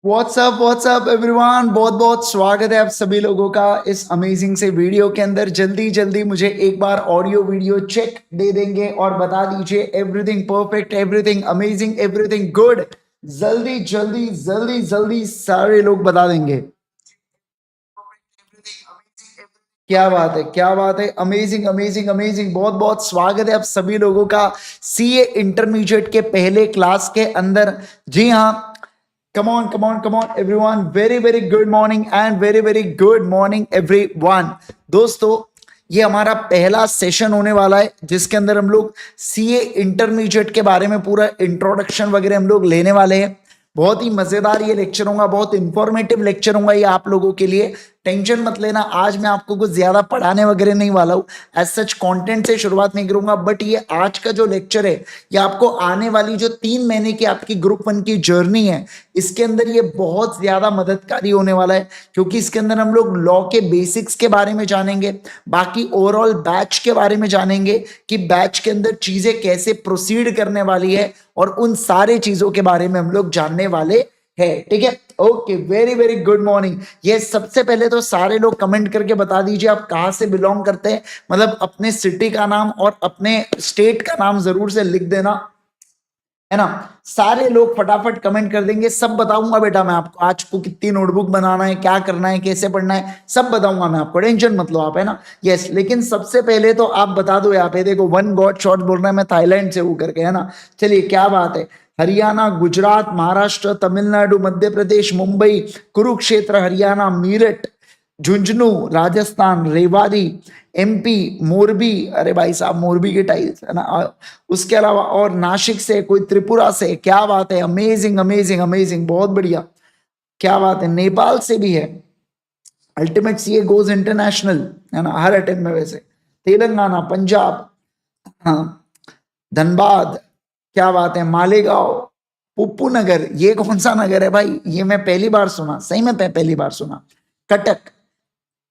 WhatsApp everyone, बहुत बहुत स्वागत है आप सभी लोगों का इस अमेजिंग से वीडियो के अंदर। जल्दी जल्दी मुझे एक बार ऑडियो वीडियो चेक दे देंगे और बता दीजिए everything perfect, everything amazing, everything good. जल्दी जल्दी जल्दी जल्दी सारे लोग बता देंगे। क्या बात है, क्या बात है। अमेजिंग अमेजिंग अमेजिंग, बहुत बहुत स्वागत है आप सभी लोगों का सीए इंटरमीडिएट के पहले क्लास के अंदर। जी हाँ, come on come on come on everyone, very very good morning and very very good morning everyone। दोस्तों, ये हमारा पहला सेशन होने वाला है जिसके अंदर हम लोग सीए इंटरमीडिएट के बारे में पूरा इंट्रोडक्शन वगैरह हम लोग लेने वाले हैं। बहुत ही मजेदार ये लेक्चर होगा, बहुत इंफॉर्मेटिव लेक्चर होगा ये आप लोगों के लिए। टेंशन मत लेना, आज मैं आपको कुछ ज्यादा पढ़ाने वगैरह नहीं वाला हूँ। एज सच कंटेंट से शुरुआत नहीं करूंगा, बट ये आज का जो लेक्चर है ये आपको आने वाली जो 3 महीने की आपकी ग्रुप 1 की जर्नी है इसके अंदर ये बहुत ज्यादा मददकारी होने वाला है, क्योंकि इसके अंदर हम लोग लॉ के बेसिक्स के बारे में जानेंगे, बाकी ओवरऑल बैच के बारे में जानेंगे कि बैच के अंदर चीजें कैसे प्रोसीड करने वाली है, और उन सारे चीजों के बारे में हम लोग जानने वाले है। ठीक है, okay, very very good morning. ये सबसे पहले तो सारे लोग कमेंट करके बता दीजिए आप कहां से बिलोंग करते हैं, मतलब अपने सिटी का नाम और अपने स्टेट का नाम जरूर से लिख देना, है ना। सारे लोग फटाफट कमेंट कर देंगे। सब बताऊंगा बेटा मैं आपको, आज को कितनी नोटबुक बनाना है, क्या करना है, कैसे पढ़ना है, सब बताऊंगा मैं आपको, टेंशन मत लो आप, है ना। यस, लेकिन सबसे पहले तो आप बता दो यहाँ पे, देखो वन गॉड शॉट बोल रहा है, मैं थाईलैंड से हूं करके, है ना। चलिए, क्या बात है। हरियाणा, गुजरात, महाराष्ट्र, तमिलनाडु, मध्य प्रदेश, मुंबई, कुरुक्षेत्र, हरियाणा, मीरठ, झुंझुनू, राजस्थान, रेवाड़ी, एमपी, मोरबी, अरे भाई साहब मोरबी के टाइल्स, है ना। उसके अलावा और नासिक से, कोई त्रिपुरा से, क्या बात है, अमेजिंग अमेजिंग अमेजिंग, बहुत बढ़िया, क्या बात है। नेपाल से भी है, अल्टीमेट सीए गोज इंटरनेशनल, है ना, हर अटेम्प्ट में वैसे। तेलंगाना, पंजाब, हाँ, धनबाद, क्या बात है, मालेगांव, पुप्पू नगर, ये कौन सा नगर है भाई, ये मैं पहली बार सुना, सही में पहली बार सुना। कटक,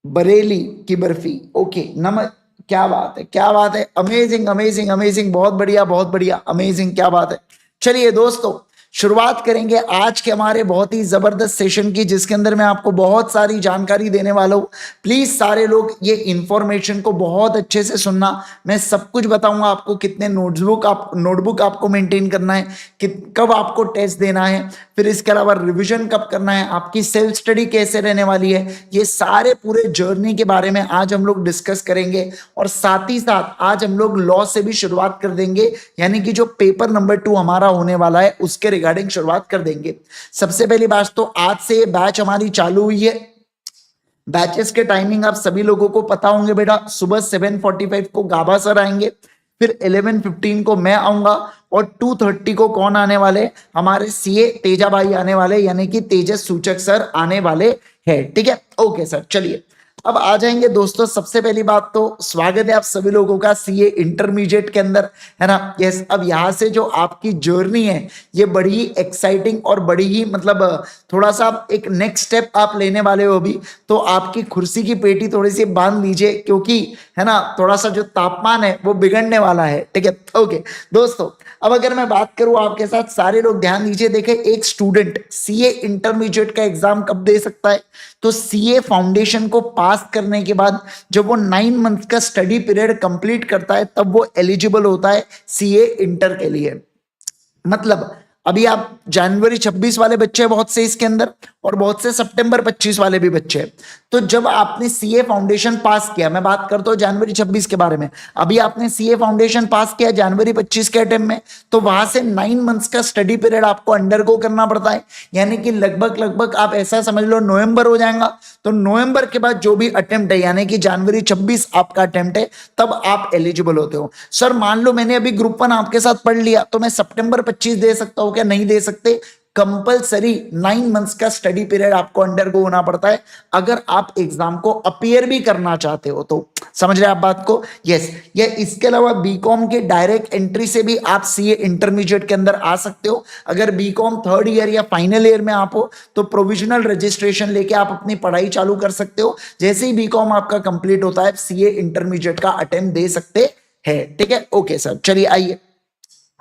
बरेली की बर्फी, ओके, नमक, क्या बात है, क्या बात है, अमेजिंग अमेजिंग अमेजिंग, बहुत बढ़िया बहुत बढ़िया, अमेजिंग, क्या बात है। चलिए दोस्तों, शुरुआत करेंगे आज के हमारे बहुत ही जबरदस्त सेशन की, जिसके अंदर मैं आपको बहुत सारी जानकारी देने वाला हूं। प्लीज सारे लोग ये इंफॉर्मेशन को बहुत अच्छे से सुनना। मैं सब कुछ बताऊंगा आपको, कितने नोटबुक आपको मेंटेन करना है, कब आपको टेस्ट देना है, फिर इसके अलावा रिवीजन कब करना है, आपकी सेल्फ स्टडी कैसे रहने वाली है, ये सारे पूरे जर्नी के बारे में आज हम लोग डिस्कस करेंगे। और साथ ही साथ आज हम लोग लॉ से भी शुरुआत कर देंगे, यानी कि जो पेपर नंबर 2 हमारा होने वाला है उसके रिगार्डिंग शुरुआत कर देंगे। सबसे पहली बात तो आज से बैच हमारी चालू हुई है। बैचेस के टाइमिंग आप सभी लोगों को पता होंगे बेटा, सुबह 7:45 को गाबा सर आएंगे, फिर 11:15 को मैं आऊंगा, और 2:30 को कौन आने वाले, हमारे सीए तेजा भाई आने वाले, यानी कि तेजस सूचक सर आने वाले हैं। ठीक है, ओके सर। चलिए अब आ जाएंगे दोस्तों, सबसे पहली बात तो स्वागत है आप सभी लोगों का सीए इंटरमीडिएट के अंदर, है ना। यस, अब यहाँ से जो आपकी जर्नी है ये बड़ी ही एक्साइटिंग और बड़ी ही मतलब थोड़ा सा एक नेक्स्ट स्टेप आप लेने वाले हो अभी, तो आपकी कुर्सी की पेटी थोड़ी सी बांध लीजिए, क्योंकि है ना थोड़ा सा जो तापमान है वो बिगड़ने वाला है। ठीक है, ओके दोस्तों, अब अगर मैं बात करूं आपके साथ, सारे लोग ध्यान दीजिए। देखें, एक स्टूडेंट सीए इंटरमीडिएट का एग्जाम कब दे सकता है, तो सीए फाउंडेशन को पास करने के बाद जब वो 9 मंथ का स्टडी पीरियड कंप्लीट करता है तब वो एलिजिबल होता है सीए इंटर के लिए। मतलब अभी आप जनवरी 26 वाले बच्चे हैं बहुत से इसके अंदर, और बहुत से सितंबर 25 वाले भी बच्चे हैं। तो जब आपने सीए फाउंडेशन पास किया, मैं बात करता हूं जनवरी 26 के बारे में, अभी आपने सीए फाउंडेशन पास किया जनवरी 25 के अटेम्प्ट में, तो वहां से 9 मंथ्स का स्टडी पीरियड आपको अंडरगो करना पड़ता है, यानी कि लगभग लगभग आप ऐसा समझ लो नवंबर हो जाएगा। तो नवंबर के बाद जो भी अटेम्प्ट है, यानी कि जनवरी 26 आपका अटेम्प्ट है, तब आप एलिजिबल होते हो। सर मान लो मैंने अभी ग्रुप 1 आपके साथ पढ़ लिया, तो मैं सितंबर 25 दे सकता हूं क्या? नहीं दे सकते। कंपलसरी 9 मंथ्स का स्टडी पीरियड आपको अंडरगो होना पड़ता है अगर आप एग्जाम को अपीयर भी करना चाहते हो तो। समझ रहे आप बात को? यस। ये इसके अलावा बीकॉम के डायरेक्ट एंट्री से भी आप सीए इंटरमीडिएट के अंदर आ सकते हो। अगर बीकॉम 3rd ईयर या फाइनल ईयर में आप हो तो प्रोविजनल रजिस्ट्रेशन लेके आप अपनी पढ़ाई चालू कर सकते हो। जैसे ही बीकॉम आपका कंप्लीट होता है सीए इंटरमीडिएट का अटेम्प्ट दे सकते हैं। ठीक है, ओके सर। चलिए आइए,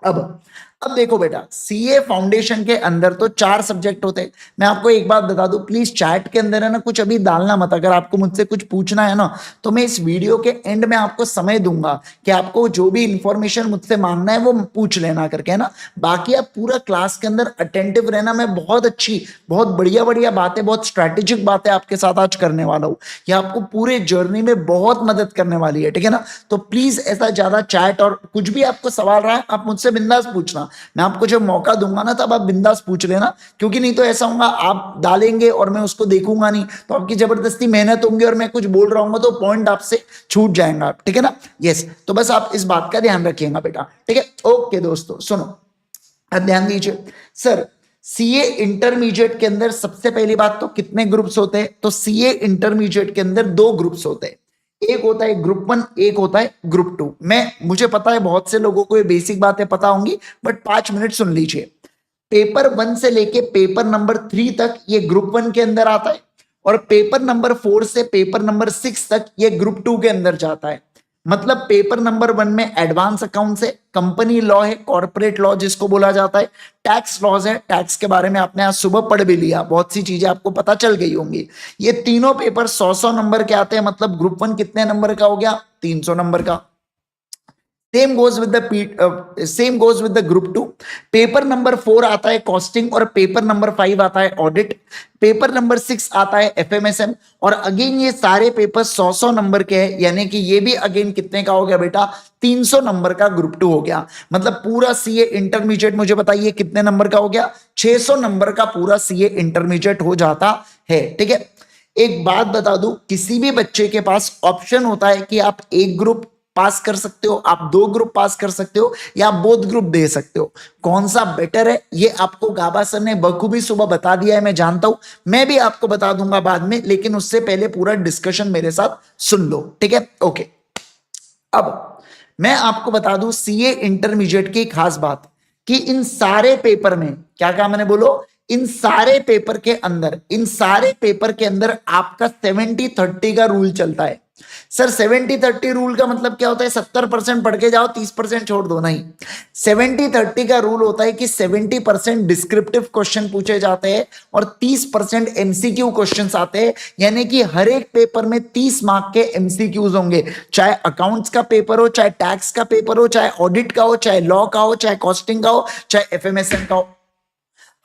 अब अब देखो बेटा, सीए फाउंडेशन के अंदर तो 4 सब्जेक्ट होते हैं। मैं आपको एक बात बता दूं, प्लीज चैट के अंदर है ना कुछ अभी डालना मत। अगर आपको मुझसे कुछ पूछना है ना, तो मैं इस वीडियो के एंड में आपको समय दूंगा कि आपको जो भी इंफॉर्मेशन मुझसे मांगना है वो पूछ लेना करके, है ना। बाकी आप पूरा क्लास के अंदर अटेंटिव रहना। मैं बहुत अच्छी, बहुत बढ़िया बढ़िया बातें, बहुत स्ट्रैटेजिक बातें आपके साथ आज करने वाला हूं। ये आपको पूरे जर्नी में बहुत मदद करने वाली है, ठीक है ना। तो प्लीज ऐसा ज्यादा चैट और कुछ भी आपको सवाल रहा है, आप मुझसे बिंदास पूछना। मैं आपको जब मौका दूंगा ना, तब आप बिंदास पूछ लेना, क्योंकि नहीं तो ऐसा होगा आप डालेंगे और मैं उसको देखूंगा नहीं, तो आपकी जबरदस्ती मेहनत होंगी और मैं कुछ बोल रहा हूँ तो पॉइंट आपसे छूट जाएगा, ठीक है ना। यस, तो बस आप इस बात का ध्यान रखिएगा बेटा, ठीक है। ओके दोस्तों सुनो, अब ध्यान दीजिए। सर, सीए इंटरमीडिएट के अंदर सबसे पहली बात तो कितने ग्रुप्स होते हैं? तो सीए इंटरमीडिएट के अंदर 2 ग्रुप्स होते हैं। एक होता है ग्रुप 1, एक होता है ग्रुप 2। मुझे पता है बहुत से लोगों को ये बेसिक बातें पता होंगी, बट 5 मिनट सुन लीजिए। पेपर 1 से लेके पेपर नंबर 3 तक ये ग्रुप 1 के अंदर आता है, और पेपर नंबर 4 से पेपर नंबर 6 तक ये ग्रुप 2 के अंदर जाता है। मतलब पेपर नंबर 1 में एडवांस अकाउंट्स है, कंपनी लॉ है, कॉर्पोरेट लॉ जिसको बोला जाता है, टैक्स लॉज है, टैक्स के बारे में आपने आज सुबह पढ़ भी लिया, बहुत सी चीजें आपको पता चल गई होंगी। ये तीनों पेपर 100-100 नंबर के आते हैं। मतलब ग्रुप 1 कितने नंबर का हो गया? 300 नंबर का। Same goes with the group 2। Paper number 4 आता है कॉस्टिंग, और पेपर नंबर 5 आता है ऑडिट। पेपर नंबर 6 आता है एफएमएसएम। और अगेन ये सारे पेपर 100-100 नंबर के हैं, यानी कि ये भी अगेन कितने का हो गया बेटा? 300 नंबर का ग्रुप 2 हो गया। मतलब पूरा सीए इंटरमीडिएट मुझे बताइए कितने नंबर का हो गया? 600 नंबर का पूरा सीए इंटरमीडिएट हो जाता है, ठीक है। एक बात बता दूं, किसी भी बच्चे के पास ऑप्शन होता है कि आप एक ग्रुप पास कर सकते हो, आप 2 ग्रुप पास कर सकते हो, या आप बोथ ग्रुप दे सकते हो। कौन सा बेटर है ये आपको गाबा सर ने बखूबी सुबह बता दिया है, मैं जानता हूं। मैं भी आपको बता दूंगा बाद में, लेकिन उससे पहले पूरा डिस्कशन मेरे साथ सुन लो, ठीक है। ओके, अब मैं आपको बता दूं सीए इंटरमीडिएट की खास बात, कि इन सारे पेपर में क्या क्या मैंने बोलो, इन सारे पेपर के अंदर, इन सारे पेपर के अंदर आपका 70-30 का रूल चलता है। सर 70-30 रूल का मतलब क्या होता है? 70% पढ़ के जाओ, 30% छोड़ दो। नहीं, 70-30 का रूल होता है कि 70% डिस्क्रिप्टिव क्वेश्चन पूछे जाते हैं और 30% एमसीक्यू क्वेश्चंस आते हैं। यानी कि हर एक पेपर में 30 मार्क के एमसीक्यूज होंगे, चाहे अकाउंट्स का पेपर हो, चाहे टैक्स का पेपर हो, चाहे ऑडिट का हो, चाहे लॉ का हो, चाहे कॉस्टिंग का हो, चाहे एफएमएसएम का हो।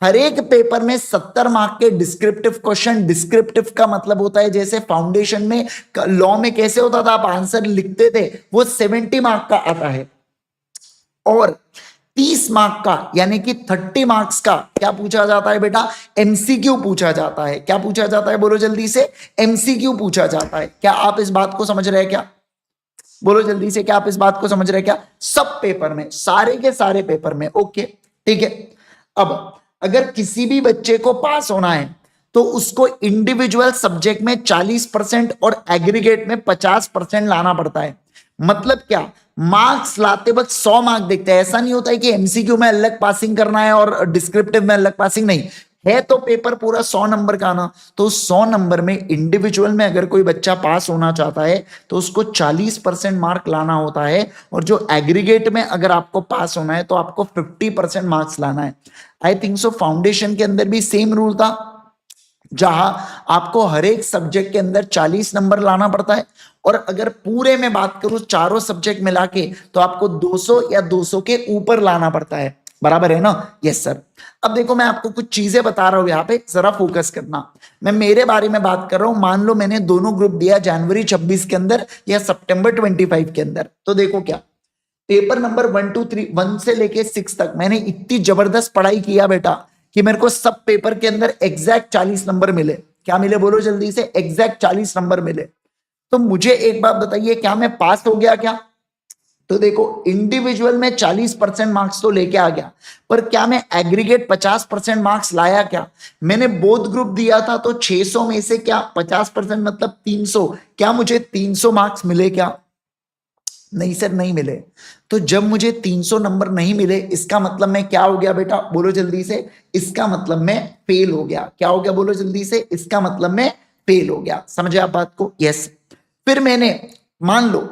हर एक पेपर में 70 मार्क के डिस्क्रिप्टिव क्वेश्चन। डिस्क्रिप्टिव का मतलब होता है जैसे फाउंडेशन में लॉ में कैसे होता था, आप आंसर लिखते थे, वो 70 मार्क का आता है। और 30 मार्क का यानी कि 30 मार्क्स का क्या पूछा जाता है बेटा? एमसीक्यू पूछा जाता है। क्या पूछा जाता है? बोलो जल्दी से। एमसीक्यू पूछा जाता है। क्या आप इस बात को समझ रहे हैं? क्या बोलो जल्दी से, क्या आप इस बात को समझ रहे हैं? क्या सब पेपर में, सारे के सारे पेपर में? ओके, ठीक है। अब अगर किसी भी बच्चे को पास होना है तो उसको इंडिविजुअल सब्जेक्ट में 40% और एग्रीगेट में 50% लाना पड़ता है। मतलब क्या, मार्क्स लाते वक्त 100 मार्क देखते हैं। ऐसा नहीं होता है कि एमसीक्यू में अलग पासिंग करना है और डिस्क्रिप्टिव में अलग पासिंग, नहीं है। तो पेपर पूरा 100 नंबर का ना, तो 100 नंबर में इंडिविजुअल में अगर कोई बच्चा पास होना चाहता है तो उसको 40% मार्क लाना होता है, और जो एग्रीगेट में अगर आपको पास होना है तो आपको 50% मार्क्स लाना है। आई थिंक सो फाउंडेशन के अंदर भी सेम रूल था, जहां आपको हर एक सब्जेक्ट के अंदर 40 नंबर लाना पड़ता है। और अगर पूरे में बात करूं चारों सब्जेक्ट मिला के, तो आपको 200 या 200 के ऊपर लाना पड़ता है। बराबर है ना? Yes sir. अब देखो, मैं आपको कुछ चीजें बता रहा हूं, यहां पे जरा फोकस करना। मैं मेरे बारे में बात कर रहा हूं। मान लो मैंने दोनों ग्रुप दिया जनवरी 26 के अंदर या सितंबर 25 के अंदर, तो देखो क्या, पेपर नंबर 1 2 3 1 से लेके 6 तक मैंने इतनी जबरदस्त पढ़ाई किया बेटा कि मेरे को सब पेपर के अंदर एग्जैक्ट 40 नंबर मिले। क्या मिले? बोलो जल्दी से। एग्जैक्ट 40 नंबर मिले। तो मुझे एक बात बताइए, क्या मैं पास हो गया? क्या? तो देखो, इंडिविजुअल में 40% मार्क्स तो लेके आ गया, पर क्या मैं एग्रीगेट 50% मार्क्स लाया? क्या मैंने बोथ ग्रुप दिया था, तो 600 में से क्या 50% मतलब 300, क्या मुझे 300 मार्क्स मिले? क्या नहीं सर, नहीं मिले। तो जब मुझे 300 नंबर नहीं मिले, इसका मतलब मैं क्या हो गया बेटा? बोलो जल्दी से। इसका मतलब मैं फेल हो गया। क्या हो गया? बोलो जल्दी से। इसका मतलब मैं फेल हो गया। समझे आप बात को? यस। फिर मैंने, मान लो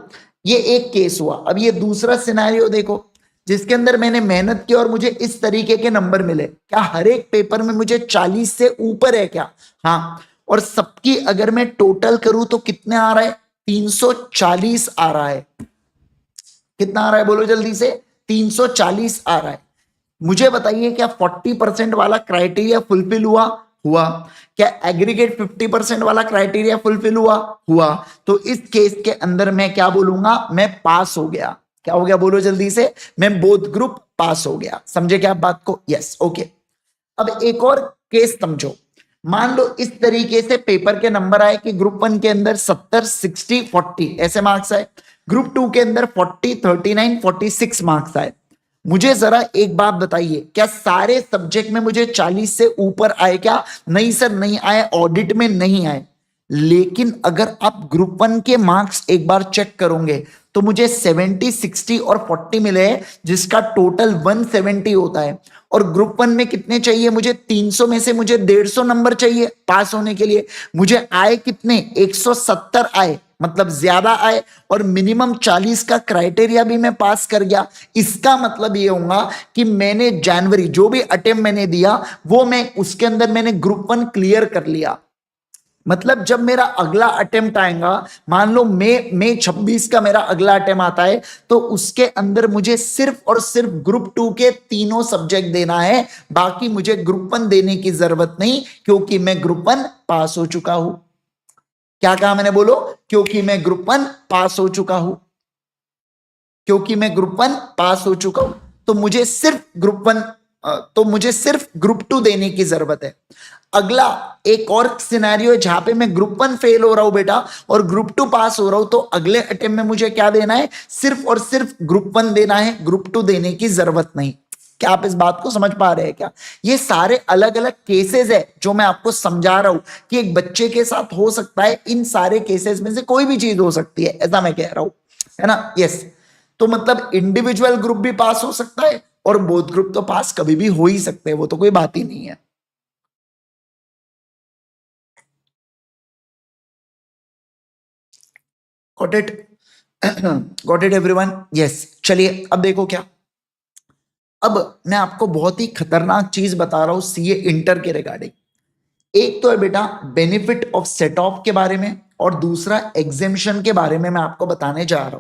ये एक केस हुआ, अब ये दूसरा सिनेरियो देखो। जिसके अंदर मैंने मेहनत की और मुझे इस तरीके के नंबर मिले, क्या हर एक पेपर में मुझे 40 से ऊपर है क्या? हाँ। और सबकी अगर मैं टोटल करूं तो कितने आ रहा है? 340 आ रहा है। कितना आ रहा है बोलो जल्दी से? 340 आ रहा है। मुझे बताइए क्या 40% वाला क्राइटेरिया फुलफिल हुआ? हुआ। क्या एग्रीगेट 50% वाला क्राइटेरिया फुलफिल हुआ? हुआ। तो इस केस के अंदर मैं क्या बोलूंगा? मैं पास हो गया। क्या हो गया बोलो जल्दी से? मैं बोथ ग्रुप पास हो गया। समझे क्या आप बात को? Yes, okay. अब एक और केस समझो। मान लो इस तरीके से पेपर के नंबर आए कि ग्रुप 1 के अंदर 70, 60, 40 ऐसे मार्क्स आए, ग्रुप 2 के अंदर 40, 39, 46 मार्क्स आए। मुझे जरा एक बात बताइए, क्या सारे सब्जेक्ट में मुझे 40 से ऊपर आए क्या? नहीं सर, नहीं आए, ऑडिट में नहीं आए। लेकिन अगर आप ग्रुप 1 के मार्क्स एक बार चेक करोगे तो मुझे 70, 60 और 40 मिले हैं, जिसका टोटल 170 होता है। और ग्रुप 1 में कितने चाहिए मुझे? 300 में से मुझे 150 नंबर चाहिए पास होने के लिए। मुझे आए कितने? 170 आए, मतलब ज्यादा आए। और मिनिमम 40 का क्राइटेरिया भी मैं पास कर गया। इसका मतलब ये होगा कि मैंने जनवरी जो भी अटेम्प्ट मैंने दिया वो मैं उसके अंदर मैंने ग्रुप 1 क्लियर कर लिया। मतलब जब मेरा अगला अटेम्प्ट आएगा, मान लो मई 26 का मेरा अगला अटेम्प्ट आता है, तो उसके अंदर मुझे सिर्फ और सिर्फ ग्रुप 2 के तीनों सब्जेक्ट देना है। बाकी मुझे ग्रुप 1 देने की जरूरत नहीं, क्योंकि मैं ग्रुप 1 पास हो चुका हूं। क्या कहा मैंने बोलो? क्योंकि मैं ग्रुप 1 पास हो चुका हूं। क्योंकि मैं ग्रुप 1 पास हो चुका हूं, तो मुझे सिर्फ ग्रुप 1 तो मुझे सिर्फ ग्रुप 2 देने की जरूरत है। अगला एक और सिनेरियो है जहां पे मैं ग्रुप 1 फेल हो रहा हूं बेटा और ग्रुप 2 पास हो रहा हूं, तो अगले अटेम्प्ट में मुझे क्या देना है? सिर्फ और सिर्फ ग्रुप 1 देना है, ग्रुप 2 देने की जरूरत नहीं। क्या आप इस बात को समझ पा रहे हैं क्या? ये सारे अलग अलग केसेस है जो मैं आपको समझा रहा हूं कि एक बच्चे के साथ हो सकता है। इन सारे केसेस में से कोई भी चीज हो सकती है, ऐसा मैं कह रहा हूं, है ना? यस। तो मतलब इंडिविजुअल ग्रुप भी पास हो सकता है और बोथ ग्रुप तो पास कभी भी हो ही सकते हैं, वो तो कोई बात ही नहीं है। Got it? Got it everyone? Yes. चलिए अब देखो क्या, अब मैं आपको बहुत ही खतरनाक चीज बता रहा हूं सीए इंटर के रिगार्डिंग। एक तो है बेटा बेनिफिट ऑफ सेट ऑफ के बारे में, और दूसरा एग्जेम्पशन के बारे में मैं आपको बताने जा रहा हूं।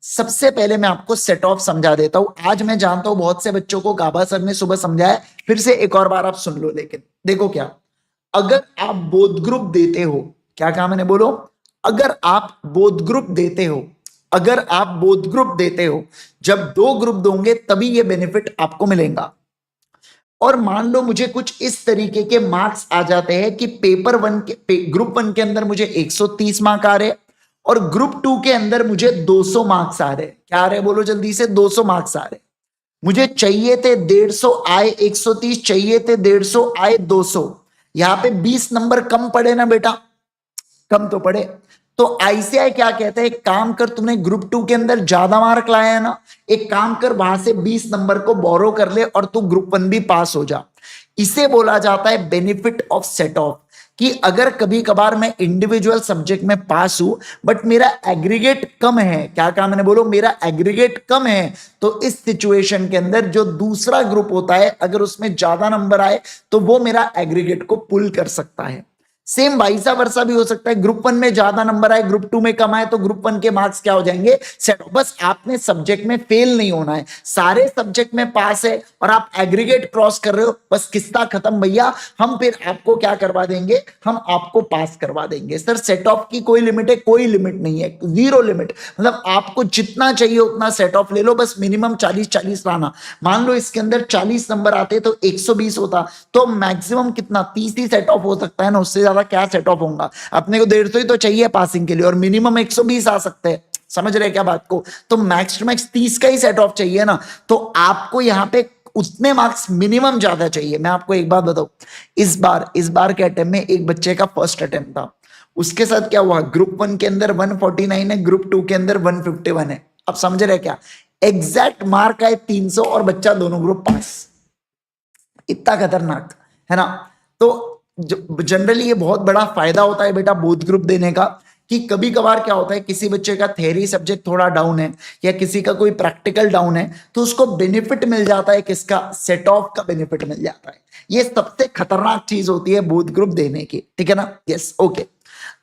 सबसे पहले मैं आपको सेट ऑफ समझा देता हूं। आज मैं जानता हूं बहुत से बच्चों को गाबा सर ने सुबह समझाया, फिर से एक और बार आप सुन लो। लेकिन देखो क्या, अगर आप बोथ ग्रुप देते हो, क्या कहा मैंने बोलो? अगर आप बोथ ग्रुप देते हो, अगर आप बोथ ग्रुप देते हो, जब दो ग्रुप दोगे तभी ये बेनिफिट आपको मिलेगा। और मान लो मुझे कुछ इस तरीके के मार्क्स आ जाते हैं कि पेपर 1 के ग्रुप 1 के अंदर मुझे 130 मार्क आ रहे और ग्रुप 2 के अंदर मुझे 200 मार्क्स आ रहे। क्या आ रहे बोलो जल्दी से? 200 मार्क्स आ रहे। मुझे चाहिए थे 150 आए 130, चाहिए थे 150 आए 200। यहां पे 20 नंबर कम पड़े ना बेटा? कम तो पड़े। तो आईसीआई क्या कहता है? एक काम कर, तुमने ग्रुप 2 के अंदर ज्यादा मार्क लाया है ना, एक काम कर वहां से 20 नंबर को बोरो कर ले और तू ग्रुप 1 भी पास हो जा। इसे बोला जाता है बेनिफिट ऑफ सेट ऑफ। कि अगर कभी कभार मैं इंडिविजुअल सब्जेक्ट में पास हूं बट मेरा एग्रीगेट कम है, क्या कहा मैंने बोलो? मेरा एग्रीगेट कम है, तो इस सिचुएशन के अंदर जो दूसरा ग्रुप होता है अगर उसमें ज्यादा नंबर आए तो वो मेरा एग्रीगेट को पुल कर सकता है। सेम वाइसा वर्सा भी हो सकता है, ग्रुप 1 में ज्यादा नंबर आए ग्रुप 2 में कम आए तो ग्रुप 1 के मार्क्स क्या हो जाएंगे? सेट। बस आपने सब्जेक्ट में फेल नहीं होना है, सारे सब्जेक्ट में पास है और आप एग्रीगेट क्रॉस कर रहे हो, बस किस्सा खत्म भैया। हम फिर आपको क्या करवा देंगे? हम आपको पास करवा देंगे। सर सेट ऑफ की कोई लिमिट है? कोई लिमिट नहीं है, जीरो लिमिट। मतलब आपको जितना चाहिए उतना सेट ऑफ ले लो, बस मिनिमम 40-40 लाना। मान लो इसके अंदर 40 नंबर आते तो 120 होता, तो मैक्सिमम कितना? 30 ही सेट ऑफ हो सकता है ना, उससे ज्यादा क्या सेट ऑफ होगा? अपने को 150 ही तो चाहिए पासिंग के लिए और मिनिमम 120 आ सकते हैं। समझ रहे क्या बात को? तो मैक्स टू मैक्स 30 का ही सेट ऑफ चाहिए ना, तो आपको यहां पे उतने मार्क्स मिनिमम ज्यादा चाहिए। मैं आपको एक बात बताऊं, इस बार के अटेम्प्ट में एक बच्चे का फर्स्ट अटेम्प्ट था, उसके साथ क्या हुआ? ग्रुप 1 के अंदर 149 है, ग्रुप 2 के अंदर 151 है। अब समझ रहे क्या? एग्जैक्ट मार्क आए 300 और बच्चा दोनों ग्रुप पास। इतना खतरनाक है ना? तो जनरली ये बहुत बड़ा फायदा होता है बेटा बोथ ग्रुप देने का, कि कभी कभार क्या होता है, किसी बच्चे का थ्योरी सब्जेक्ट थोड़ा डाउन है या किसी का कोई प्रैक्टिकल डाउन है, तो उसको बेनिफिट मिल जाता है, किसका, सेट ऑफ का बेनिफिट मिल जाता है। ये सबसे खतरनाक चीज होती है बोथ ग्रुप देने की, ठीक है ना। Yes, okay.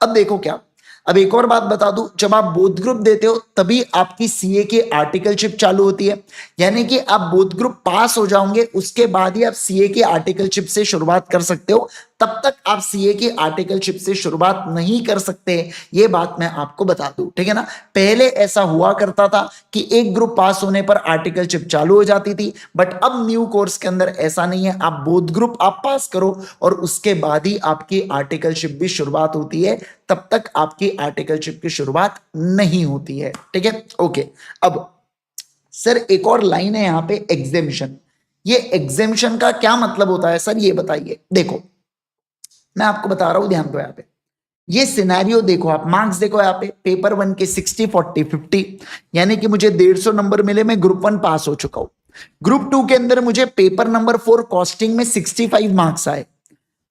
अब देखो क्या, अब एक और बात बता दूं, जब आप बोथ ग्रुप देते हो तभी आपकी सीए की आर्टिकलशिप चालू होती है, यानी कि आप बोथ ग्रुप पास हो जाओगे उसके बाद ही आप सीए की आर्टिकलशिप से शुरुआत कर सकते हो, तब तक आप सीए की आर्टिकलशिप से शुरुआत नहीं कर सकते। ये बात मैं आपको बता दूं, ठीक है ना। पहले ऐसा हुआ करता था कि एक ग्रुप पास होने पर आर्टिकलशिप चालू हो जाती थी, बट अब न्यू कोर्स के अंदर ऐसा नहीं है, आप बोथ ग्रुप आप पास करो और उसके बाद ही आपकी आर्टिकलशिप भी शुरुआत होती है, तब तक आपकी आर्टिकलशिप की शुरुआत नहीं होती है, ठीक है, ओके। अब सर एक और लाइन है यहां पे, एग्जेम्पशन। ये एग्जेम्पशन का क्या मतलब होता है सर, ये बताइए। देखो मैं आपको बता रहा हूं, ध्यान दो यहां पे, ये सिनेरियो देखो, आप मार्क्स देखो यहाँ पे, पेपर 1 के 60 40 50, यानी कि मुझे 150 नंबर मिले, मैं ग्रुप 1 पास हो चुका हूं। ग्रुप 2 के अंदर मुझे पेपर नंबर 4 कॉस्टिंग में 65 मार्क्स आए,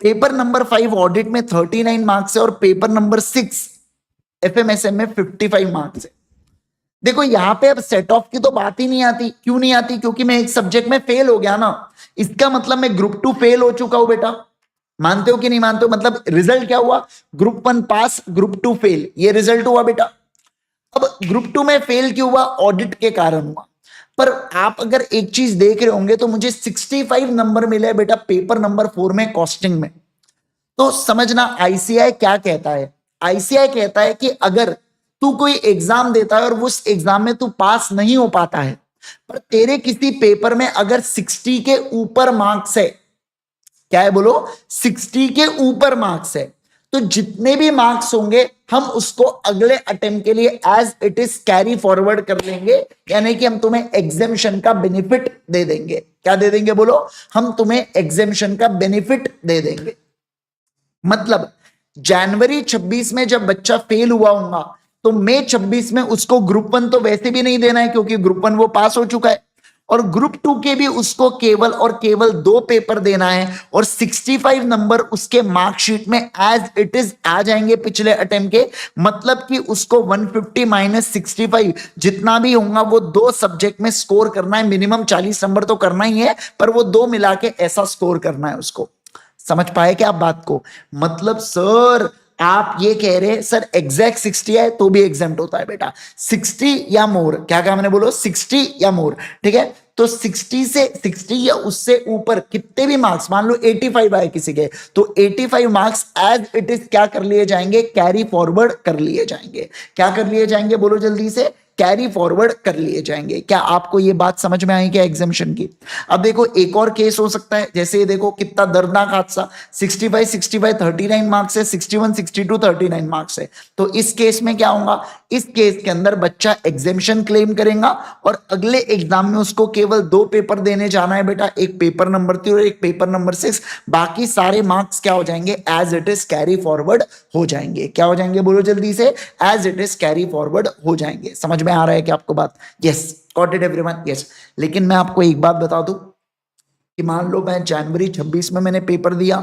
पेपर नंबर 5 ऑडिट में 39 मार्क्स है और पेपर नंबर 6 एफएमएसएम में 55 मार्क्स है। देखो यहां पे अब सेट ऑफ की तो बात ही नहीं आती, क्यों नहीं आती, क्योंकि मैं एक सब्जेक्ट में फेल हो गया ना, इसका मतलब मैं ग्रुप 2 फेल हो चुका हूं बेटा। मानते हो कि नहीं मानते हो, मतलब रिजल्ट क्या हुआ, ग्रुप 1 पास ग्रुप 2 फेल, ये रिजल्ट हुआ बेटा। अब ग्रुप 2 में फेल क्यों हुआ, ऑडिट के कारण हुआ। पर आप अगर एक चीज देख रहे होंगे तो मुझे 65 नंबर मिले बेटा पेपर नंबर 4 में कॉस्टिंग में। तो समझना आईसीआई क्या कहता है, आईसीआई कहता है कि अगर तू कोई एग्जाम देता है और उस एग्जाम में तू पास नहीं हो पाता है, पर तेरे किसी पेपर में अगर 60 के ऊपर मार्क्स है, क्या है बोलो, 60 के ऊपर मार्क्स है, तो जितने भी मार्क्स होंगे हम उसको अगले अटेम्प्ट के लिए as it is carry forward कर लेंगे, यानी कि हम तुम्हें एग्जेम्पशन का बेनिफिट दे देंगे। क्या दे देंगे बोलो, हम तुम्हें एग्जेम्पशन का बेनिफिट दे देंगे। मतलब जनवरी 26 में जब बच्चा फेल हुआ होगा तो मई 26 में उसको ग्रुप 1 तो वैसे भी नहीं देना है, क्योंकि ग्रुप 1 वो पास हो चुका है, और ग्रुप 2 के भी उसको केवल और केवल 2 पेपर देना है, और 65 नंबर उसके मार्कशीट में एज इट इज आ जाएंगे पिछले अटेम्प्ट के। मतलब कि उसको 150 माइनस 65 जितना भी होगा वो 2 सब्जेक्ट में स्कोर करना है, मिनिमम 40 नंबर तो करना ही है, पर वो 2 मिला के ऐसा स्कोर करना है उसको। समझ पाए क्या आप बात को, मतलब सर आप ये कह रहे हैं सर एग्जैक्ट 60 है तो भी एग्जाम्प्ट होता है बेटा, 60 या मोर, क्या कहा मैंने बोलो, 60 या मोर, ठीक है। तो 60 से 60 या उससे ऊपर कितने भी मार्क्स, मान लो 85 आए किसी के, तो 85 मार्क्स एज इट इज क्या कर लिए जाएंगे, कैरी फॉरवर्ड कर लिए जाएंगे। क्या कर लिए जाएंगे बोलो जल्दी से, कैरी फॉरवर्ड कर लिए जाएंगे। क्या आपको ये बात समझ में आई क्या एग्जामिशन की। अब देखो एक और केस हो सकता है, जैसे ये देखो कितना दर्दनाक हादसा, 65 65 39 मार्क्स है, 61 62 39 मार्क्स है। तो इस केस में क्या होगा, इस केस के अंदर बच्चा एग्जामिशन क्लेम करेगा और अगले एग्जाम में उसको केवल 2 पेपर देने जाना है बेटा, एक पेपर नंबर 3 और एक पेपर नंबर 6। बाकी सारे मार्क्स क्या हो जाएंगे, as it is carry forward हो जाएंगे। क्या हो जाएंगे बोलो जल्दी से, as it is carry forward हो जाएंगे। समझ में आ रहा है कि आपको बात, yes got it everyone, yes. लेकिन मैं आपको एक बात बता दूं कि मान लो मैं जनवरी 26 में मैंने पेपर दिया,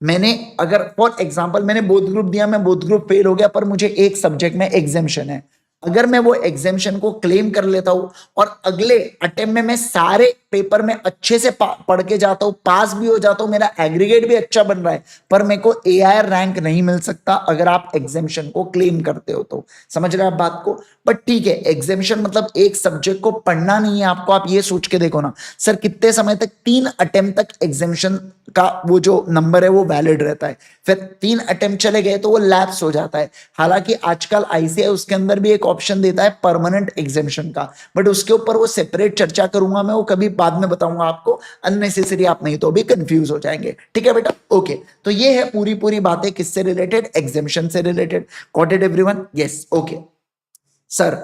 मैंने अगर फॉर एग्जांपल मैंने बोथ ग्रुप दिया, मैं बोथ ग्रुप फेल हो गया, पर मुझे एक सब्जेक्ट में एग्जाम्शन है, अगर मैं वो एग्जाम्शन को क्लेम कर लेता हूं और अगले अटेम्प्ट में मैं सारे पेपर में अच्छे से पढ़ के जाता हूं, पास भी हो जाता हूं, मेरा एग्रीगेट भी अच्छा बन रहा है, पर मेरे को एआईआर रैंक नहीं मिल सकता अगर आप एग्जाम्शन को क्लेम करते हो तो। समझ रहे हैं आप बात को। बट ठीक है, एग्जाम्शन मतलब एक सब्जेक्ट को पढ़ना नहीं है आपको, आप ये सोच के देखो ना सर कितने समय तक, 3 अटेम्प्ट तक एग्जाम्शन का वो जो नंबर है वो वैलिड रहता है, फिर 3 अटेम्प्ट चले गए तो वो लैप्स हो जाता है। हालांकि आजकल आईसीआई उसके अंदर भी एक ऑप्शन देता है परमानेंट एग्जाम्शन का, बट उसके ऊपर वो सेपरेट चर्चा करूंगा मैं, वो कभी बाद में बताऊंगा आपको, अननेसेसरी आप नहीं तो भी कंफ्यूज हो जाएंगे, ठीक है बेटा, ओके। तो ये है पूरी पूरी बातें किससे रिलेटेड, एग्जाम्शन से related. Got it everyone, yes okay. Sir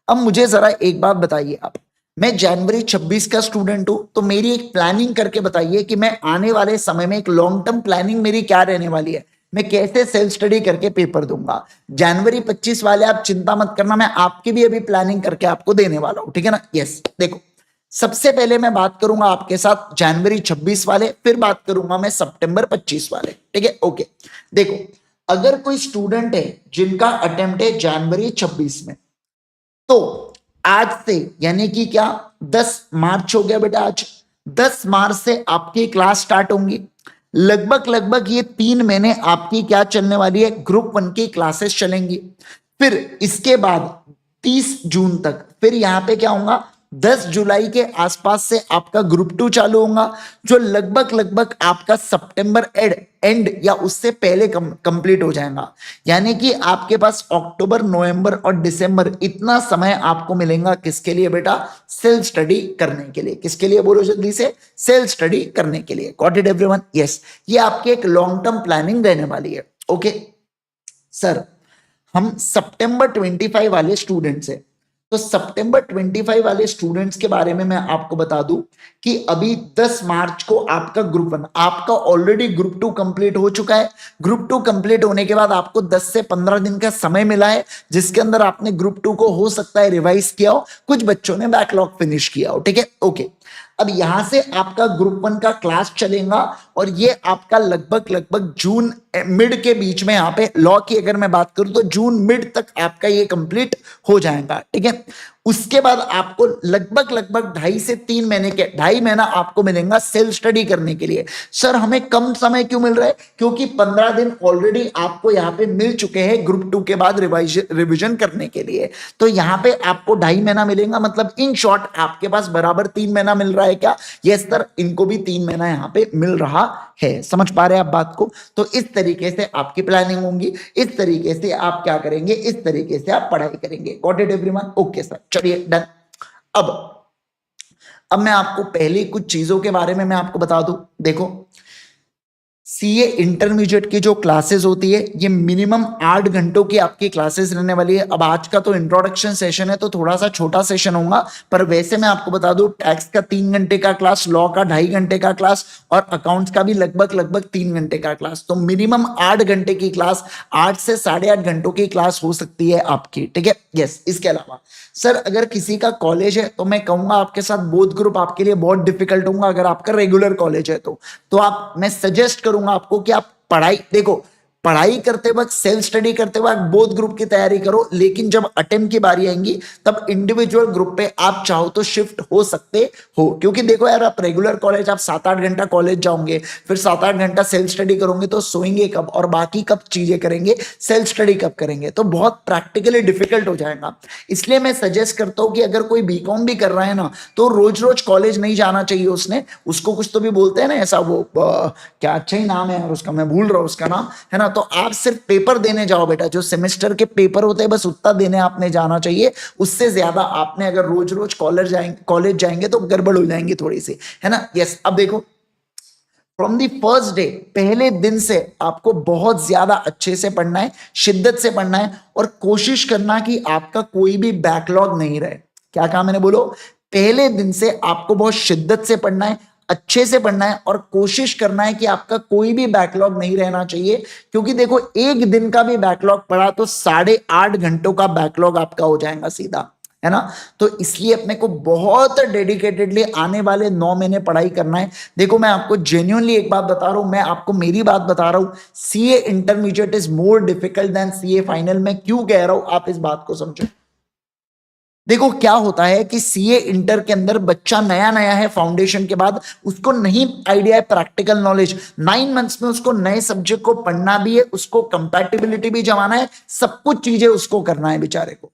अब मुझे जरा एक बात बताइए आप, मैं जनवरी 26 का स्टूडेंट हूं, तो मेरी एक प्लानिंग करके बताइए कि मैं आने वाले समय में एक लॉन्ग टर्म प्लानिंग मेरी क्या रहने वाली है, मैं कैसे सेल्फ स्टडी करके पेपर दूंगा। जनवरी 25 वाले आप चिंता मत करना, मैं आपकी भी अभी प्लानिंग करके आपको देने वाला हूं, ठीक है ना। यस देखो सबसे पहले मैं बात करूंगा आपके साथ जनवरी 26 वाले, फिर बात करूंगा मैं सितंबर 25 वाले, ठीक है ओके। देखो अगर कोई स्टूडेंट है जिनका अटेम्प्ट है जनवरी 26 में, तो आज से यानी कि क्या 10 मार्च हो गया बेटा, आज 10 मार्च से आपकी क्लास स्टार्ट होंगी। लगभग लगभग ये 3 महीने आपकी क्या चलने वाली है, ग्रुप 1 की क्लासेस चलेंगी। फिर इसके बाद 30 जून तक फिर यहाँ पे क्या होगा, 10 जुलाई के आसपास से आपका ग्रुप 2 चालू होगा, जो लगभग लगभग आपका सितंबर एंड या उससे पहले कंप्लीट हो जाएगा। यानी कि आपके पास अक्टूबर, नवंबर और दिसंबर इतना समय आपको मिलेगा किसके लिए बेटा, सेल्फ स्टडी करने के लिए। किसके लिए बोलो जल्दी से, सेल्फ स्टडी करने के लिए। Got it everyone? यस, ये आपकी एक लॉन्ग टर्म प्लानिंग रहने वाली है। ओके सर, हम सितंबर 25 वाले स्टूडेंट्स हैं, तो सितंबर 25 वाले स्टूडेंट्स के बारे में मैं आपको बता दूं कि अभी 10 मार्च को आपका ग्रुप 1, आपका ऑलरेडी ग्रुप 2 कंप्लीट हो चुका है। ग्रुप 2 कंप्लीट होने के बाद आपको 10 से 15 दिन का समय मिला है, जिसके अंदर आपने ग्रुप 2 को हो सकता है रिवाइज किया हो, कुछ बच्चों ने बैकलॉग फिनिश किया हो। ठीक है, ओके। अब यहां से आपका ग्रुप 1 का क्लास चलेगा और ये आपका लगभग लगभग जून मिड के बीच में, यहाँ पे लॉ की अगर मैं बात करूं तो जून मिड तक आपका ये कंप्लीट हो जाएगा। ठीक है, उसके बाद आपको लगभग लगभग 2.5 से 3 महीने के 2.5 महीना आपको मिलेगा सेल्फ स्टडी करने के लिए। सर हमें कम समय क्यों मिल रहा है, क्योंकि 15 दिन ऑलरेडी आपको यहाँ पे मिल चुके हैं ग्रुप 2 के बाद रिविजन करने के लिए। तो यहाँ पे आपको 2.5 महीना मिलेगा, मतलब इन शॉर्ट आपके पास बराबर 3 महीना मिल रहा है क्या? यस सर, इनको भी 3 महीना यहाँ पे मिल रहा है। समझ पा रहे हैं आप बात को? तो इस तरीके से आपकी प्लानिंग होगी, इस तरीके से आप क्या करेंगे, इस तरीके से आप पढ़ाई करेंगे। Got it everyone? Okay sir, चलिए डन। अब मैं आपको पहले कुछ चीजों के बारे में मैं आपको बता दूं। देखो, सीए इंटरमीडिएट की जो क्लासेस होती है ये मिनिमम 8 घंटों की आपकी क्लासेस रहने वाली है। अब आज का तो इंट्रोडक्शन सेशन है तो थोड़ा सा छोटा सेशन होगा, पर वैसे मैं आपको बता दूं टैक्स का 3 घंटे का क्लास, लॉ का 2.5 घंटे का क्लास और अकाउंट्स का भी लगभग लगभग 3 घंटे का क्लास। तो मिनिमम 8 घंटे की क्लास, 8 से 8.5 घंटों की क्लास हो सकती है आपकी। ठीक है, यस। इसके अलावा सर अगर किसी का कॉलेज है तो मैं कहूंगा आपके साथ बोथ ग्रुप आपके लिए बहुत डिफिकल्ट होगा। अगर आपका रेगुलर कॉलेज है तो आप, मैं सजेस्ट करूंगा आपको कि आप पढ़ाई, देखो पढ़ाई करते वक्त, सेल्फ स्टडी करते वक्त बोथ ग्रुप की तैयारी करो, लेकिन जब अटेम्प्ट की बारी आएंगी तब इंडिविजुअल ग्रुप पे आप चाहो तो शिफ्ट हो सकते हो। क्योंकि देखो यार, आप रेगुलर कॉलेज, आप 7-8 घंटा कॉलेज जाओगे, फिर 7-8 घंटा सेल्फ स्टडी करोगे तो सोएंगे कब और बाकी कब चीजें करेंगे, सेल्फ स्टडी कब करेंगे, तो बहुत प्रैक्टिकली डिफिकल्ट हो जाएगा। इसलिए मैं सजेस्ट करता हूं कि अगर कोई बीकॉम भी कर रहा है ना, तो रोज रोज कॉलेज नहीं जाना चाहिए उसने। उसको कुछ तो भी बोलते हैं ना ऐसा, वो क्या अच्छा ही नाम है यार उसका, मैं भूल रहा हूं उसका नाम, है ना। तो आप सिर्फ पेपर देने जाओ बेटा, जो सेमेस्टर के पेपर होते हैं बस उतना देने आपने जाना चाहिए। उससे ज्यादा आपने अगर रोज रोज कॉलेज जाएंगे तो गड़बड़ हो जाएंगी थोड़ी सी, है ना। यस, अब देखो फ्रॉम दी फर्स्ट डे, पहले दिन से आपको बहुत ज्यादा अच्छे से पढ़ना है, शिद्दत से पढ़ना है और कोशिश करना कि आपका कोई भी बैकलॉग नहीं रहे। क्या कहा मैंने, बोलो? पहले दिन से आपको बहुत शिद्दत से पढ़ना है, अच्छे से पढ़ना है और कोशिश करना है कि आपका कोई भी बैकलॉग नहीं रहना चाहिए। क्योंकि देखो, एक दिन का भी बैकलॉग पढ़ा तो 8.5 घंटों का बैकलॉग आपका हो जाएगा सीधा, है ना। तो इसलिए अपने को बहुत डेडिकेटेडली आने वाले 9 महीने पढ़ाई करना है। देखो मैं आपको जेन्युइनली एक बात बता रहा हूं, मैं आपको मेरी बात बता रहा हूं, CA intermediate is more difficult than CA final. मैं क्यों कह रहा हूं, आप इस बात को समझो। देखो क्या होता है कि सीए इंटर के अंदर बच्चा नया नया है, फाउंडेशन के बाद उसको नहीं आइडिया है प्रैक्टिकल नॉलेज। 9 मंथ्स में उसको नए सब्जेक्ट को पढ़ना भी है, उसको कंपैटिबिलिटी भी जमाना है, सब कुछ चीजें उसको करना है बेचारे को,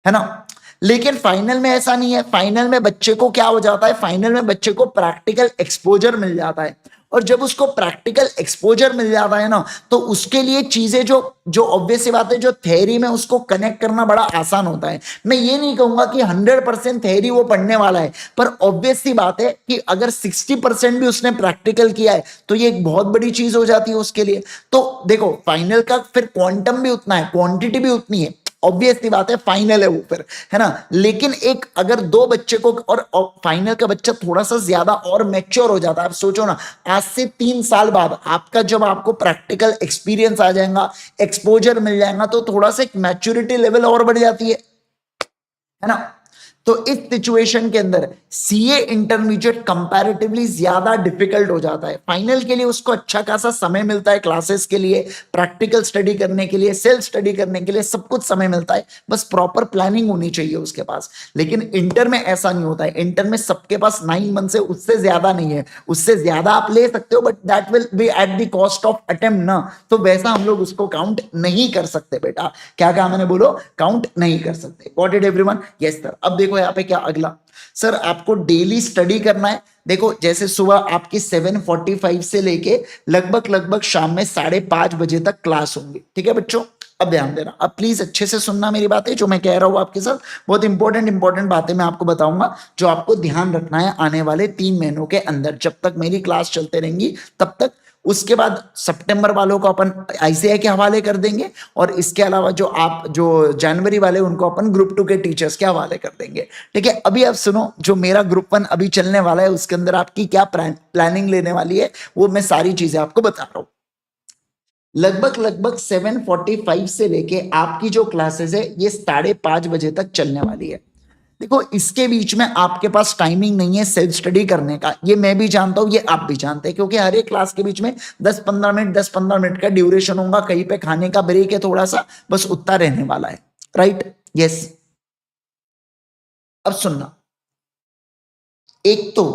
है ना। लेकिन फाइनल में ऐसा नहीं है। फाइनल में बच्चे को क्या हो जाता है, फाइनल में बच्चे को प्रैक्टिकल एक्सपोजर मिल जाता है। और जब उसको प्रैक्टिकल एक्सपोजर मिल जाता है ना, तो उसके लिए चीजें जो जो ऑब्वियस सी बात है, जो थ्योरी में उसको कनेक्ट करना बड़ा आसान होता है। मैं ये नहीं कहूंगा कि 100% थ्योरी वो पढ़ने वाला है, पर ऑब्वियस सी बात है कि अगर 60% भी उसने प्रैक्टिकल किया है तो ये एक बहुत बड़ी चीज हो जाती है उसके लिए। तो देखो फाइनल का फिर क्वांटम भी उतना है, क्वांटिटी भी उतनी है, ऑब्वियसली बात है, फाइनल है वो फिर, है ना। लेकिन एक अगर दो बच्चे को, और फाइनल का बच्चा थोड़ा सा ज्यादा और मैच्योर हो जाता है। आप सोचो ना, आज से 3 साल बाद आपका जब आपको प्रैक्टिकल एक्सपीरियंस आ जाएगा, एक्सपोजर मिल जाएगा, तो थोड़ा सा एक मैच्योरिटी लेवल और बढ़ जाती है ना। तो इस सिचुएशन के अंदर सीए इंटरमीडिएट कंपैरेटिवली ज्यादा डिफिकल्ट हो जाता है। फाइनल के लिए उसको अच्छा खासा समय मिलता है, क्लासेस के लिए, प्रैक्टिकल स्टडी करने के लिए, सेल्फ स्टडी करने के लिए, सब कुछ समय मिलता है, बस प्रॉपर प्लानिंग होनी चाहिए उसके पास। लेकिन इंटर में ऐसा नहीं होता है। इंटर में सबके पास 9 मंथ से उससे ज्यादा नहीं है, उससे ज्यादा आप ले सकते हो, but that will be eight the cost of attempt ना, तो वैसा हम लोग उसको काउंट नहीं कर सकते बेटा। क्या कहा मैंने, बोलो, काउंट नहीं कर सकते। Got it everyone? Yes sir. अब देखो यहाँ पे क्या अगला, सर आपको डेली स्टडी करना है। देखो जैसे सुबह आपकी 7:45 से लेके लगभग शाम में 5:30 बजे तक क्लास होंगी, ठीक है बच्चों? अब ध्यान देना, अब प्लीज अच्छे से सुनना मेरी बातें, जो मैं कह रहा हूं आपके साथ बहुत इंपॉर्टेंट बातें मैं आपको बताऊंगा, जो आपको ध्यान रखना है आने वाले 3 महीनों के अंदर, जब तक मेरी क्लास चलते रहेंगी तब तक। उसके बाद सितंबर वालों को अपन आईसीआई के हवाले कर देंगे, और इसके अलावा जो जनवरी वाले उनको अपन ग्रुप 2 के टीचर्स के हवाले कर देंगे, ठीक है? अभी आप सुनो, जो मेरा ग्रुप 1 अभी चलने वाला है उसके अंदर आपकी क्या प्लानिंग लेने वाली है, वो मैं सारी चीजें आपको बता रहा हूं। लगभग 7:45 से लेके आपकी जो क्लासेस है ये 5:30 बजे तक चलने वाली है। देखो इसके बीच में आपके पास टाइमिंग नहीं है सेल्फ स्टडी करने का, ये मैं भी जानता हूं, ये आप भी जानते हैं, क्योंकि हर एक क्लास के बीच में 10-15 मिनट का ड्यूरेशन होगा, कहीं पे खाने का ब्रेक है थोड़ा सा, बस उतना रहने वाला है, राइट? यस। अब सुनना, एक तो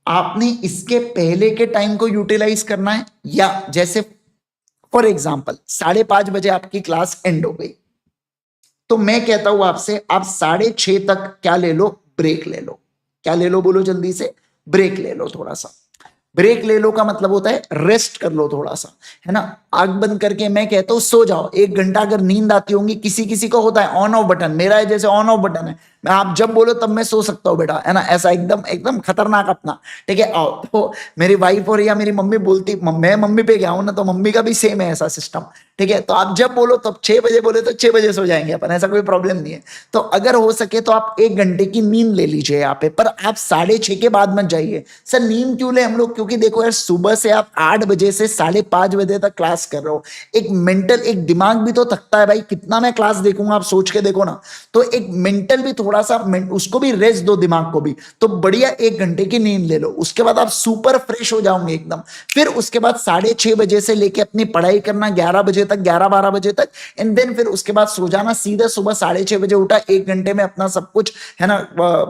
आपने इसके पहले के टाइम को यूटिलाइज करना है, या जैसे फॉर एग्जाम्पल 5:30 बजे आपकी क्लास एंड हो गई, तो मैं कहता हूं आपसे, आप 6:30 तक क्या ले लो, ब्रेक ले लो। क्या ले लो, बोलो जल्दी से, ब्रेक ले लो थोड़ा सा। ब्रेक ले लो का मतलब होता है रेस्ट कर लो थोड़ा सा, है ना? आंख बंद करके मैं कहता हूं सो जाओ 1 घंटा। अगर नींद आती होगी, किसी किसी को होता है ऑन ऑफ बटन, मेरा है जैसे ऑन ऑफ बटन है, मैं आप जब बोलो तब मैं सो सकता हूँ बेटा, है ना? ऐसा एकदम एकदम खतरनाक अपना, ठीक है? आओ। तो मेरी वाइफ और या मेरी मम्मी बोलती, मैं मम्मी पे गया हूं ना, तो मम्मी का भी सेम है ऐसा सिस्टम, ठीक है? तो आप जब बोलो तब 6 बजे बोले तो 6 बजे सो जाएंगे अपन, ऐसा कोई प्रॉब्लम नहीं है। तो अगर हो सके तो आप 1 घंटे की नींद ले लीजिए यहाँ पे, पर आप 6:30 के बाद मत जाइए। सर नींद क्यों ले हम लोग? क्योंकि देखो यार, सुबह से आप 8 बजे से 5:30 बजे तक क्लास कर रहे हो, एक मेंटल, एक दिमाग भी तो थकता है भाई, कितना मैं क्लास देखूंगा, आप सोच के देखो ना। तो एक मेंटल भी थोड़ा सा, उसको भी रेस्ट दो, दिमाग को भी। तो बढ़िया 1 घंटे की नींद ले लो, उसके बाद आप सुपर फ्रेश हो जाओगे एकदम। फिर उसके बाद 6:30 बजे से लेके अपनी पढ़ाई करना 11 बजे तक, 11-12 बजे तक, एंड देन फिर उसके बाद सो जाना सीधा। सुबह 6:30 बजे उठा, 1 घंटे में अपना सब कुछ, है ना,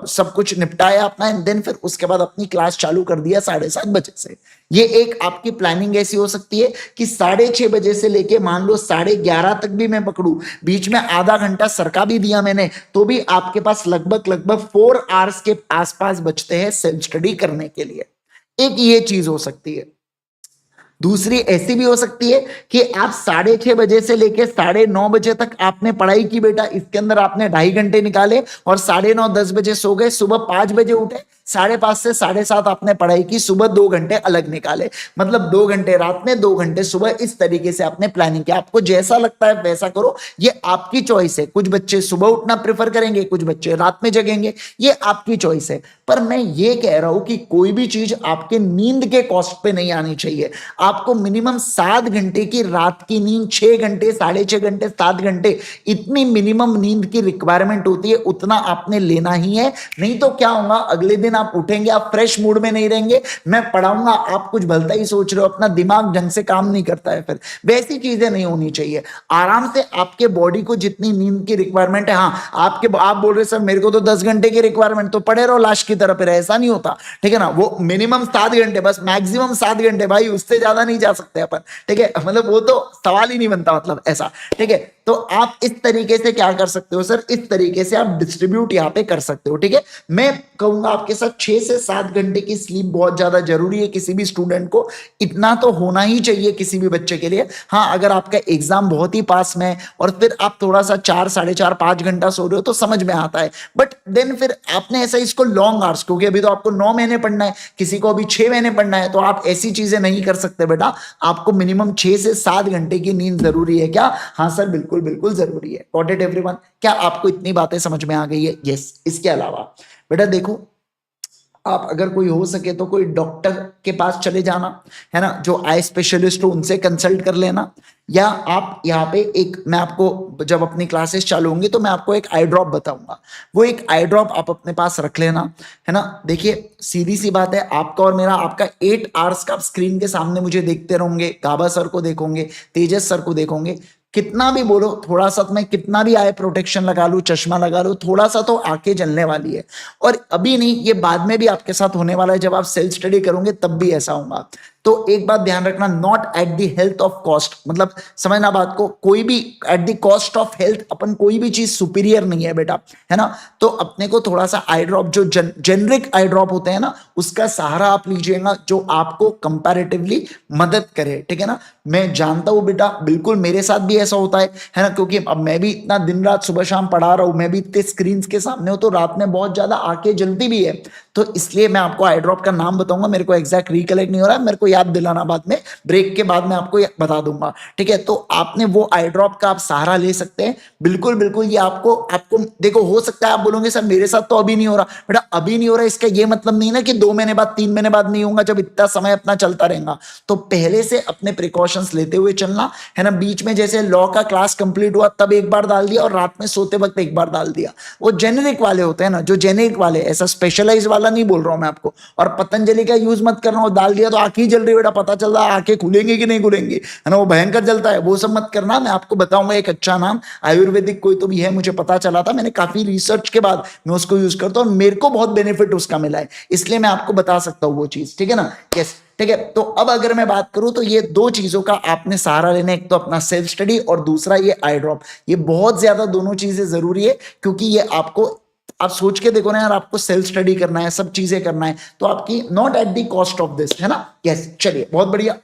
सब कुछ निपटाया अपना, एंड देन फिर उसके बाद अपनी क्लास चालू कर दिया 7:30 बजे से। ये एक आपकी प्लानिंग ऐसी हो सकती है कि 6:30 बजे से लेके मान लो 11:30 तक भी मैं पकड़ू, बीच में आधा घंटा सरका भी दिया मैंने, तो भी आपके पास लगभग 4 आवर्स के आसपास बचते हैं सेल्फ स्टडी करने के लिए। एक ये चीज हो सकती है। दूसरी ऐसी भी हो सकती है कि आप 6:30 बजे से लेके 9:30 बजे तक आपने पढ़ाई की बेटा, इसके अंदर आपने 2.5 घंटे निकाले और 9:30-10 बजे सो गए, सुबह 5 बजे उठे, 5:30 से 7:30 आपने पढ़ाई की, सुबह 2 घंटे अलग निकाले, मतलब 2 घंटे रात में, 2 घंटे सुबह। इस तरीके से आपने प्लानिंग किया। आपको जैसा लगता है वैसा करो, ये आपकी चॉइस है। कुछ बच्चे सुबह उठना प्रेफर करेंगे, कुछ बच्चे रात में जगेंगे, ये आपकी चॉइस है। पर मैं ये कह रहा हूं कि कोई भी चीज आपके नींद के कॉस्ट पे नहीं आनी चाहिए। आपको मिनिमम 7 घंटे की रात की नींद, 6 घंटे, 6.5 घंटे, 7 घंटे, इतनी मिनिमम नींद की रिक्वायरमेंट होती है, उतना आपने लेना ही है। नहीं तो क्या होगा, अगले दिन आप उठेंगे, आप फ्रेश मूड में नहीं रहेंगे, मैं पढ़ाऊंगा, आप कुछ भलता ही सोच रहे हो, अपना दिमाग ढंग से काम नहीं करता है। फिर वैसी चीजें नहीं होनी चाहिए। आराम से आपके बॉडी को जितनी नींद की रिक्वायरमेंट है, हाँ आप बोल रहे सर मेरे को तो 10 घंटे की रिक्वायरमेंट, तो पड़े रहो लाश की तरह, फिर ऐसा नहीं होता, ठीक है ना? वो मिनिमम 7 घंटे, बस मैक्सिमम 7 घंटे भाई, उससे ज्यादा नहीं जा सकते अपन, ठीक है? मतलब वो तो सवाल ही नहीं बनता, मतलब ऐसा, ठीक है? तो आप इस तरीके से क्या कर सकते हो सर, इस तरीके से आप डिस्ट्रीब्यूट यहां पे कर सकते हो, ठीक है? मैं कहूंगा आपके साथ 6 से 7 घंटे की स्लीप बहुत ज्यादा जरूरी है किसी भी स्टूडेंट को, इतना तो होना ही चाहिए किसी भी बच्चे के लिए। हाँ, अगर आपका एग्जाम बहुत ही पास में और फिर आप थोड़ा सा 4, 4.5, 5 घंटा सो रहे हो तो समझ में आता है, बट देन फिर आपने ऐसा इसको लॉन्ग आवर्स, क्योंकि अभी तो आपको 9 महीने पढ़ना है, किसी को अभी 6 महीने पढ़ना है, तो आप ऐसी चीजें नहीं कर सकते बेटा। आपको मिनिमम 6 से 7 घंटे की नींद जरूरी है। क्या? हाँ सर, बिल्कुल बिल्कुल जरूरी है। Got it everyone? क्या आपको इतनी बातें समझ में आ गई है? यस। इसके अलावा बेटा देखो, आप अगर कोई हो सके तो कोई डॉक्टर के पास चले जाना, है ना, जो आई स्पेशलिस्ट हो उनसे कंसल्ट कर लेना, या आप यहाँ पे एक, मैं आपको जब अपनी क्लासेस चालू होंगी तो मैं आपको एक आई ड्रॉप बताऊंगा, वो एक आई ड्रॉप आप अपने पास रख लेना, है ना। देखिए सीधी सी बात है, आपका और मेरा, आपका 8 आवर्स का स्क्रीन के सामने मुझे देखते रहोगे, गाबा सर को देखोगे, तेजस सर को देखोगे, कितना भी बोलो, थोड़ा सा मैं कितना भी आई प्रोटेक्शन लगा लूं, चश्मा लगा लूं, थोड़ा सा तो आंखें जलने वाली है। और अभी नहीं, ये बाद में भी आपके साथ होने वाला है, जब आप सेल्फ स्टडी करोगे तब भी ऐसा होगा। तो एक बात ध्यान रखना, not at the health of cost, मतलब समझना बात को, कोई भी at the cost of health अपन कोई भी चीज सुपीरियर नहीं है बेटा, है ना। तो अपने को थोड़ा सा आई ड्रॉप, जो जेनरिक आई ड्रॉप होते हैं ना, उसका सहारा आप लीजिएगा, जो आपको कंपैरेटिवली मदद करे, ठीक है ना। मैं जानता हूं बेटा, बिल्कुल मेरे साथ भी ऐसा होता है ना, क्योंकि अब मैं भी इतना दिन रात सुबह शाम पढ़ा रहा हूं, मैं भी इतने स्क्रीन के सामने हूं, तो रात में बहुत ज्यादा आंखें जलती भी है। तो इसलिए मैं आपको आई ड्रॉप का नाम बताऊंगा, मेरे को एग्जैक्ट रिकलेक्ट नहीं हो रहा है, मेरे को याद दिलाना बाद में, ब्रेक के बाद मैं आपको बता दूंगा, ठीक है। तो आपने वो आई ड्रॉप का आप सहारा ले सकते हैं, बिल्कुल बिल्कुल। ये आपको आपको देखो, हो सकता है आप बोलोगे सर मेरे साथ तो अभी नहीं हो रहा, बेटा अभी नहीं हो रहा इसका ये मतलब नहीं ना कि 2 महीने बाद 3 महीने बाद नहीं होगा, जब इतना समय अपना चलता रहेगा। तो पहले से अपने प्रिकॉशंस लेते हुए चलना, है ना। बीच में जैसे लॉ का क्लास कंप्लीट हुआ तब एक बार डाल दिया, और रात में सोते वक्त एक बार डाल दिया, वो जेनेरिक वाले होते हैं ना, जो जेनेरिक वाले, ऐसा स्पेशलाइज वाला नहीं बोल रहा हूं मैं आपको। और पतंजलि का यूज मत करना, डाल दिया तो आंखें जल रही बेटा, पता चल रहा है आंखें खुलेंगी कि नहीं खुलेंगी, है ना, वो भयंकर जलता है, वो सब मत करना। मैं आपको बताऊंगा एक अच्छा नाम, आयुर्वेदिक कोई तो भी है, मुझे पता चला था, मैंने काफी रिसर्च के बाद मैं उसको यूज करता हूं, और मेरे को बहुत बेनिफिट उसका मिला है, इसलिए मैं आपको बता सकता हूं वो चीज, ठीक है ना। यस, ठीक है। तो अब अगर मैं बात करूं तो ये 2 चीजों का आपने सहारा लेना, एक तो अपना सेल्फ स्टडी और दूसरा ये आई ड्रॉप। ये बहुत ज्यादा दोनों चीजें जरूरी है, क्योंकि ये आपको, आप सोच के देखो ना यार, आपको सेल्फ स्टडी करना है, सब चीजें करना है, तो आपकी not at the cost of this, है ना। यस, चलिए बहुत बढ़िया।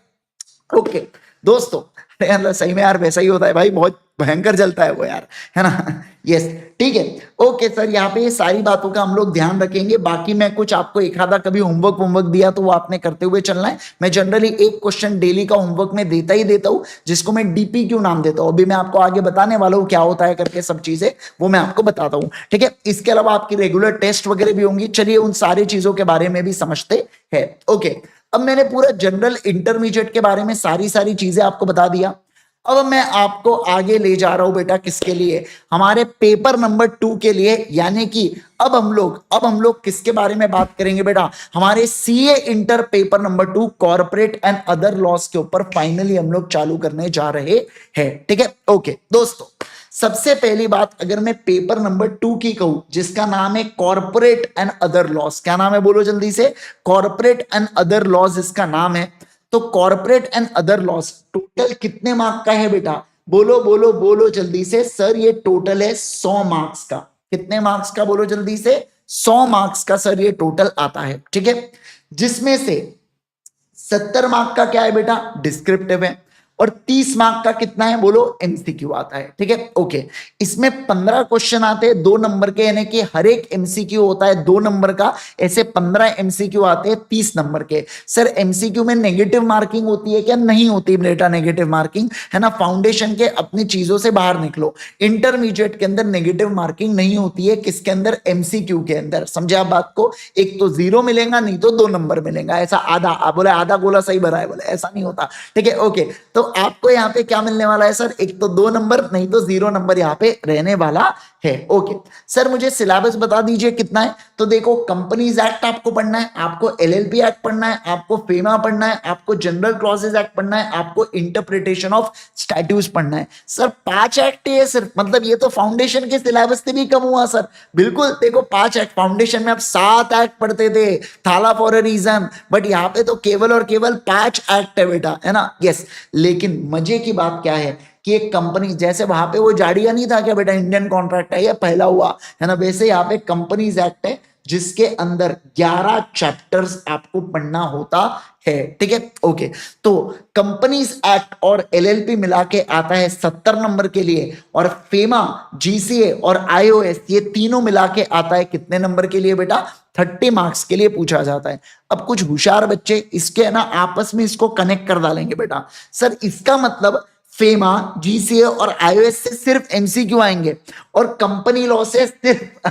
ओके दोस्तों, यार सही में यार वैसा ही होता है भाई, बहुत भयंकर जलता है वो यार, है ना। यस, ठीक है। ओके सर, यहाँ पे ये सारी बातों का हम लोग ध्यान रखेंगे। बाकी मैं कुछ आपको एक आधा कभी होमवर्क दिया तो वो आपने करते हुए चलना है। मैं जनरली एक क्वेश्चन डेली का होमवर्क में देता ही देता हूं, जिसको मैं DPQ नाम देता हूं। अभी मैं आपको आगे बताने वाला हूं क्या होता है करके, सब चीजें वो मैं आपको बताता हूं, ठीक है। इसके अलावा आपकी रेगुलर टेस्ट वगैरह भी होंगी। चलिए उन सारी चीजों के बारे में भी समझते हैं। ओके, अब मैंने पूरा जनरल इंटरमीडिएट के बारे में सारी सारी चीजें आपको बता दिया। अब मैं आपको आगे ले जा रहा हूं बेटा, किसके लिए, हमारे पेपर नंबर 2 के लिए, यानी कि अब हम लोग किसके बारे में बात करेंगे बेटा, हमारे CA inter paper number 2 corporate and other laws के ऊपर फाइनली हम लोग चालू करने जा रहे हैं, ठीक है। ओके दोस्तों, सबसे पहली बात, अगर मैं पेपर नंबर 2 की कहूं, जिसका नाम है कॉर्पोरेट एंड अदर लॉस, क्या नाम है बोलो जल्दी से, कॉर्पोरेट एंड अदर लॉस इसका नाम है। तो corporate and other laws total कितने मार्क का है बेटा, बोलो बोलो बोलो जल्दी से, सर ये टोटल है 100 मार्क्स का। कितने मार्क्स का बोलो जल्दी से, 100 मार्क्स का सर ये टोटल आता है, ठीक है। जिसमें से 70 मार्क का क्या है बेटा, डिस्क्रिप्टिव है, और 30 मार्क का कितना है बोलो, MCQ आता है, ठीक है। ओके, इसमें 15 क्वेश्चन आते हैं 2 नंबर के, यानी कि हर एक MCQ होता है 2 नंबर का, ऐसे 15 MCQ आते हैं 30 नंबर के। सर MCQ में नेगेटिव मार्किंग होती है क्या, नहीं होती बेटा नेगेटिव मार्किंग, है ना। फाउंडेशन के अपनी चीजों से बाहर निकलो, इंटरमीडिएट के अंदर नेगेटिव मार्किंग नहीं होती है, किसके अंदर, MCQ के अंदर। समझे आप बात को, एक तो 0 मिलेगा, नहीं तो 2 नंबर मिलेगा, ऐसा आधा, आप बोले आधा गोला सही भरा है, बोले ऐसा नहीं होता, ठीक है। ओके, तो आपको यहाँ पे क्या मिलने वाला है सर, एक तो 2 नंबर, नहीं तो 0 नंबर यहाँ पे रहने वाला है। ओके सर, मुझे सिलेबस बता दीजिए कितना है। तो देखो, कंपनीज एक्ट आपको पढ़ना है, आपको LLP एक्ट पढ़ना है, आपको फेमा पढ़ना है, आपको जनरल क्लॉजेज एक्ट पढ़ना है, आपको इंटरप्रिटेशन ऑफ स्टैट्यूज पढ़ना है। सर 5 एक्ट है सिर्फ, मतलब ये तो फाउंडेशन के सिलेबस से भी कम हुआ सर। बिल्कुल देखो, 5 एक्ट, फाउंडेशन में आप 7 एक्ट पढ़ते थे, थाला फॉर अ रीजन, बट यहाँ पे तो केवल और केवल 5 एक्ट है बेटा, है ना। यस, लेकिन मजे की बात क्या है कि एक कंपनी, जैसे वहां पे वो जाड़िया नहीं था क्या बेटा, इंडियन कॉन्ट्रैक्ट है, ये पहला हुआ, है ना, वैसे यहाँ पे कंपनीज एक्ट है, जिसके अंदर 11 चैप्टर्स आपको पढ़ना होता है, ठीक है। ओके, तो कंपनीज एक्ट और LLP मिला के आता है 70 नंबर के लिए, और फेमा, GCA और IOS ये तीनों मिला के आता है कितने नंबर के लिए बेटा, 30 मार्क्स के लिए पूछा जाता है। अब कुछ होशियार बच्चे इसके ना आपस में इसको कनेक्ट कर डालेंगे बेटा, सर इसका मतलब फेमा, GCA और IOS से सिर्फ MCQ आएंगे, और कंपनी लॉ से सिर्फ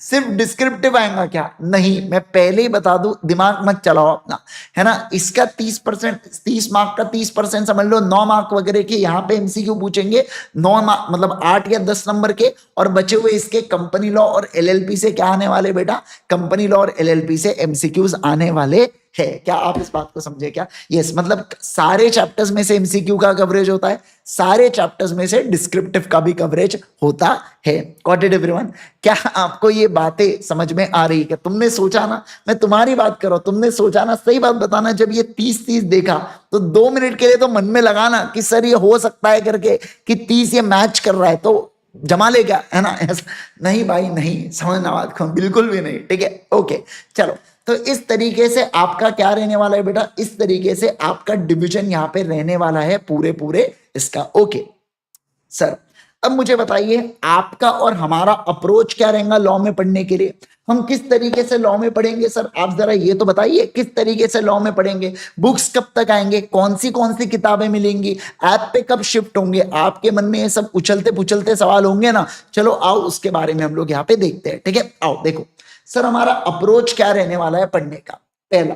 सिर्फ डिस्क्रिप्टिव आएगा क्या? नहीं, मैं पहले ही बता दूं, दिमाग मत चलाओ अपना, है ना। इसका 30%, 30 मार्क का 30% समझ लो, 9 मार्क वगैरह के यहाँ पे एमसीक्यू पूछेंगे, 9 मार्क मतलब 8 या 10 नंबर के, और बचे हुए इसके कंपनी लॉ और एलएलपी से क्या आने वाले बेटा? कंपनी लॉ और एलएलपी से एमसीक्यूज आने वाले है। क्या आप इस बात को समझे क्या? यस, मतलब सारे चैप्टर्स में से एमसीक्यू का कवरेज होता है, सारे चैप्टर्स में से डिस्क्रिप्टिव का भी कवरेज होता है। Got it everyone? क्या आपको ये बातें समझ में आ रही है? क्या तुमने सोचा ना, मैं तुम्हारी बात कर रहा हूं, तुमने सोचा ना, सही बात बताना, जब ये 30 देखा तो 2 मिनट के लिए तो मन में लगाना कि सर ये हो सकता है करके, कि 30 ये मैच कर रहा है तो जमा ले क्या, है ना। नहीं भाई नहीं, समझना बात को, बिल्कुल भी नहीं, ठीक है। ओके चलो, तो इस तरीके से आपका क्या रहने वाला है बेटा? इस तरीके से आपका डिवीजन यहां पे रहने वाला है पूरे पूरे इसका। ओके सर, अब मुझे बताइए आपका और हमारा अप्रोच क्या रहेगा लॉ में पढ़ने के लिए? हम किस तरीके से लॉ में पढ़ेंगे सर? आप जरा ये तो बताइए, किस तरीके से लॉ में पढ़ेंगे? बुक्स कब तक आएंगे? कौन सी किताबें मिलेंगी? ऐप पे कब शिफ्ट होंगे? आपके मन में ये सब उछलते पुछलते सवाल होंगे ना। चलो आओ उसके बारे में हम लोग यहाँ पे देखते हैं, ठीक है। आओ देखो सर, हमारा अप्रोच क्या रहने वाला है पढ़ने का। पहला,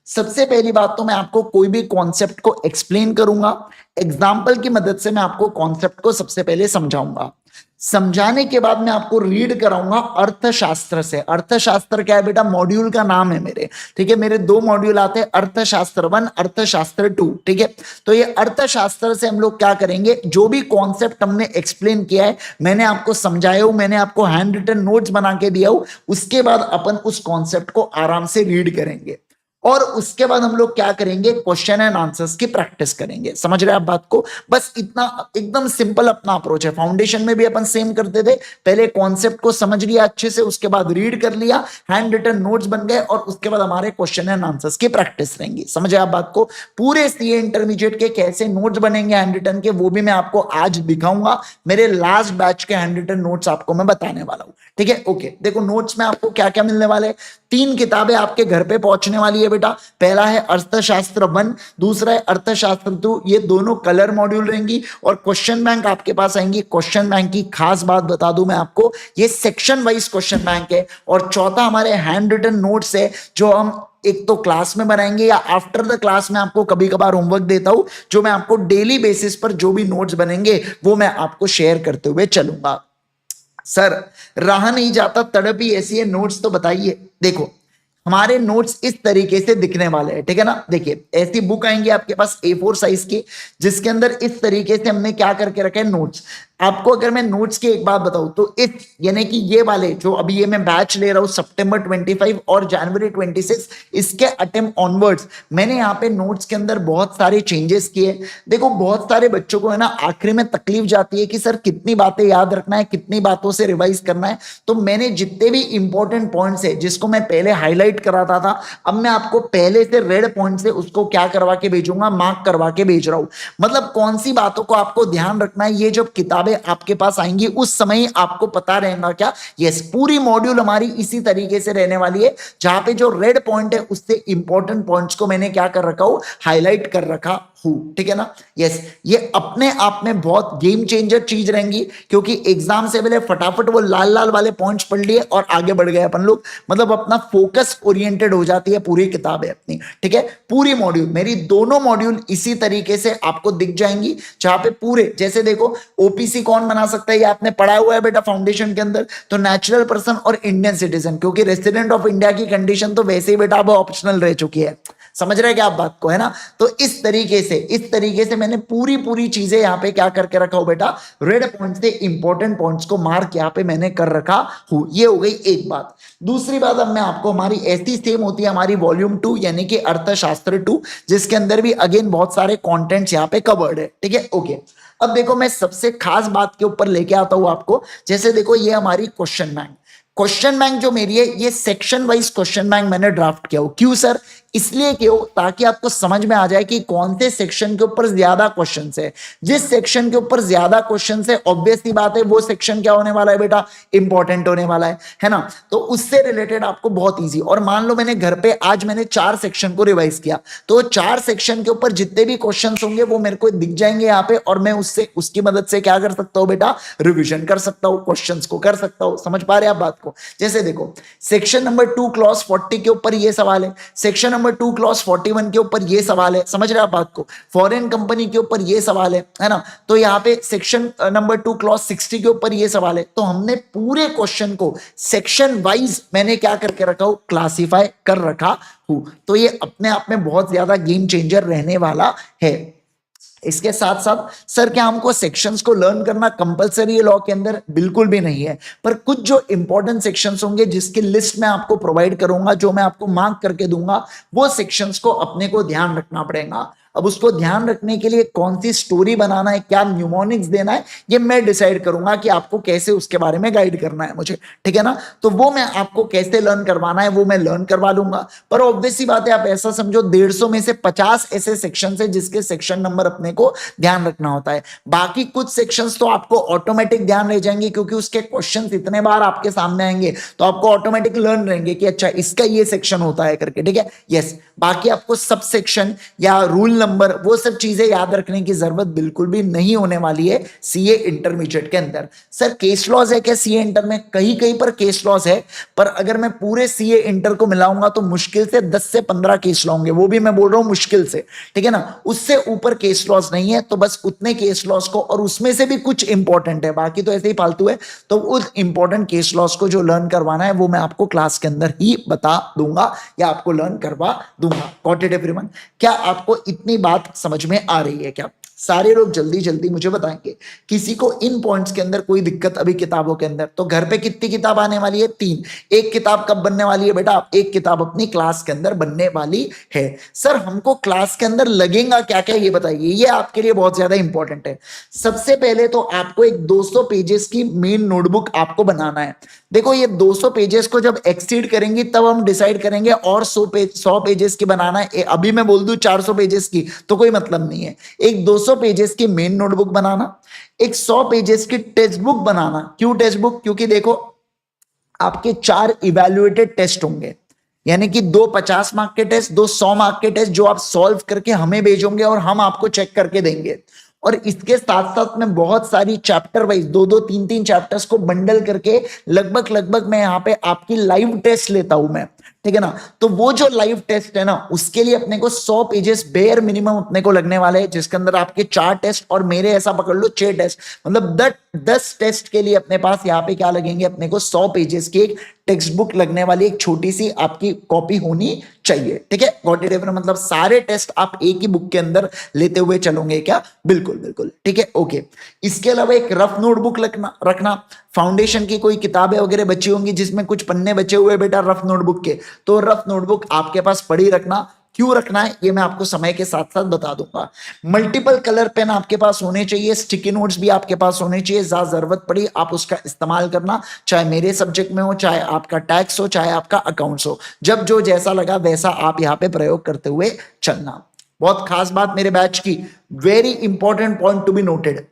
सबसे पहली बात तो मैं आपको कोई भी कॉन्सेप्ट को एक्सप्लेन करूंगा, एग्जाम्पल की मदद से मैं आपको कॉन्सेप्ट को सबसे पहले समझाऊंगा। समझाने के बाद मैं आपको रीड कराऊंगा अर्थशास्त्र से। अर्थशास्त्र क्या है बेटा? मॉड्यूल का नाम है मेरे, ठीक है। मेरे 2 मॉड्यूल आते हैं, अर्थशास्त्र 1, अर्थशास्त्र 2, ठीक है। तो ये अर्थशास्त्र से हम लोग क्या करेंगे, जो भी कॉन्सेप्ट हमने एक्सप्लेन किया है, मैंने आपको समझाया हूं, मैंने आपको हैंड रिटन नोट्स बना के दिया हूं, उसके बाद अपन उस कॉन्सेप्ट को आराम से रीड करेंगे, और उसके बाद हम लोग क्या करेंगे, क्वेश्चन एंड आंसर्स की प्रैक्टिस करेंगे। समझ रहे हैं आप बात को? बस इतना, एकदम सिंपल अपना अप्रोच है। फाउंडेशन में भी अपन सेम करते थे, पहले कॉन्सेप्ट को समझ लिया अच्छे से, उसके बाद रीड कर लिया, हैंड रिटन नोट्स बन गए, और उसके बाद हमारे क्वेश्चन एंड आंसर्स की प्रैक्टिस रहेंगी। समझे आप बात को? पूरे सीए इंटरमीडिएट के कैसे नोट्स बनेंगे हैंड रिटन के, वो भी मैं आपको आज दिखाऊंगा। मेरे लास्ट बैच के हैंड रिटन नोट्स आपको मैं बताने वाला हूं, ठीक है। ओके देखो, नोट्स में आपको क्या क्या मिलने वाले हैं। 3 किताबें आपके घर पे पहुंचने वाली है बेटा। पहला है अर्थशास्त्र 1, दूसरा है अर्थशास्त्र 2, ये दोनों कलर मॉड्यूल रहेंगी, और क्वेश्चन बैंक आपके पास आएंगी। क्वेश्चन बैंक की खास बात बता दूं मैं आपको, ये सेक्शन वाइज क्वेश्चन बैंक है। और चौथा हमारे हैंड रिटन नोट्स है, जो हम एक तो क्लास में बनाएंगे, या आफ्टर द क्लास में आपको कभी कभार होमवर्क देता हूं, जो मैं आपको डेली बेसिस पर जो भी नोट्स बनेंगे वो मैं आपको शेयर करते हुए चलूंगा। सर रहा नहीं जाता, तड़प ही ऐसी है, नोट्स तो बताइए। देखो हमारे नोट्स इस तरीके से दिखने वाले हैं, ठीक है ना। देखिए ऐसी बुक आएंगी आपके पास A4 साइज की, जिसके अंदर इस तरीके से हमने क्या करके रखे हैं, नोट्स। आपको अगर मैं नोट्स की एक बात बताऊं तो इस, यानी कि ये वाले जो अभी ये मैं बैच ले रहा हूं सितंबर 25 और जनवरी 26, इसके अटेम्प्ट ऑनवर्ड्स, मैंने यहाँ पे नोट्स के अंदर बहुत सारे चेंजेस किए। देखो बहुत सारे बच्चों को है ना आखिरी में तकलीफ जाती है कि सर कितनी बातें याद रखना है, कितनी बातों से रिवाइज करना है। तो मैंने जितने भी इंपॉर्टेंट पॉइंट्स है, जिसको मैं पहले हाईलाइट कराता था, अब मैं आपको पहले से रेड पॉइंट से उसको क्या करवा के भेजूंगा, मार्क करवा के भेज रहा हूं। मतलब कौन सी बातों को आपको ध्यान रखना है, ये जब किताबें आपके पास आएंगी उस समय ही आपको पता रहेगा क्या। यस, पूरी मॉड्यूल हमारी इसी तरीके से रहने वाली है, जहां पे जो रेड पॉइंट है उससे इंपॉर्टेंट पॉइंट्स को मैंने क्या कर रखा हूं, हाईलाइट कर रखा हूं, ठीक है ना। यस, ये अपने आप में बहुत गेम चेंजर चीज रहेंगी, क्योंकि एग्जाम से पहले फटाफट वो लाल लाल वाले पॉइंट्स पढ़ लिए और आगे बढ़ गए अपन लोग। मतलब अपना फोकस ओरिएंटेड हो जाती है पूरी किताब है अपनी, ठीक है। पूरी मॉड्यूल, मेरी दोनों मॉड्यूल इसी तरीके से आपको दिख जाएंगी, जहां पे पूरे, जैसे देखो ओपीसी कौन बना सकता है, ये आपने पढ़ा हुआ है बेटा फाउंडेशन के अंदर, तो नेचुरल पर्सन और इंडियन सिटीजन, क्योंकि रेसिडेंट ऑफ इंडिया की कंडीशन तो वैसे ही बेटा अब ऑप्शनल रह चुकी है। समझ रहे क्या आप बात को, है ना। तो इस तरीके से मैंने पूरी चीजें यहाँ पे क्या करके रखा हूं बेटा, रेड पॉइंट से इंपॉर्टेंट पॉइंट्स को मार्क यहाँ पे मैंने कर रखा हूं। ये हो गई एक बात। दूसरी बात, अब मैं आपको, हमारी ऐसी सेम होती है हमारी वॉल्यूम 2 यानी कि अर्थशास्त्र 2, जिसके अंदर भी अगेन बहुत सारे कॉन्टेंट्स यहाँ पे कवर्ड है, ठीक है। ओके, अब देखो मैं सबसे खास बात के ऊपर लेके आता हूं आपको। जैसे देखो ये हमारी क्वेश्चन बैंक, क्वेश्चन बैंक जो मेरी है, ये सेक्शन वाइज क्वेश्चन बैंक मैंने ड्राफ्ट किया हो। क्यों सर? इसलिए क्यों, ताकि आपको समझ में आ जाए कि कौन से सेक्शन के ऊपर ज्यादा क्वेश्चन है। जिस सेक्शन के ऊपर ज्यादा क्वेश्चन है, ऑब्वियस सी बात है वो सेक्शन क्या होने वाला है बेटा, इंपॉर्टेंट होने वाला है ना। तो उससे रिलेटेड आपको बहुत इजी, और मान लो मैंने घर पे आज मैंने 4 सेक्शन को रिवाइज किया, तो 4 सेक्शन के ऊपर जितने भी क्वेश्चंस होंगे वो मेरे को दिख जाएंगे यहाँ पे, और मैं उससे उसकी मदद से क्या कर सकता हूं बेटा, रिवीजन कर सकता हूं, क्वेश्चंस को कर सकता हूं। समझ पा रहे हैं आप बात को। जैसे देखो सेक्शन नंबर 2 क्लॉज 40 के ऊपर ये सवाल है, सेक्शन नंबर 2 क्लॉज 41 के ऊपर ये सवाल है, समझ रहे हैं आप बात को। फॉरेन कंपनी के ऊपर ये सवाल है ना। तो यहाँ पे सेक्शन नंबर 2 क्लॉज 60 के ऊपर ये सवाल है। तो हमने पूरे क्वेश्चन को सेक्शन वाइज मैंने क्या करके रखा हूं, क्लासिफाई कर रखा हूं। तो ये अपने आप में बहुत ज्यादा गेम चेंजर रहने वाला है। इसके साथ साथ सर क्या हमको सेक्शंस को लर्न करना कंपलसरी है लॉ के अंदर, बिल्कुल भी नहीं है। पर कुछ जो इंपॉर्टेंट सेक्शंस होंगे जिसकी लिस्ट मैं आपको प्रोवाइड करूंगा, जो मैं आपको मार्क करके दूंगा, वो सेक्शंस को अपने को ध्यान रखना पड़ेगा। अब उसको ध्यान रखने के लिए कौन सी स्टोरी बनाना है, क्या न्यूमोनिक्स देना है, ये मैं डिसाइड करूंगा कि आपको कैसे उसके बारे में गाइड करना है मुझे, ठीक है ना। तो वो मैं आपको कैसे लर्न करवाना है वो मैं लर्न करवा लूंगा। पर ऑब्वियस सी बात है, आप ऐसा समझो 150 में से 50 ऐसे सेक्शन है जिसके सेक्शन नंबर अपने को ध्यान रखना होता है। बाकी कुछ सेक्शंस तो आपको ऑटोमेटिक ध्यान रह जाएंगे, क्योंकि उसके क्वेश्चंस इतने बार आपके सामने आएंगे तो आपको ऑटोमेटिक लर्न रहेंगे कि अच्छा इसका ये सेक्शन होता है करके, ठीक है। यस, बाकी आपको सब सेक्शन या रूल नंबर वो सब चीजें याद रखने की जरूरत बिल्कुल भी नहीं होने वाली है सीए इंटरमीडिएट के अंदर। सर केस लॉज है क्या सीए इंटर में? कहीं कहीं पर केस लॉज है, पर अगर मैं पूरे सीए इंटर को मिलाऊंगा तो मुश्किल से 10 से 15 केस लॉ होंगे, वो भी मैं बोल रहा हूं मुश्किल से, ठीक है ना। उससे ऊपर केस लॉज नहीं है, तो बस उतने केस लॉज को, और उसमें से भी कुछ इंपॉर्टेंट है, बाकी तो ऐसे ही फालतू है। तो उस इंपॉर्टेंट केस लॉज को जो लर्न करवाना है वो मैं आपको क्लास के अंदर ही बता दूंगा या आपको लर्न करवा दूंगा। Got it everyone? क्या आपको इतनी बात समझ में आ रही है क्या? सारे लोग जल्दी जल्दी मुझे बताएंगे किसी को इन पॉइंट्स के अंदर कोई दिक्कत अभी किताबों के अंदर। तो घर पे कितनी किताब आने वाली है? 3। एक किताब कब बनने वाली है बेटा? एक किताब अपनी क्लास के अंदर बनने वाली है। सर हमको क्लास के अंदर लगेगा क्या क्या, ये बताइए, ये आपके लिए बहुत ज्यादा इंपॉर्टेंट है। सबसे पहले तो आपको एक 200 पेजेस की मेन नोटबुक आपको बनाना है। देखो ये 200 पेजेस को जब एक्सीड करेंगी तब हम डिसाइड करेंगे और 100 पेजेस की बनाना है। अभी मैं बोल दूं 400 पेजेस की तो कोई मतलब नहीं है। एक 200 पेजेस की मेन नोटबुक बनाना, एक 100 पेजेस की टेक्स्ट बुक बनाना। क्यों टेक्स्ट बुक? क्योंकि देखो आपके 4 इवैल्यूएटेड टेस्ट होंगे, यानी कि 2 50 मार्क के टेस्ट, 2 100 मार्क के टेस्ट, जो आप सॉल्व करके हमें भेजोगे और हम आपको चेक करके देंगे। और इसके साथ साथ में बहुत सारी चैप्टर वाइज 2-2 3-3 चैप्टर्स को बंडल करके लगभग मैं यहाँ पे आपकी लाइव टेस्ट लेता हूं मैं, ठीक है ना। तो वो जो लाइव टेस्ट है ना, उसके लिए अपने को 100 पेजेस बेयर मिनिमम अपने को लगने वाले हैं, जिसके अंदर आपके 4 टेस्ट और मेरे ऐसा पकड़ लो 6 टेस्ट, मतलब 10 टेस्ट के लिए अपने पास यहाँ पे क्या लगेंगे, अपने को 100 पेजेस की एक टेक्स्ट बुक लगने वाली एक छोटी सी आपकी कॉपी होनी चाहिए, ठीक है। Got it everyone? मतलब सारे टेस्ट आप एक ही बुक के अंदर लेते हुए चलोगे क्या? बिल्कुल बिल्कुल, ठीक है, ओके। इसके अलावा एक रफ नोटबुक रखना। फाउंडेशन की कोई किताबें वगैरह बची होंगी जिसमें कुछ पन्ने बचे हुए बेटा रफ नोटबुक के, तो रफ नोटबुक आपके पास पड़ी रखना। क्यों रखना है ये मैं आपको समय के साथ साथ बता दूंगा। मल्टीपल कलर पेन आपके पास होने चाहिए, स्टिकी नोट्स भी आपके पास होने चाहिए, ज्यादा जरूरत पड़ी आप उसका इस्तेमाल करना, चाहे मेरे सब्जेक्ट में हो, चाहे आपका टैक्स हो, चाहे आपका अकाउंट्स हो, जब जो जैसा लगा वैसा आप यहाँ पे प्रयोग करते हुए चलना। बहुत खास बात मेरे बैच की, very important point to be noted,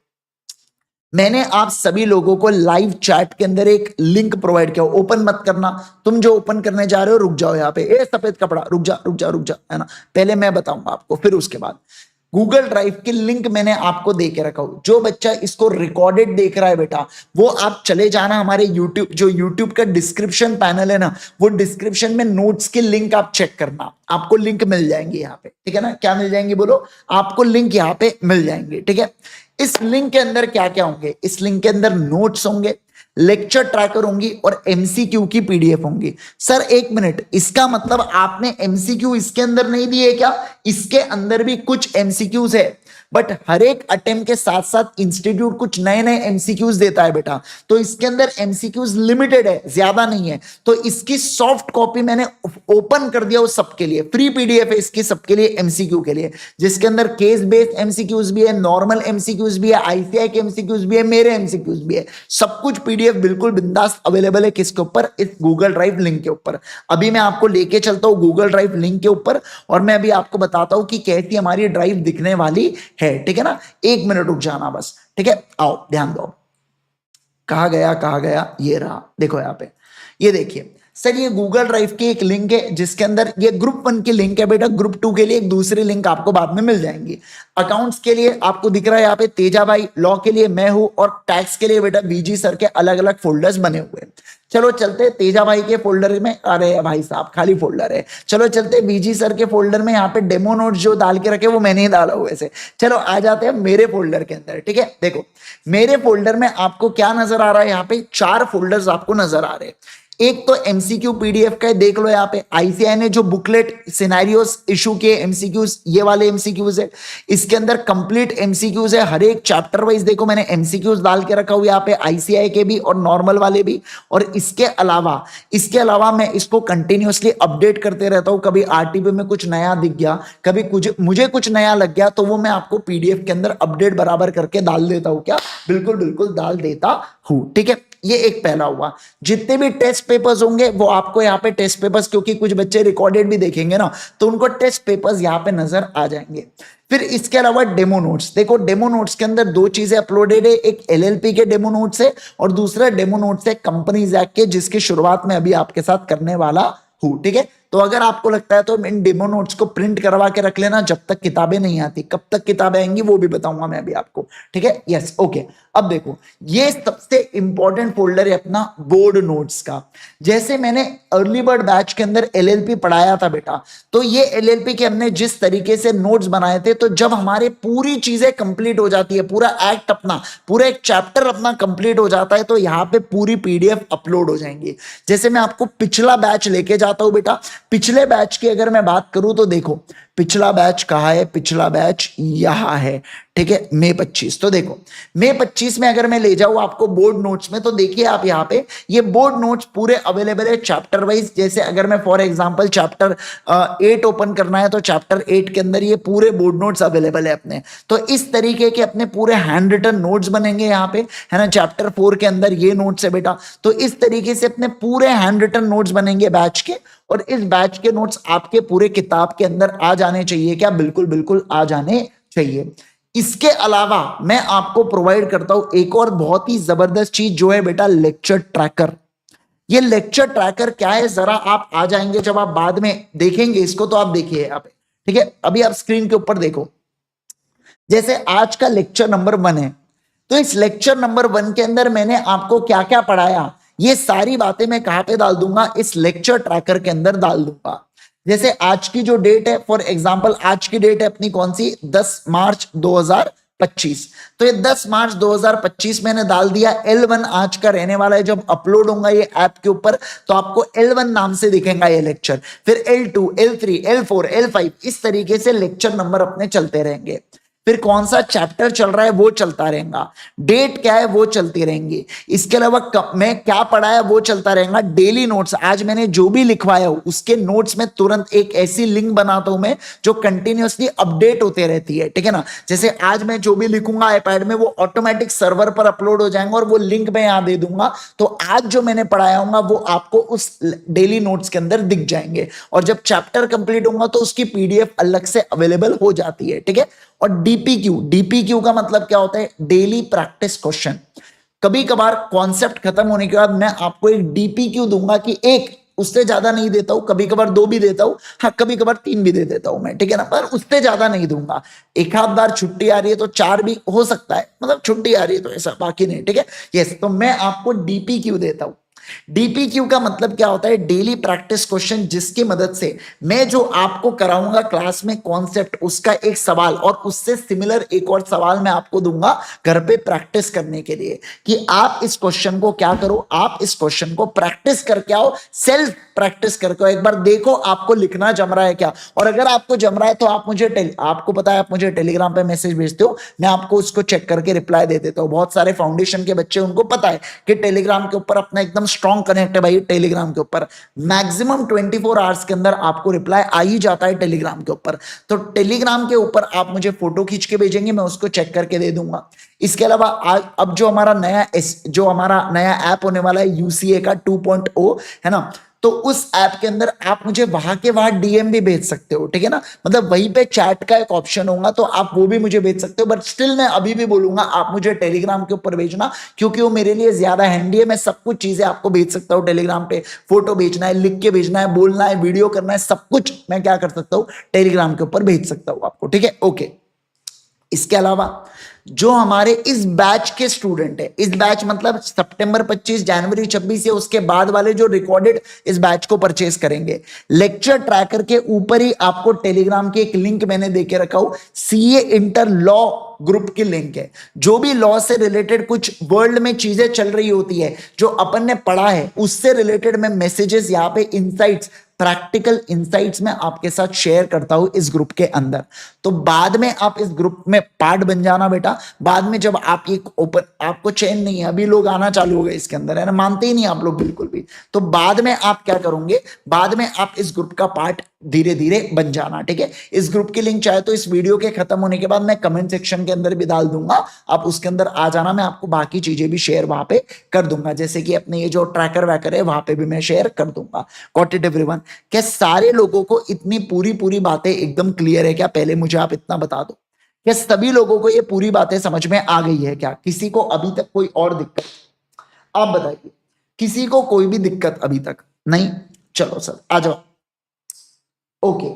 मैंने आप सभी लोगों को लाइव चैट के अंदर एक लिंक प्रोवाइड किया। ओपन मत करना, तुम जो ओपन करने जा रहे हो रुक जाओ यहाँ पे, ए सफेद कपड़ा रुक जा, है ना। पहले मैं बताऊंगा आपको, फिर उसके बाद गूगल ड्राइव की लिंक मैंने आपको दे के रखा हूं। जो बच्चा इसको रिकॉर्डेड देख रहा है बेटा, वो आप चले जाना हमारे यूट्यूब, जो यूट्यूब का डिस्क्रिप्शन पैनल है ना, वो डिस्क्रिप्शन में नोट्स की लिंक आप चेक करना, आपको लिंक मिल जाएंगी यहाँ पे, ठीक है ना। क्या मिल जाएंगी बोलो? आपको लिंक यहाँ पे मिल जाएंगे, ठीक है। इस लिंक के अंदर क्या क्या होंगे? इस लिंक के अंदर नोट्स होंगे, लेक्चर ट्रैकर होंगी और एमसीक्यू की पीडीएफ होंगी। सर एक मिनट, इसका मतलब आपने एमसीक्यू इसके अंदर नहीं दिए क्या? इसके अंदर भी कुछ एमसीक्यूज है। बट हर एक अटेम्प्ट के साथ साथ इंस्टीट्यूट कुछ नए नए एमसीक्यूज देता है बेटा, तो इसके अंदर एमसीक्यूज लिमिटेड है, ज्यादा नहीं है। तो इसकी सॉफ्ट कॉपी मैंने ओपन कर दिया उस सबके लिए, फ्री पीडीएफ है इसकी सबके लिए एमसीक्यू के लिए, जिसके अंदर केस बेस्ड एमसीक्यूज भी है, नॉर्मल एमसीक्यूज भी है, आईसीआई के एमसीक्यूज भी है, मेरे एमसीक्यूज भी है, सब कुछ पीडीएफ बिल्कुल बिंदास अवेलेबल है। किसके ऊपर? इस गूगल ड्राइव लिंक के ऊपर। अभी मैं आपको लेके चलता हूं गूगल ड्राइव लिंक के ऊपर, और मैं अभी आपको बताता हूं कि कैसी हमारी ड्राइव दिखने वाली है, ठीक है ना। 1 मिनट रुक जाना बस, ठीक है। आओ ध्यान दो, कहा गया, ये रहा, देखो यहां पे, ये देखिए सर, ये गूगल ड्राइव की एक लिंक है जिसके अंदर ये ग्रुप 1 की लिंक है बेटा, ग्रुप 2 के लिए एक दूसरी लिंक आपको बाद में मिल जाएंगी। अकाउंट्स के लिए आपको दिख रहा है यहाँ पे तेजा भाई, लॉ के लिए मैं हूं, और टैक्स के लिए बेटा वीजी सर के अलग अलग फोल्डर्स बने हुए हैं। चलो चलते तेजा भाई के फोल्डर में, अरे भाई साहब खाली फोल्डर है। चलो चलते वीजी सर के फोल्डर में, यहाँ पे डेमो नोट्स जो डाल के रखे वो मैंने ही डाला हुआ है। चलो आ जाते हैं मेरे फोल्डर के अंदर, ठीक है। देखो मेरे फोल्डर में आपको क्या नजर आ रहा है, यहाँ पे 4 फोल्डर्स आपको नजर आ रहे हैं। एक तो एमसीक्यू पीडीएफ का है, देख लो यहाँ पे आईसीआई ने जो बुकलेट सिनेरियोस इशू किए एमसीक्यूज, ये वाले एमसीक्यूज है। इसके अंदर कंप्लीट एमसीक्यूज है, हर एक चैप्टर वाइज देखो मैंने एमसीक्यूज डाल के रखा हुआ यहाँ पे, आईसीआई के भी और नॉर्मल वाले भी। और इसके अलावा मैं इसको कंटिन्यूअसली अपडेट करते रहता हूँ। कभी आरटीपी में कुछ नया दिख गया, कभी कुछ मुझे कुछ नया लग गया, तो वो मैं आपको पीडीएफ के अंदर अपडेट बराबर करके डाल देता हूँ। क्या? बिल्कुल बिल्कुल डाल देता हूँ, ठीक है। ये एक पहला हुआ। जितने भी टेस्ट पेपर्स होंगे वो आपको यहाँ पे टेस्ट पेपर्स, क्योंकि कुछ बच्चे रिकॉर्डेड भी देखेंगे ना, तो उनको टेस्ट पेपर्स यहाँ पे नजर आ जाएंगे। फिर इसके अलावा डेमो नोट्स, देखो डेमो नोट्स के अंदर 2 चीजें अपलोडेड है, एक एलएलपी के डेमो नोट्स है और दूसरा डेमो नोट्स है कंपनीज एक्ट के, जिसकी शुरुआत में अभी आपके साथ करने वाला हूं, ठीक है। तो अगर आपको लगता है तो इन डेमो नोट्स को प्रिंट करवा के रख लेना, जब तक किताबें नहीं आती। कब तक किताबें आएंगी वो भी बताऊंगा मैं अभी आपको, ठीक है। Yes, okay. अब देखो ये सबसे इंपॉर्टेंट फोल्डर है अपना बोर्ड नोट्स का। जैसे मैंने अर्ली बर्ड बैच के अंदर एलएलपी पढ़ाया था बेटा, तो ये एलएलपी के हमने जिस तरीके से नोट्स बनाए थे, तो जब हमारे पूरी चीजें कंप्लीट हो जाती है, पूरा एक्ट अपना, पूरा एक चैप्टर अपना कंप्लीट हो जाता है, तो यहाँ पे पूरी पीडीएफ अपलोड हो जाएंगी। जैसे मैं आपको पिछला बैच लेके जाता हूं बेटा, पिछले बैच की अगर मैं बात करूं तो देखो पिछला बैच कहाँ है, पिछला बैच यहां है, ठीक है, मई 25। तो देखो मई 25 में अगर मैं ले जाऊं आपको बोर्ड नोट्स में, तो देखिए आप यहाँ पे ये बोर्ड नोट्स पूरे अवेलेबल है चैप्टर वाइज। जैसे अगर मैं फॉर एग्जांपल चैप्टर 8 ओपन करना है, तो चैप्टर 8 के अंदर ये पूरे बोर्ड नोट्स अवेलेबल है अपने। तो इस तरीके के अपने पूरे हैंड रिटन नोट्स बनेंगे यहाँ पे, है ना। चैप्टर 4 के अंदर ये नोट्स है बेटा, तो इस तरीके से अपने पूरे हैंड रिटन नोट्स बनेंगे बैच के, और इस बैच के नोट्स आपके पूरे किताब के अंदर आ जाने चाहिए। क्या? बिल्कुल बिल्कुल आ जाने चाहिए। इसके अलावा मैं आपको प्रोवाइड करता हूं एक और बहुत ही जबरदस्त चीज, जो है बेटा लेक्चर ट्रैकर। ये लेक्चर ट्रैकर क्या है, जरा आप आ जाएंगे, जब आप बाद में देखेंगे इसको तो आप देखिए यहाँ पे, ठीक है। अभी आप स्क्रीन के ऊपर देखो, जैसे आज का लेक्चर नंबर 1 है, तो इस लेक्चर नंबर 1 के अंदर मैंने आपको क्या क्या पढ़ाया, ये सारी बातें मैं कहां पे डाल दूंगा, इस लेक्चर ट्रैकर के अंदर डाल दूंगा। जैसे आज की जो डेट है, फॉर एग्जांपल आज की डेट है अपनी कौन सी, 10 मार्च 2025। तो ये 10 मार्च 2025 मैंने डाल दिया। L1 आज का रहने वाला है, जब अपलोड होगा ये ऐप के ऊपर तो आपको L1 नाम से दिखेगा ये लेक्चर। फिर L2, L3, L4, L5, इस तरीके से लेक्चर नंबर अपने चलते रहेंगे। फिर कौन सा चैप्टर चल रहा है वो चलता रहेगा, डेट क्या है वो चलती रहेंगी। इसके अलावा मैं क्या पढ़ा है वो चलता रहेगा। डेली नोट्स, आज मैंने जो भी लिखवाया हो उसके नोट्स में तुरंत एक ऐसी लिंक बनाता हूं मैं, जो कंटिन्यूअसली अपडेट होते रहती है, ठीक है ना। जैसे आज मैं जो भी लिखूंगा आईपैड में, वो ऑटोमेटिक सर्वर पर अपलोड हो जाएंगे, और वो लिंक मैं यहां दे दूंगा, तो आज जो मैंने पढ़ाया होगा वो आपको उस डेली नोट्स के अंदर दिख जाएंगे। और जब चैप्टर कंप्लीट होगा तो उसकी पीडीएफ अलग से अवेलेबल हो जाती है, ठीक है। और डीपीक्यू का मतलब क्या होता है, डेली प्रैक्टिस क्वेश्चन। कभी कभार कॉन्सेप्ट खत्म होने के बाद मैं आपको एक डीपीक्यू दूंगा, कि एक, उससे ज्यादा नहीं देता हूं, कभी कभार 2 भी देता हूं, हाँ कभी कभार 3 भी दे देता हूं मैं, ठीक है ना, पर उससे ज्यादा नहीं दूंगा। एक आध बार छुट्टी आ रही है तो 4 भी हो सकता है, मतलब छुट्टी आ रही है तो ऐसा, बाकी नहीं, ठीक है। यस, तो मैं आपको डीपीक्यू देता हूं। डीपीक्यू का मतलब क्या होता है? डेली प्रैक्टिस क्वेश्चन, जिसकी मदद से मैं जो आपको कराऊंगा क्लास में कॉन्सेप्ट, उसका एक सवाल और उससे सिमिलर एक और सवाल मैं आपको दूंगा घर पे प्रैक्टिस करने के लिए, कि आप इस क्वेश्चन को क्या करो, आप इस क्वेश्चन को प्रैक्टिस करके आओ, सेल्फ प्रैक्टिस करके आओ, एक बार देखो आपको लिखना जम रहा है क्या। और अगर आपको जम रहा है तो आप मुझे आपको पता है, आप मुझे टेलीग्राम पे मैसेज भेजते हो, मैं आपको उसको चेक करके रिप्लाई दे देता हूं। बहुत सारे फाउंडेशन के बच्चे, उनको पता है कि टेलीग्राम के ऊपर अपना एकदम स्ट्रॉन्ग कनेक्ट है भाई। टेलीग्राम के ऊपर मैक्सिमम 24 आवर्स के अंदर आपको रिप्लाई आ ही जाता है टेलीग्राम के ऊपर। तो टेलीग्राम के ऊपर आप मुझे फोटो खींच के भेजेंगे, मैं उसको चेक करके दे दूंगा। इसके अलावा अब जो हमारा नया ऐप होने वाला है यूसीए का 2.0 है ना, तो उस ऐप के अंदर आप मुझे वहां के वहां डीएम भी भेज सकते हो, ठीक है ना। मतलब वहीं पे चैट का एक ऑप्शन होगा, तो आप वो भी मुझे भेज सकते हो, बट स्टिल मैं अभी भी बोलूंगा आप मुझे टेलीग्राम के ऊपर भेजना, क्योंकि वो मेरे लिए ज्यादा हैंडी है। मैं सब कुछ चीजें आपको भेज सकता हूँ टेलीग्राम पे, फोटो भेजना है, लिख के भेजना है, बोलना है, वीडियो करना है, सब कुछ मैं क्या कर सकता हूँ, टेलीग्राम के ऊपर भेज सकता हूँ आपको, ठीक है। ओके, इसके अलावा जो हमारे इस बैच के स्टूडेंट है, इस बैच मतलब सितंबर 25 जनवरी 26 या उसके बाद वाले जो रिकॉर्डेड इस बैच को परचेस करेंगे, लेक्चर ट्रैकर के ऊपर ही आपको टेलीग्राम की एक लिंक मैंने देके रखा हूं, सीए इंटर लॉ ग्रुप की लिंक है। जो भी लॉ से रिलेटेड कुछ वर्ल्ड में चीजें चल रही होती है, जो अपन ने पढ़ा है, उससे रिलेटेड मैं मैसेजेस यहाँ पे इनसाइट्स, प्रैक्टिकल इनसाइट्स में आपके साथ शेयर करता हूं इस ग्रुप के अंदर। तो बाद में आप इस ग्रुप में पार्ट बन जाना बेटा। बाद में जब आप ये ओपन, आपको चैन नहीं है, अभी लोग आना चालू हो गए इसके अंदर, है ना, मानते ही नहीं आप लोग बिल्कुल भी। तो बाद में आप क्या करोगे, बाद में आप इस ग्रुप का पार्ट धीरे धीरे बन जाना, ठीक है। इस ग्रुप की लिंक चाहे तो इस वीडियो के खत्म होने के बाद मैं कमेंट सेक्शन के अंदर भी डाल दूंगा, आप उसके अंदर आ जाना, मैं आपको बाकी चीजें भी शेयर वहां पे कर दूंगा, जैसे कि अपने ये जो ट्रैकर वैकर है वहां पे भी मैं शेयर कर दूंगा। Got it everyone? क्या सारे लोगों को इतनी पूरी पूरी बातें एकदम क्लियर है क्या? पहले मुझे आप इतना बता दो, क्या सभी लोगों को ये पूरी बातें समझ में आ गई है क्या? किसी को अभी तक कोई और दिक्कत, आप बताइए, किसी को कोई भी दिक्कत अभी तक नहीं? चलो सर आ जाओ। ओके,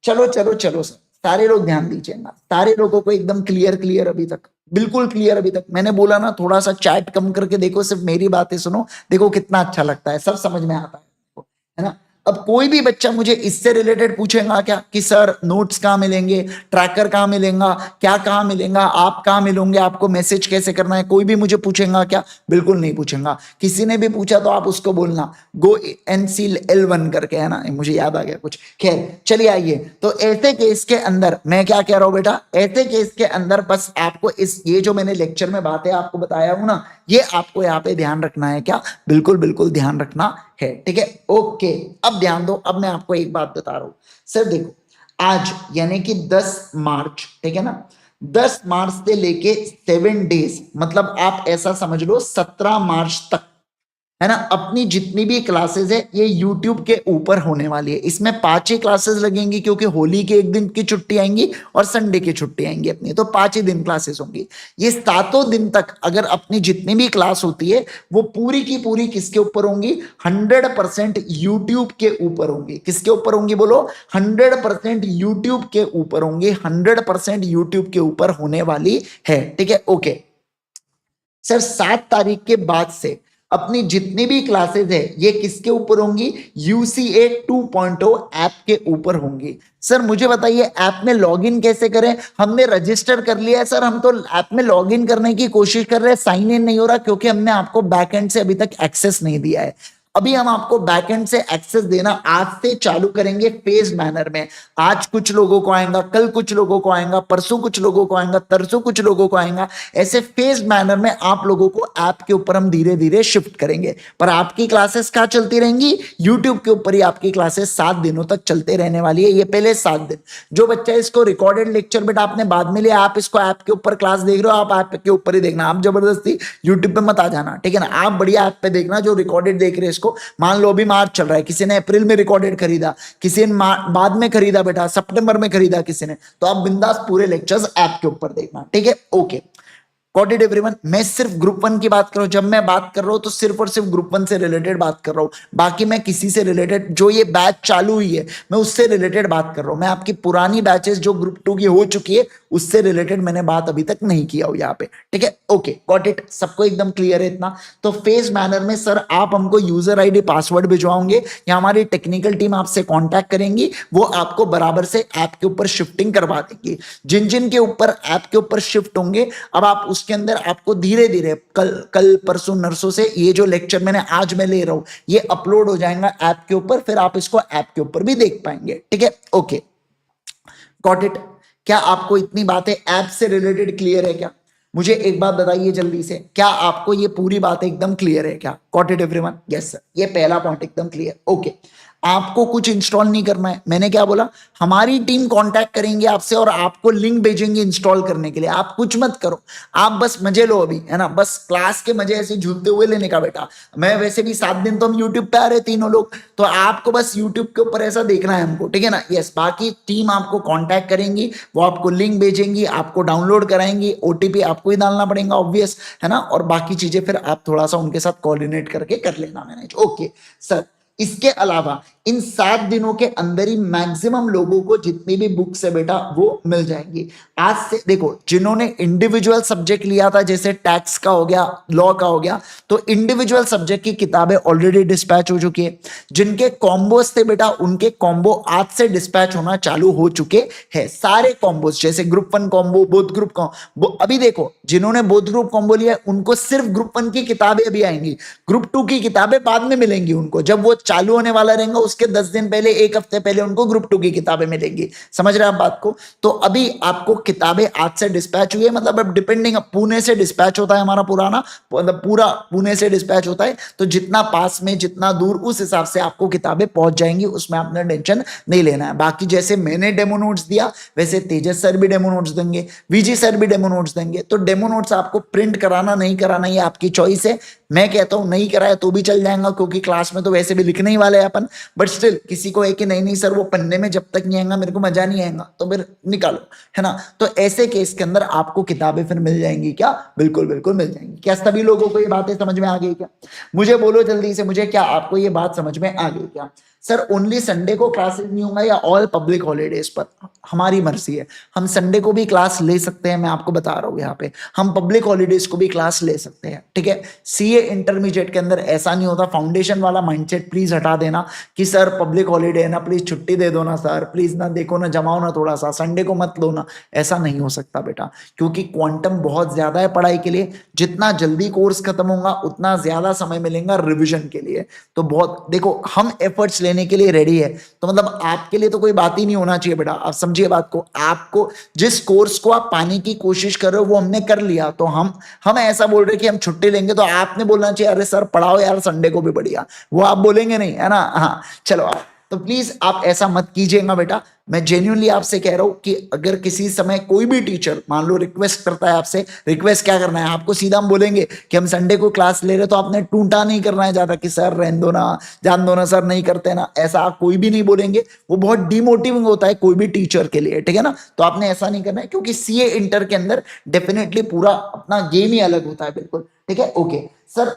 चलो चलो चलो सर, सारे लोग ध्यान दीजिएगा, सारे लोगों को एकदम क्लियर क्लियर अभी तक, बिल्कुल क्लियर अभी तक। मैंने बोला ना, थोड़ा सा चैट कम करके देखो, सिर्फ मेरी बातें सुनो, देखो कितना अच्छा लगता है, सब समझ में आता है ना। अब कोई भी बच्चा मुझे इससे रिलेटेड पूछेगा क्या कि सर नोट्स कहाँ मिलेंगे, ट्रैकर कहाँ मिलेगा, क्या कहाँ मिलेगा, आप कहाँ मिलोगे, आपको मैसेज कैसे करना है, कोई भी मुझे पूछेगा क्या? बिल्कुल नहीं पूछेगा। किसी ने भी पूछा तो आप उसको बोलना गो NCL1 करके, है ना, मुझे याद आ गया कुछ। खैर चलिए आइए, तो ऐसे केस के अंदर मैं क्या कह रहा हूं बेटा, ऐसे केस के अंदर बस आपको इस ये जो मैंने लेक्चर में बातें आपको बताया हूं ना, ये आपको यहाँ पे ध्यान रखना है क्या? बिल्कुल बिल्कुल ध्यान रखना है, ठीक है। ओके, अब ध्यान दो, अब मैं आपको एक बात बता रहा हूं सर, देखो आज यानी कि 10 मार्च, ठीक है ना, 10 मार्च से लेके 7 डेज, मतलब आप ऐसा समझ लो 17 मार्च तक, है ना, अपनी जितनी भी क्लासेस है ये YouTube के ऊपर होने वाली है। इसमें 5 ही क्लासेस लगेंगी, क्योंकि होली के एक दिन की छुट्टी आएंगी और संडे की छुट्टी आएंगी अपनी, तो 5 ही दिन क्लासेस होंगी। ये 7 दिन तक अगर अपनी जितनी भी क्लास होती है वो पूरी की पूरी किसके ऊपर होंगी? 100% यूट्यूब के ऊपर होंगी। किसके ऊपर होंगी बोलो? 100% यूट्यूब के ऊपर होंगी, 100% यूट्यूब के ऊपर होने वाली है, ठीक है। ओके सर, 7 तारीख के बाद से अपनी जितनी भी क्लासेस है ये किसके ऊपर होंगी? यूसीए 2.0 ऐप के ऊपर होंगी। सर मुझे बताइए ऐप में लॉगिन कैसे करें? हमने रजिस्टर कर लिया है सर, हम तो ऐप में लॉगिन करने की कोशिश कर रहे हैं, साइन इन नहीं हो रहा, क्योंकि हमने आपको बैकएंड से अभी तक एक्सेस नहीं दिया है। अभी हम आपको बैकएंड से एक्सेस देना आज से चालू करेंगे फेज मैनर में। आज कुछ लोगों को आएगा, कल कुछ लोगों को आएगा, परसों कुछ लोगों को आएगा, तरसों कुछ लोगों को आएगा। ऐसे फेज मैनर में आप लोगों को ऐप के ऊपर हम धीरे धीरे शिफ्ट करेंगे। पर आपकी क्लासेस कहाँ चलती रहेंगी? यूट्यूब के ऊपर ही आपकी क्लासेस 7 दिनों तक चलते रहने वाली है। ये पहले 7 दिन, जो बच्चा इसको रिकॉर्डेड लेक्चर बेटा आपने बाद में लिया, आप इसको ऐप के ऊपर क्लास देख रहे हो, आप ऐप के ऊपर ही देखना, आप जबरदस्ती यूट्यूब पे मत आ जाना, ठीक है ना। आप बढ़िया ऐप पे देखना, जो रिकॉर्डेड देख रहे हैं इसको, मान लो अभी मार्च चल रहा है, किसी ने अप्रैल में रिकॉर्डेड खरीदा, किसी ने बाद में खरीदा बेटा, सितंबर में खरीदा किसी ने, तो आप बिंदास पूरे लेक्चर्स ऐप के ऊपर देखना, ठीक है। Okay got it everyone? मैं सिर्फ ग्रुप 1 की बात कर रहा हूं, जब मैं बात कर रहा हूं तो सिर्फ और सिर्फ ग्रुप 1 से रिलेटेड बात कर रहा हूं, बाकी मैं किसी से रिलेटेड, जो ये बैच चालू हुई है मैं उससे रिलेटेड बात कर रहा हूं। मैं आपकी पुरानी बैचेस जो ग्रुप 2 की हो चुकी है उससे रिलेटेड मैंने बात अभी तक नहीं किया हो यहाँ पे, ठीक है। ओके, गॉट इट, सबको एकदम क्लियर है इतना। तो फेज मैनर में सर आप हमको यूजर आईडी पासवर्ड भिजवाओगे या हमारी टेक्निकल टीम आपसे कांटेक्ट करेंगी, वो आपको बराबर से ऐप के ऊपर शिफ्टिंग करवा देंगी। जिन जिन के ऊपर ऐप के ऊपर शिफ्ट होंगे, अब आप उसके अंदर आपको धीरे धीरे कल परसों नरसों से ये जो लेक्चर आज मैं ले रहा हूं ये अपलोड हो जाएगा ऐप के ऊपर, फिर आप इसको ऐप के ऊपर भी देख पाएंगे, ठीक है। Okay, got it. क्या आपको इतनी बातें ऐप से रिलेटेड क्लियर है क्या? मुझे एक बात बताइए जल्दी से, क्या आपको ये पूरी बातें एकदम क्लियर है क्या? Got it everyone? Yes sir, ये पहला पॉइंट एकदम क्लियर। ओके, आपको कुछ इंस्टॉल नहीं करना है। मैंने क्या बोला, हमारी टीम कांटेक्ट करेंगे आपसे और आपको लिंक भेजेंगे इंस्टॉल करने के लिए। आप कुछ मत करो, आप बस मजे लो अभी, है ना, बस क्लास के मजे ऐसे झूलते हुए लेने का बेटा। मैं वैसे भी 7 दिन तो हम यूट्यूब पे आ रहे तीनों लोग, तो आपको बस यूट्यूब के ऊपर ऐसा देखना है हमको, ठीक है ना। यस, बाकी टीम आपको कांटेक्ट करेंगी, वो आपको लिंक भेजेंगी, आपको डाउनलोड कराएंगी, ओटीपी आपको ही डालना पड़ेगा ऑब्वियस, है ना, और बाकी चीजें फिर आप थोड़ा सा उनके साथ कोऑर्डिनेट करके कर लेना मैनेज। ओके सर, इसके अलावा इन 7 दिनों के अंदर ही मैक्सिमम लोगों को जितनी भी बुक्स है बेटा वो मिल जाएंगी। आज से देखो, जिन्होंने इंडिविजुअल सब्जेक्ट लिया था, जैसे टैक्स का हो गया, लॉ का हो गया, तो इंडिविजुअल सब्जेक्ट की किताबें ऑलरेडी डिस्पैच हो चुकी है। जिनके कॉम्बोज थे बेटा, उनके कॉम्बो आज से डिस्पैच होना चालू हो चुके हैं। सारे कॉम्बोज, जैसे group 1 combo, both group combo, अभी देखो जिन्होंने बोथ ग्रुप कॉम्बो लिया उनको सिर्फ ग्रुप 1 की किताबें अभी आएंगी, ग्रुप 2 की किताबें बाद में मिलेंगी उनको, जब वो चालू होने वाला रहेगा उसके 10 दिन पहले, 1 हफ्ते पहले उनको ग्रुप 2 की किताबें मिलेंगी। समझ रहे हैं आप बात को? तो अभी आपको किताबें आज से डिस्पैच हुई है, मतलब अब डिपेंडिंग, पुणे से डिस्पैच होता है हमारा पुराना, मतलब पूरा पुणे से डिस्पैच होता है, तो जितना पास में जितना दूर उस हिसाब से आपको किताबें पहुंच जाएंगी, उसमें आपने टेंशन नहीं लेना है। बाकी जैसे मैंने डेमो नोट्स दिया वैसे तेजस सर भी डेमो नोट्स देंगे, वीजी सर भी डेमो नोट्स देंगे। तो डेमो नोट्स आपको प्रिंट कराना नहीं कराना ये आपकी चॉइस है। मैं कहता हूं नहीं कराया तो भी चल जाएगा, क्योंकि क्लास में तो वैसे भी लिखने ही वाले हैं अपन, बट स्टिल किसी को है कि नहीं नहीं सर वो पन्ने में जब तक नहीं आएगा मेरे को मजा नहीं आएगा, तो फिर निकालो, है ना। तो ऐसे केस के अंदर आपको किताबें फिर मिल जाएंगी क्या? बिल्कुल बिल्कुल मिल जाएंगी। क्या सभी लोगों को ये बातें समझ में आ गई क्या? मुझे बोलो जल्दी से, मुझे क्या आपको ये बात समझ में आ गई क्या? सर ओनली संडे को क्लासेस नहीं होगा या ऑल पब्लिक हॉलीडेज पर? हमारी मर्जी है, हम संडे को भी क्लास ले सकते हैं, मैं आपको बता रहा हूं यहाँ पे, हम पब्लिक हॉलीडेज को भी क्लास ले सकते हैं, ठीक है। सीए इंटरमीडिएट के अंदर ऐसा नहीं होता, फाउंडेशन वाला माइंडसेट प्लीज हटा देना कि सर पब्लिक हॉलीडे है ना, प्लीज छुट्टी दे दो ना सर, प्लीज ना, देखो ना, जमाओ ना थोड़ा सा, संडे को मत लो ना। ऐसा नहीं हो सकता बेटा, क्योंकि क्वांटम बहुत ज्यादा है पढ़ाई के लिए। जितना जल्दी कोर्स खत्म होगा उतना ज्यादा समय मिलेगा रिविजन के लिए। तो बहुत देखो, हम एफर्ट्स लेने के लिए रेडी है, तो मतलब आपके लिए तो कोई बात ही नहीं होना चाहिए बेटा। आप समझिए बात को, आपको जिस कोर्स को आप पाने की कोशिश कर रहे हो वो हमने कर लिया, तो हम ऐसा बोल रहे कि हम छुट्टी लेंगे, तो आपने बोलना चाहिए अरे सर पढ़ाओ यार संडे को भी बढ़िया, वो आप बोलेंगे नहीं, है ना। हाँ चलो आप, तो प्लीज आप ऐसा मत कीजिएगा बेटा। मैं जेन्युइनली आपसे कह रहा हूं कि अगर किसी समय कोई भी टीचर मान लो रिक्वेस्ट करता है आपसे, रिक्वेस्ट क्या करना है आपको, सीधा हम बोलेंगे कि हम संडे को क्लास ले रहे, तो आपने टूंटा नहीं करना है ज्यादा कि सर रहने दो ना, जान दो ना सर, नहीं करते ना, ऐसा आप कोई भी नहीं बोलेंगे। वो बहुत डिमोटिविंग होता है कोई भी टीचर के लिए, ठीक है ना। तो आपने ऐसा नहीं करना है, क्योंकि सीए इंटर के अंदर डेफिनेटली पूरा अपना गेम ही अलग होता है, बिल्कुल ठीक है। ओके सर,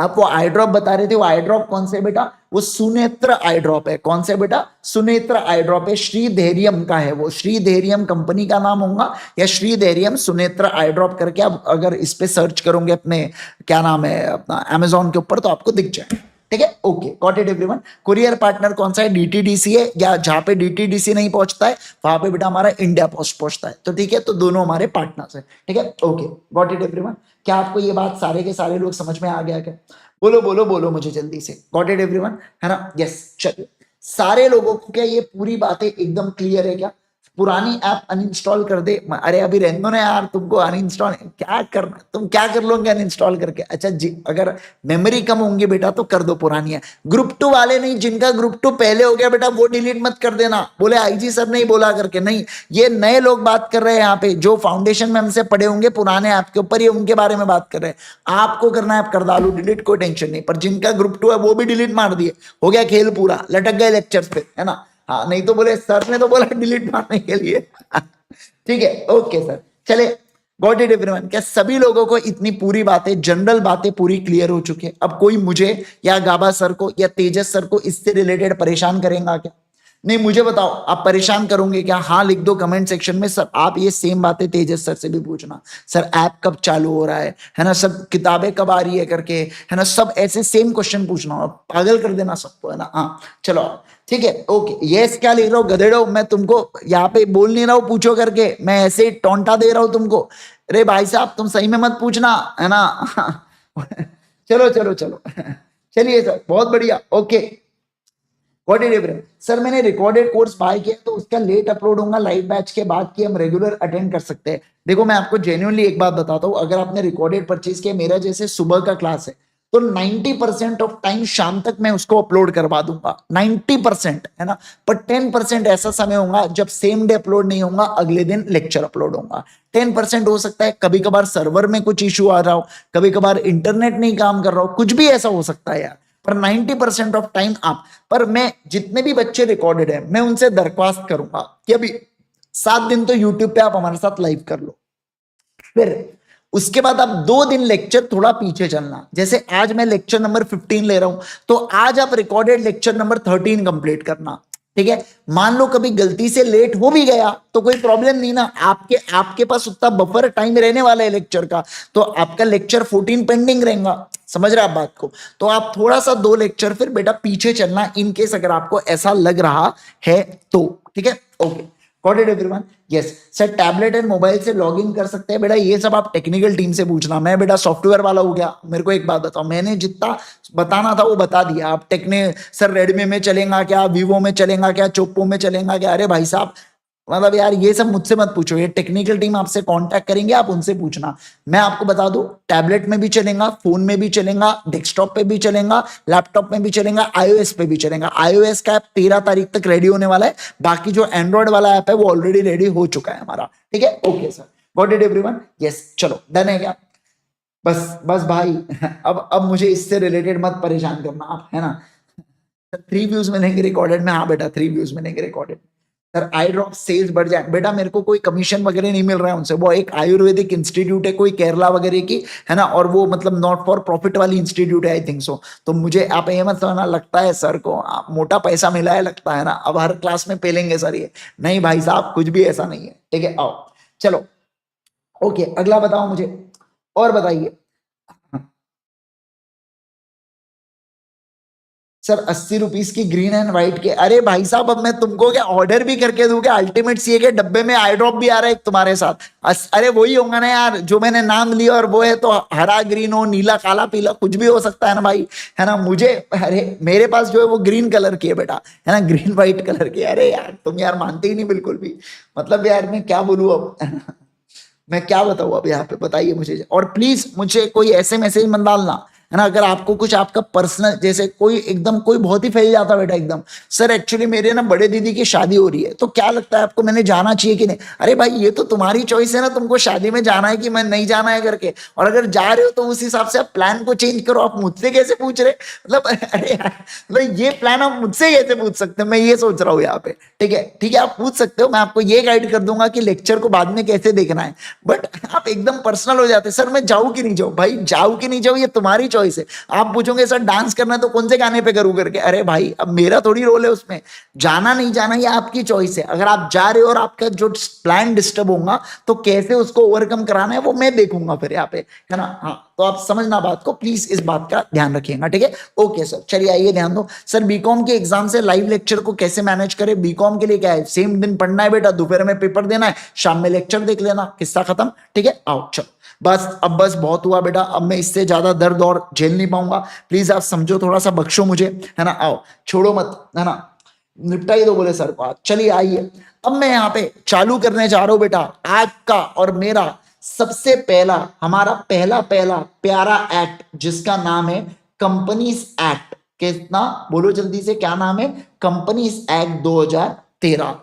आप वो आई ड्रॉप बता रहे थे, वो आई ड्रॉप कौन से बेटा? वो सुनेत्र आई ड्रॉप है। कौन से बेटा? सुनेत्र आई ड्रॉप है, श्री धैर्यम का है वो, श्री धैर्यम कंपनी का नाम होगा, या श्री धैर्यम सुनेत्र आई ड्रॉप करके आप अगर इस पे सर्च करोगे अपने क्या नाम है अपना अमेजोन के ऊपर, तो आपको दिख जाए, ठीक है। Okay got it everyone. Courier partner कौन सा है? डीटीडीसी है, या जहां पे डीटीडीसी नहीं पहुंचता है वहां पे बेटा हमारा इंडिया पोस्ट पहुंचता है, तो ठीक है, तो दोनों हमारे पार्टनर्स है, ठीक है। Okay got it everyone. क्या आपको ये बात सारे के सारे लोग समझ में आ गया क्या? बोलो बोलो बोलो मुझे जल्दी से, गॉट इट एवरीवन, है ना। यस चलिए, सारे लोगों को क्या ये पूरी बातें एकदम क्लियर है क्या? पुरानी ऐप अनइंस्टॉल कर दे, अरे अभी रहने दो ना यार, तुमको अनइंस्टॉल क्या करना, तुम क्या कर लोगे अनइंस्टॉल करके? अच्छा जी, अगर मेमोरी कम होंगी बेटा तो कर दो पुरानी है। ग्रुप 2 वाले नहीं, जिनका ग्रुप 2 पहले हो गया बेटा वो डिलीट मत कर देना, बोले आईजी सर नहीं बोला करके, नहीं, ये नए लोग बात कर रहे हैं यहाँ पे, जो फाउंडेशन में हमसे पढ़े होंगे पुराने ऐप के ऊपर, ये उनके बारे में बात कर रहे हैं। आपको करना है आप कर डालो डिलीट, कोई टेंशन नहीं, पर जिनका ग्रुप 2 है वो भी डिलीट मार दिए, हो गया खेल पूरा, लटक गए लेक्चर्स पे, है ना। हाँ नहीं तो बोले सर ने तो बोला डिलीट मारने के लिए ठीक है। ओके सर, चले, गॉट इट एवरीवन। क्या सभी लोगों को इतनी पूरी बातें, जनरल बातें पूरी क्लियर हो चुकी है? अब कोई मुझे या गाबा सर को या तेजस सर को इससे रिलेटेड परेशान करेगा क्या? नहीं मुझे बताओ, आप परेशान करोगे क्या? हाँ लिख दो कमेंट सेक्शन में। सर आप ये सेम बातें तेजस सर से भी पूछना, सर ऐप कब चालू हो रहा है ना, सब किताबें कब आ रही है करके, है ना, सब ऐसे सेम क्वेश्चन पूछना, पागल कर देना सबको, है ना। हाँ चलो ठीक है, ओके। यस क्या लिख रहा हूँ गधेड़ो, मैं तुमको यहाँ पे बोल नहीं रहा हूँ पूछो करके, मैं ऐसे ही टोंटा दे रहा हूँ तुमको। अरे भाई साहब तुम सही में मत पूछना, है ना। चलो चलो चलो, चलिए सर बहुत बढ़िया, okay. What is everyone? Sir मैंने रिकॉर्डेड कोर्स बाय किया तो उसका लेट अपलोड होगा लाइव बैच के बाद कि हम रेगुलर अटेंड कर सकते हैं? देखो मैं आपको जेन्युइनली एक बात बताता हूँ, अगर आपने रिकॉर्डेड परचेज किया, मेरा जैसे सुबह का क्लास है तो 90% ऑफ टाइम शाम तक मैं उसको अपलोड करवा दूंगा, 90%, है ना। पर 10% ऐसा समय होगा जब सेम डे अपलोड नहीं होगा, अगले दिन लेक्चर अपलोड होगा। 10% हो सकता है कभी कभार सर्वर में कुछ इश्यू आ रहा हो, कभी कभार इंटरनेट नहीं काम कर रहा हो, कुछ भी ऐसा हो सकता है यार। पर 90% ऑफ टाइम आप, पर मैं जितने भी बच्चे रिकॉर्डेड है मैं उनसे दरख्वास्त करूंगा कि अभी 7 दिन तो यूट्यूब पे आप हमारे साथ लाइव कर लो, फिर उसके बाद आप 2 दिन लेक्चर थोड़ा पीछे चलना। जैसे आज मैं लेक्चर नंबर 15 ले रहा हूं, तो आज आप रिकॉर्डेड लेक्चर नंबर 13 कंप्लीट करना, ठीक है। मान लो कभी गलती से लेट हो भी गया तो कोई प्रॉब्लम नहीं ना, आपके आपके पास उतना बफर टाइम रहने वाला है लेक्चर का, तो आपका लेक्चर 14 पेंडिंग रहेगा। समझ रहे आप बात को? तो आप थोड़ा सा 2 लेक्चर फिर बेटा पीछे चलना, इन केस अगर आपको ऐसा लग रहा है तो, ठीक है, okay. Got it everyone? Yes sir, tablet and mobile से लॉगिन कर सकते हैं बेटा, ये सब आप टेक्निकल टीम से पूछना, मैं बेटा सॉफ्टवेयर वाला हो गया। मेरे को एक बात बताओ, मैंने जितना बताना था वो बता दिया। आप सर रेडमी में चलेगा क्या, वीवो में चलेगा क्या, चोप्पो में चलेगा क्या? अरे भाई साहब मतलब यार ये सब मुझसे मत पूछो, ये टेक्निकल टीम आपसे कांटेक्ट करेंगे, आप उनसे पूछना। मैं आपको बता दूं, टैबलेट में भी चलेगा, फोन में भी चलेगा, डेस्कटॉप पे भी चलेगा, लैपटॉप में भी चलेगा, आईओएस पे भी चलेगा। आईओएस का ऐप 13 तारीख तक रेडी होने वाला है, बाकी जो एंड्रॉइड वाला ऐप है वो ऑलरेडी रेडी हो चुका है हमारा, ठीक है, okay sir. Got it everyone? Yes चलो डन है क्या? बस बस भाई, अब मुझे इससे रिलेटेड मत परेशान करना आप, है ना। 3 व्यूज मिलेंगे रिकॉर्डेड में, हाँ बेटा 3 व्यूज मिलेंगे recorded. Sir I drop sales बढ़ जाए बेटा, मेरे को कोई कमीशन वगैरह नहीं मिल रहा है उनसे, वो एक आयुर्वेदिक इंस्टीट्यूट है कोई केरला वगैरह की, है ना, और वो मतलब नॉट फॉर प्रॉफिट वाली इंस्टीट्यूट है आई थिंक सो। तो मुझे आप ये मत समझना लगता है सर को मोटा पैसा मिला है लगता है ना, अब हर क्लास में पेलेंगे सर ये, नहीं भाई साहब कुछ भी ऐसा नहीं है, ठीक है। आओ चलो ओके, अगला बताओ मुझे, और बताइए। सर 80 रुपीज की ग्रीन एंड व्हाइट के, अरे भाई साहब अब मैं तुमको क्या ऑर्डर भी करके दूंगा? अल्टीमेट सीए के डब्बे में आई ड्रॉप भी आ रहा है एक तुम्हारे साथ। अरे वही होगा ना यार जो मैंने नाम लिया, और वो है तो हरा ग्रीन हो, नीला काला पीला कुछ भी हो सकता है ना भाई, है ना। मुझे अरे मेरे पास जो है वो ग्रीन कलर की है बेटा, है ना, ग्रीन व्हाइट कलर की। अरे यार तुम यार मानते ही नहीं बिल्कुल भी, मतलब यार मैं क्या बोलूँ अब, मैं क्या बताऊँ अब यहाँ पे, बताइए मुझे। और प्लीज मुझे कोई ऐसे मैसेज मत डालना, है ना, अगर आपको कुछ आपका पर्सनल, जैसे कोई एकदम कोई बहुत ही फैल जाता बेटा एकदम, सर एक्चुअली मेरे ना बड़े दीदी की शादी हो रही है तो क्या लगता है आपको मैंने जाना चाहिए कि नहीं? अरे भाई ये तो तुम्हारी चॉइस है ना, तुमको शादी में जाना है कि मैं नहीं जाना है करके, और अगर जा रहे हो तो उस हिसाब से आप प्लान को चेंज करो। आप मुझसे कैसे पूछ रहे, मतलब अरे यार मतलब ये प्लान आप मुझसे कैसे पूछ सकते हैं, मैं ये सोच रहा हूँ यहाँ पे, ठीक है आप पूछ सकते हो, मैं आपको ये गाइड कर दूंगा कि लेक्चर को बाद में कैसे देखना है, बट आप एकदम पर्सनल हो जाते, सर मैं जाऊँ कि नहीं जाऊँ? भाई जाऊँ कि नहीं जाऊँ ये तुम्हारी चॉइस है। आप पूछोगे सर डांस करना है तो कौन से गाने पे करूं करके, अरे भाई अब मेरा थोड़ी रोल है उसमें, जाना नहीं जाना ये आपकी चॉइस है। अगर आप जा रहे हो और आपका जो प्लान डिस्टर्ब होगा तो कैसे उसको ओवरकम कराना है वो मैं देखूंगा फिर यहाँ पे, है ना। हाँ तो आप समझना बात को, प्लीज इस बात का ध्यान रखिएगा, ठीक है, ओके सर। चलिए आइए ध्यान दो सर, बीकॉम के एग्जाम से लाइव लेक्चर को कैसे मैनेज करें? बीकॉम के लिए क्या है, सेम दिन पढ़ना है बेटा, दोपहर में पेपर देना है, शाम में लेक्चर देख लेना, किस्सा खत्म, ठीक है। आओ चलो बस, अब बस बहुत हुआ बेटा, अब मैं इससे ज्यादा दर्द और झेल नहीं पाऊंगा, प्लीज आप समझो, थोड़ा सा बख्शो मुझे, है ना। आओ छोड़ो मत, है ना, निपटा ही दो बोले सर को आज। चलिए आइए, अब मैं यहाँ पे चालू करने जा रहा हूं बेटा आज का और मेरा सबसे पहला, हमारा पहला पहला प्यारा एक्ट जिसका नाम है कंपनीज एक्ट। कितना बोलो जल्दी से, क्या नाम है? Companies act 2013।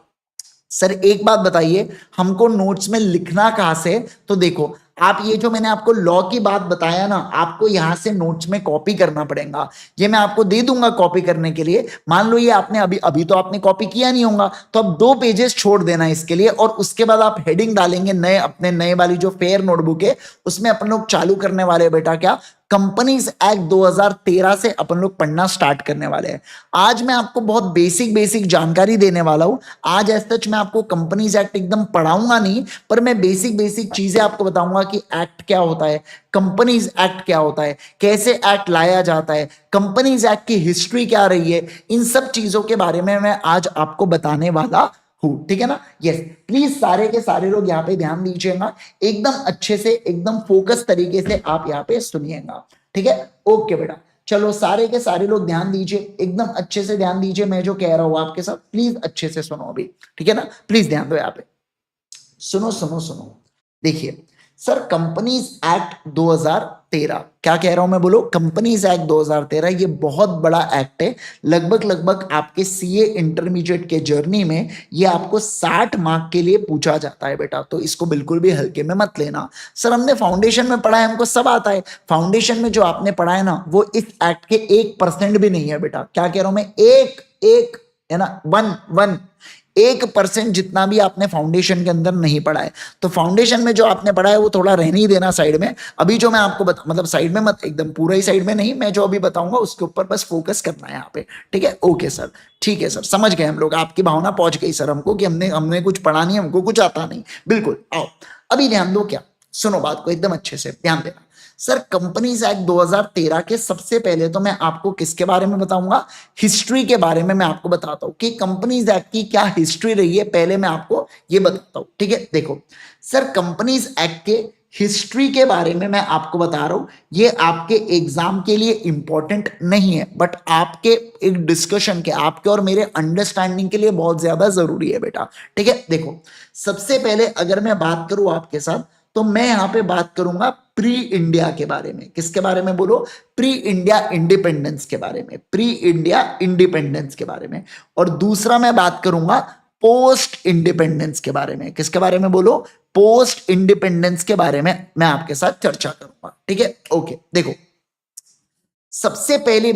सर एक बात बताइए, हमको नोट्स में लिखना कहां से? तो देखो आप ये जो मैंने आपको लॉ की बात बताया ना, आपको यहां से नोट्स में कॉपी करना पड़ेगा, ये मैं आपको दे दूंगा कॉपी करने के लिए। मान लो ये आपने अभी अभी तो आपने कॉपी किया नहीं होगा, तो अब 2 पेजेस छोड़ देना इसके लिए, और उसके बाद आप हेडिंग डालेंगे नए, अपने नए वाली जो फेयर नोटबुक है उसमें अपन लोग चालू करने वाले बेटा क्या, कंपनीज एक्ट 2013 से अपन लोग पढ़ना स्टार्ट करने वाले हैं। आज मैं आपको बहुत बेसिक बेसिक जानकारी देने वाला हूं। आज एज सच मैं आपको कंपनीज एक्ट एकदम पढ़ाऊंगा नहीं, पर मैं बेसिक बेसिक चीजें आपको बताऊंगा कि एक्ट क्या होता है, कंपनीज एक्ट क्या होता है, कैसे एक्ट लाया जाता है, कंपनीज एक्ट की हिस्ट्री क्या रही है, इन सब चीजों के बारे में मैं आज आपको बताने वाला हूं। ठीक है ना? यस, प्लीज सारे के सारे लोग यहाँ पे ध्यान दीजिएगा, एकदम अच्छे से, एकदम फोकस तरीके से आप यहाँ पे सुनिएगा। ठीक है? ओके बेटा, चलो सारे के सारे लोग ध्यान दीजिए, एकदम अच्छे से ध्यान दीजिए। मैं जो कह रहा हूं आपके साथ प्लीज अच्छे से सुनो अभी। ठीक है ना? प्लीज ध्यान दो यहाँ पे, सुनो सुनो सुनो। देखिए सर, कंपनीज एक्ट 2013, क्या कह रहा हूं मैं, बोलो। कंपनीज एक्ट 2013 ये बहुत बड़ा एक्ट है। लगभग लगभग आपके सीए इंटरमीडिएट के जर्नी में ये आपको 60 मार्क के लिए पूछा जाता है बेटा, तो इसको बिल्कुल भी हल्के में मत लेना। सर हमने फाउंडेशन में पढ़ा है, हमको सब आता है। फाउंडेशन में जो आपने पढ़ा है ना, वो इस एक्ट के 1% भी नहीं है बेटा। क्या कह रहा हूं मैं, एक है ना, 1% जितना भी आपने फाउंडेशन के अंदर नहीं पढ़ा है। तो फाउंडेशन में जो आपने पढ़ा है वो थोड़ा रहने ही देना साइड में। अभी जो मैं आपको मतलब साइड में मत, एकदम पूरा ही साइड में नहीं, मैं जो अभी बताऊंगा उसके ऊपर बस फोकस करना है यहाँ पे। ठीक है? ओके सर, ठीक है सर, समझ गए हम लोग, आपकी भावना पहुंच गई सर हमको कि हमने कुछ पढ़ा नहीं, हमको कुछ आता नहीं। बिल्कुल, आओ अभी ध्यान दो, क्या सुनो बात को एकदम अच्छे से ध्यान देना। सर कंपनीज एक्ट 2013 के सबसे पहले तो मैं आपको किसके बारे में बताऊंगा, हिस्ट्री के बारे में मैं आपको बताता हूं कि कंपनीज एक्ट की क्या हिस्ट्री रही है, पहले मैं आपको ये बताता हूं। ठीक है? देखो सर, कंपनीज एक्ट के हिस्ट्री के बारे में मैं आपको बता रहा हूं। ये आपके एग्जाम के लिए इंपॉर्टेंट नहीं है, बट आपके एक डिस्कशन के, आपके और मेरे अंडरस्टैंडिंग के लिए बहुत ज्यादा जरूरी है बेटा। ठीक है? देखो सबसे पहले अगर मैं बात करूं आपके साथ, तो मैं यहां पे बात करूंगा प्री इंडिया के बारे में। किसके बारे में बोलो? प्री इंडिया इंडिपेंडेंस के बारे में, प्री इंडिया इंडिपेंडेंस के बारे में। और दूसरा मैं बात करूंगा पोस्ट इंडिपेंडेंस के बारे में। किसके बारे में बोलो? पोस्ट इंडिपेंडेंस के बारे में मैं आपके साथ चर्चा करूंगा। ठीक है? ओके, देखो सबसे पहली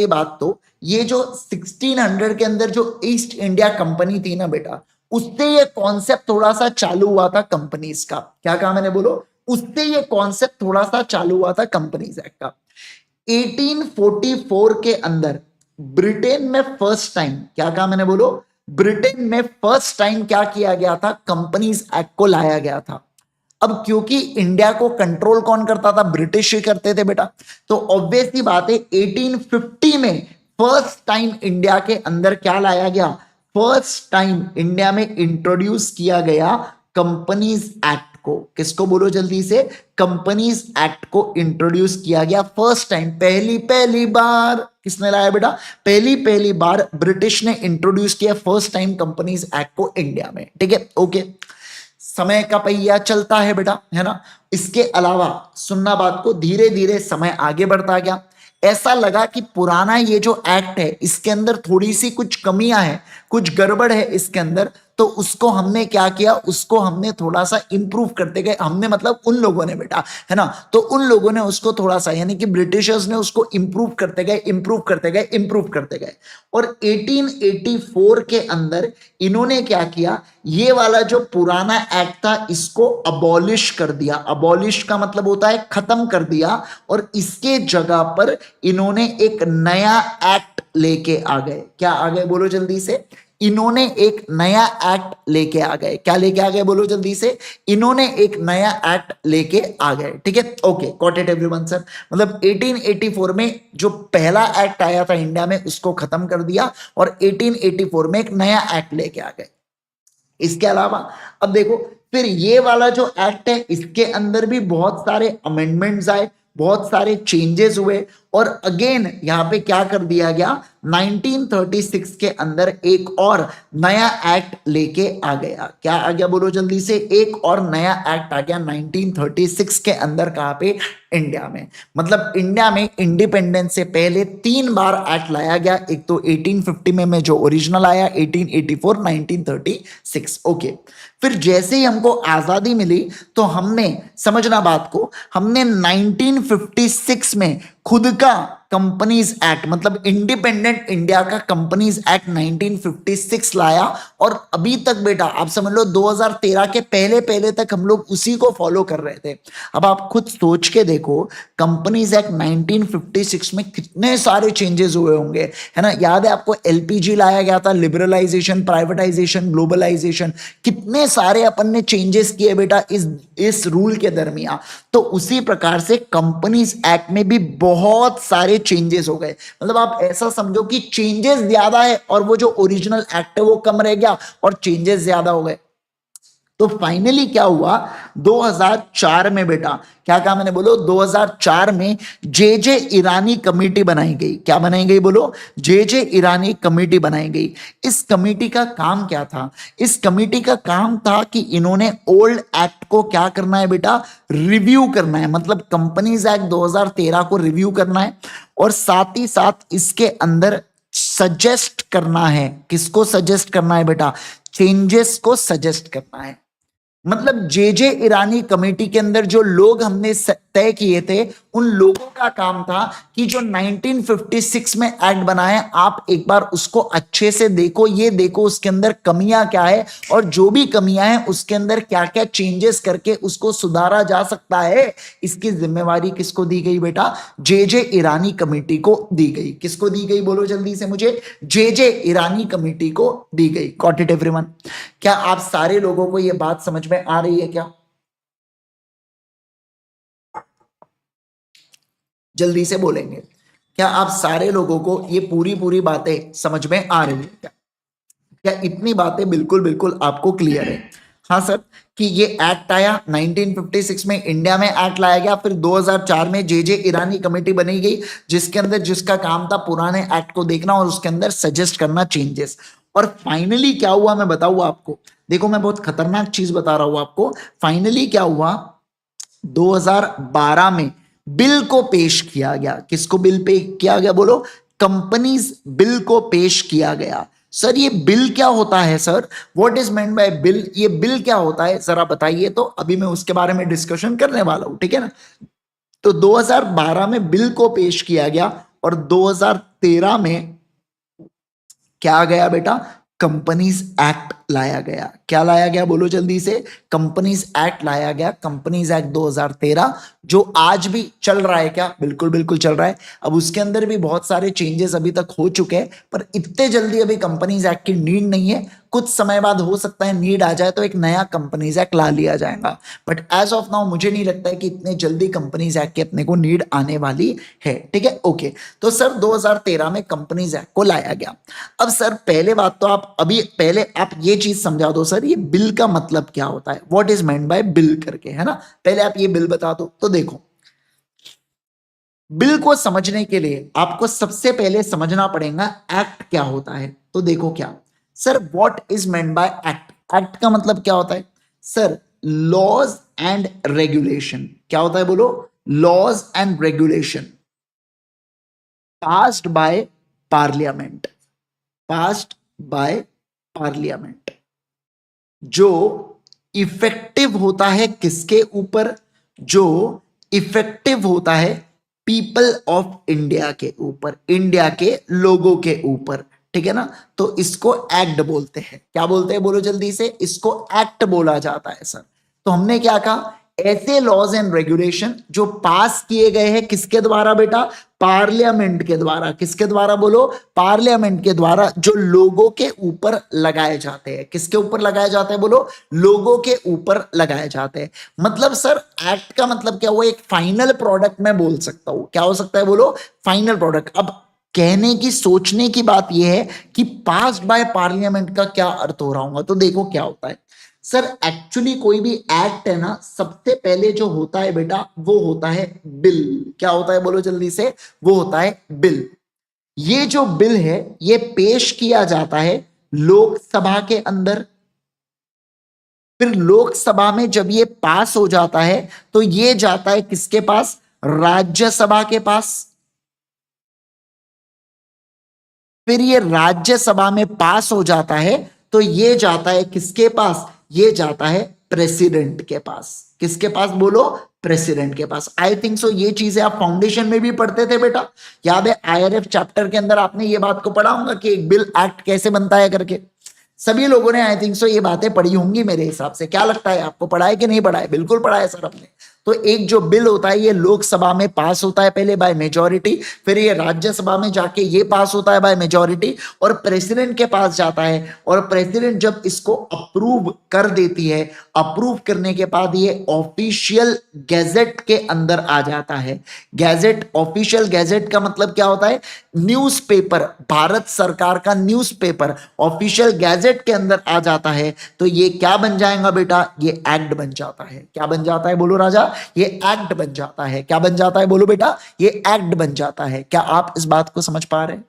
बात तो ये जो 1600 के अंदर जो ईस्ट इंडिया कंपनी थी ना बेटा, उससे ये कॉन्सेप्ट थोड़ा सा चालू हुआ था कंपनीज का। क्या कहा मैंने, बोलो? उससे ये कॉन्सेप्ट थोड़ा सा चालू हुआ था कंपनीज एक्ट का। 1844 के अंदर ब्रिटेन में फर्स्ट टाइम, क्या कहा मैंने, बोलो? ब्रिटेन में फर्स्ट टाइम क्या किया गया था, कंपनीज एक्ट को लाया गया था। अब क्योंकि इंडिया को कंट्रोल कौन करता था, ब्रिटिश ही करते थे बेटा, तो ऑब्वियस सी बात है 1850 में फर्स्ट टाइम इंडिया के अंदर क्या लाया गया, फर्स्ट टाइम इंडिया में इंट्रोड्यूस किया गया कंपनीज एक्ट को। किसको बोलो जल्दी से? कंपनीज एक्ट को इंट्रोड्यूस किया गया फर्स्ट टाइम, पहली बार किसने लाया बेटा? पहली बार ब्रिटिश ने इंट्रोड्यूस किया फर्स्ट टाइम कंपनीज एक्ट को इंडिया में। ठीक है? ओके, समय का पहिया चलता है बेटा, है ना? इसके अलावा सुनना बात को, धीरे धीरे समय आगे बढ़ता गया। ऐसा लगा कि पुराना ये जो एक्ट है इसके अंदर थोड़ी सी कुछ कमियां हैं, कुछ गड़बड़ है इसके अंदर, तो उसको हमने क्या किया, उसको हमने थोड़ा सा इंप्रूव करते गए। हमने मतलब उन लोगों ने बेटा, है ना, तो उन लोगों ने उसको थोड़ा सा, यानी कि ब्रिटिशर्स ने उसको इंप्रूव करते गए। और 1884 के अंदर इन्होंने क्या किया, ये वाला जो पुराना एक्ट था इसको अबॉलिश कर दिया। अबॉलिश का मतलब होता है खत्म कर दिया, और इसके जगह पर इन्होंने एक नया एक्ट लेके आ गए। क्या आ गए, बोलो जल्दी से? इन्होंने एक नया एक्ट लेके आ गए। क्या लेके आ गए, बोलो जल्दी से? इन्होंने एक नया एक्ट लेके आ गए। ठीक है? Okay, got it everyone sir. मतलब 1884 में जो पहला एक्ट आया था इंडिया में उसको खत्म कर दिया, और 1884 में एक नया एक्ट लेके आ गए। इसके अलावा अब देखो, फिर ये वाला जो एक्ट है इसके अंदर भी बहुत सारे अमेंडमेंट्स आए, बहुत सारे चेंजेस हुए, और अगेन यहां पे क्या कर दिया गया, 1936 के अंदर एक और नया एक्ट लेके आ गया। क्या आ गया, बोलो जल्दी से? एक और नया एक्ट आ गया 1936 के अंदर। कहां पे? इंडिया में। मतलब इंडिया में इंडिपेंडेंस से पहले 3 बार एक्ट लाया गया। एक तो 1850 में जो ओरिजिनल आया, 1884, 1936। ओके, फिर जैसे ही हमको आजादी मिली तो हमने, समझना बात को, हमने 1956 में खुद का कंपनीज एक्ट, मतलब इंडिपेंडेंट इंडिया का कंपनीज एक्ट 1956 लाया। और अभी तक बेटा आप समझ लो 2013 के पहले पहले तक हम लोग उसी को फॉलो कर रहे थे। अब आप खुद सोच के देखो, कंपनीज एक्ट 1956 में कितने सारे चेंजेस हुए होंगे, है ना। याद है आपको एलपीजी लाया गया था, लिबरलाइजेशन, प्राइवेटाइजेशन, ग्लोबलाइजेशन, कितने सारे अपन ने चेंजेस किए बेटा इस रूल के दरमियान। तो उसी प्रकार से कंपनीज एक्ट में भी बहुत सारे चेंजेस हो गए। मतलब आप ऐसा समझो कि चेंजेस ज्यादा है और वो जो ओरिजिनल एक्ट है वो कम रह गया और चेंजेस ज्यादा हो गए। तो फाइनली क्या हुआ 2004 में बेटा, क्या कहा मैंने, बोलो 2004 में जे जे ईरानी कमेटी बनाई गई। क्या बनाई गई बोलो, जे जे ईरानी कमेटी बनाई गई। इस कमेटी का काम क्या था, इस कमेटी का काम था कि इन्होंने ओल्ड एक्ट को क्या करना है बेटा, रिव्यू करना है। मतलब कंपनीज एक्ट 2013 को रिव्यू करना है और साथ ही साथ इसके अंदर सजेस्ट करना है। किसको सजेस्ट करना है बेटा, चेंजेस को सजेस्ट करना है। मतलब जे जे ईरानी कमेटी के अंदर जो लोग हमने तय किए थे, उन लोगों का काम था कि जो 1956 में एक्ट बना है आप एक बार उसको अच्छे से देखो, ये देखो उसके अंदर कमियां क्या है और जो भी कमियां हैं उसके अंदर क्या क्या चेंजेस करके उसको सुधारा जा सकता है। इसकी जिम्मेवारी किसको दी गई बेटा, जे जे ईरानी कमेटी को दी गई। किसको दी गई बोलो जल्दी से मुझे, जे जे ईरानी कमेटी को दी गई। Got it everyone. क्या आप सारे लोगों को यह बात समझ में आ रही है क्या, जल्दी से बोलेंगे। क्या आप सारे लोगों को ये पूरी पूरी बातें समझ में आ रही है क्या, क्या इतनी बातें बिल्कुल बिल्कुल आपको क्लियर है। हाँ सर, कि ये एक्ट आया 1956 में, इंडिया में एक्ट लाया गया, फिर 2004 में जे जे ईरानी कमेटी बनी गई जिसके अंदर जिसका काम था पुराने एक्ट को देखना और उसके अंदर सजेस्ट करना चेंजेस। और फाइनली क्या हुआ मैं बताऊँ आपको, देखो मैं बहुत खतरनाक चीज बता रहा हूं आपको। फाइनली क्या हुआ 2012 में बिल को पेश किया गया। किसको बिल पे किया गया बोलो, कंपनीज बिल को पेश किया गया। सर ये बिल क्या होता है sir, what is meant by bill, ये बिल क्या होता है जरा बताइए। तो अभी मैं उसके बारे में डिस्कशन करने वाला हूं, ठीक है ना। तो 2012 में बिल को पेश किया गया और 2013 में क्या आ गया बेटा, कंपनीज एक्ट लाया गया। क्या लाया गया बोलो जल्दी से, कंपनीज एक्ट लाया गया, कंपनीज एक्ट 2013, जो आज भी चल रहा है। क्या बिल्कुल बिल्कुल चल रहा है। अब उसके अंदर भी बहुत सारे चेंजेस अभी तक हो चुके हैं, पर इतने जल्दी अभी कंपनीज एक्ट की नीड नहीं है। कुछ समय बाद हो सकता है नीड आ जाए तो एक नया कंपनीज एक्ट ला लिया जाएगा, बट एज ऑफ नाउ मुझे नहीं लगता है कि इतने जल्दी कंपनीज एक्ट की अपने को नीड आने वाली है, ठीक है। ओके, तो सर 2013 में कंपनीज एक्ट को लाया गया। अब सर पहले बात तो आप अभी पहले आप ये चीज समझा दो सर, ये बिल का मतलब क्या होता है, what is meant by bill करके, है ना। पहले आप ये बिल बता दो। तो देखो, बिल को समझने के लिए आपको सबसे पहले समझना पड़ेगा एक्ट क्या होता है। तो देखो क्या sir, what is meant by act, act का मतलब क्या होता है सर, लॉज एंड रेगुलेशन। क्या होता है बोलो, laws and regulation passed by parliament, passed by parliament, जो इफेक्टिव होता है किसके ऊपर, जो इफेक्टिव होता है पीपल ऑफ इंडिया के ऊपर, इंडिया के लोगों के ऊपर, ठीक है ना। तो इसको एक्ट बोलते हैं। क्या बोलते हैं बोलो जल्दी से, इसको एक्ट बोला जाता है सर। तो हमने क्या कहा, ऐसे लॉज एंड रेगुलेशन जो पास किए गए हैं किसके द्वारा बेटा, पार्लियामेंट के द्वारा। किसके द्वारा बोलो, पार्लियामेंट के द्वारा, जो लोगों के ऊपर लगाए जाते हैं। किसके ऊपर लगाए जाते हैं बोलो, लोगों के ऊपर लगाए जाते हैं। मतलब सर एक्ट का मतलब क्या हुआ, एक फाइनल प्रोडक्ट मैं बोल सकता हूं। क्या हो सकता है बोलो, फाइनल प्रोडक्ट। अब कहने की सोचने की बात यह है कि पास्ड बाय पार्लियामेंट का क्या अर्थ हो रहा होगा। तो देखो क्या होता है सर, एक्चुअली कोई भी एक्ट है ना, सबसे पहले जो होता है बेटा वो होता है बिल। क्या होता है बोलो जल्दी से, वो होता है बिल। ये जो बिल है ये पेश किया जाता है लोकसभा के अंदर, फिर लोकसभा में जब ये पास हो जाता है तो ये जाता है किसके पास, राज्यसभा के पास। फिर ये राज्यसभा में पास हो जाता है तो ये जाता है किसके पास, ये जाता है प्रेसिडेंट के पास। किसके पास बोलो, प्रेसिडेंट के पास। आई थिंक सो ये चीजें आप फाउंडेशन में भी पढ़ते थे बेटा, याद है आईआरएफ चैप्टर के अंदर आपने ये बात को पढ़ा होगा कि एक बिल एक्ट कैसे बनता है करके। सभी लोगों ने आई थिंक सो ये बातें पढ़ी होंगी मेरे हिसाब से। क्या लगता है आपको, पढ़ा है कि नहीं पढ़ा है? बिल्कुल पढ़ा है सर आपने। तो एक जो बिल होता है ये लोकसभा में पास होता है पहले बाय मेजॉरिटी, फिर ये राज्यसभा में जाके ये पास होता है बाय मेजॉरिटी और प्रेसिडेंट के पास जाता है, और प्रेसिडेंट जब इसको अप्रूव कर देती है, अप्रूव करने के बाद ये ऑफिशियल गैजेट के अंदर आ जाता है। गैजेट, ऑफिशियल गैजेट का मतलब क्या होता है? न्यूज़पेपर, भारत सरकार का न्यूज़पेपर ऑफिशियल गैजेट के अंदर आ जाता है। तो ये क्या बन जाएगा बेटा? ये एक्ट बन जाता है। क्या बन जाता है बोलो राजा? ये एक्ट बन जाता है। क्या बन जाता है बोलो बेटा? ये एक्ट बन जाता है। क्या आप इस बात को समझ पा रहे हैं?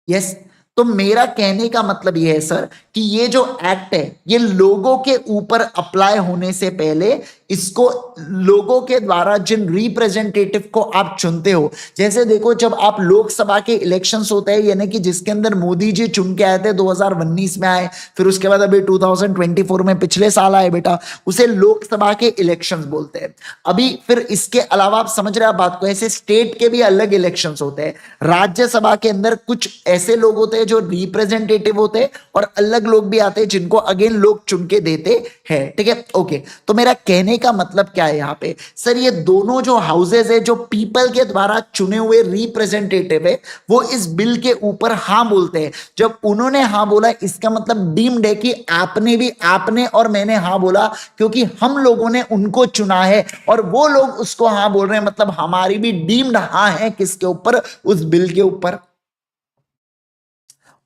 यस। तो मेरा कहने का मतलब यह है सर कि ये जो एक्ट है ये लोगों के ऊपर अप्लाई होने से पहले इसको लोगों के द्वारा जिन रिप्रेजेंटेटिव को आप चुनते हो, जैसे देखो जब आप लोकसभा के इलेक्शंस होते हैं, यानी कि जिसके अंदर मोदी जी चुन के आए थे 2019 में आए, फिर उसके बाद अभी 2024 में पिछले साल आए बेटा, उसे लोकसभा के इलेक्शंस बोलते हैं। अभी फिर इसके अलावा आप समझ रहे हैं बात को, ऐसे स्टेट के भी अलग इलेक्शंस होते हैं। राज्यसभा के अंदर कुछ ऐसे लोग होते हैं जो रिप्रेजेंटेटिव होते हैं और अलग लोग भी आते हैं जिनको अगेन लोग चुन के देते हैं। ठीक है, ओके। तो मेरा कहने का मतलब क्या है यहाँ पे सर, ये दोनों जो हाउसेज है जो पीपल के द्वारा चुने हुए रिप्रेजेंटेटिव है वो इस बिल के ऊपर हाँ बोलते हैं। जब उन्होंने हाँ बोला इसका मतलब डीम्ड है कि आपने और मैंने हाँ बोला, क्योंकि हम लोगों ने उनको चुना है और वो लोग उसको हाँ बोल रहे हैं, मतलब हमारी भी डीम्ड हाँ है किसके ऊपर? उस बिल के ऊपर।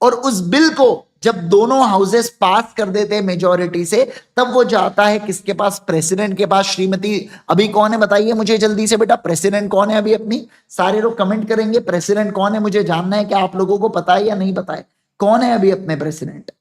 और उस बिल को जब दोनों हाउसेस पास कर देते हैं मेजॉरिटी से, तब वो जाता है किसके पास? प्रेसिडेंट के पास। श्रीमती अभी कौन है बताइए मुझे जल्दी से बेटा, प्रेसिडेंट कौन है अभी अपनी? सारे लोग कमेंट करेंगे प्रेसिडेंट कौन है, मुझे जानना है कि आप लोगों को पता है या नहीं पता है कौन है अभी अपने प्रेसिडेंट।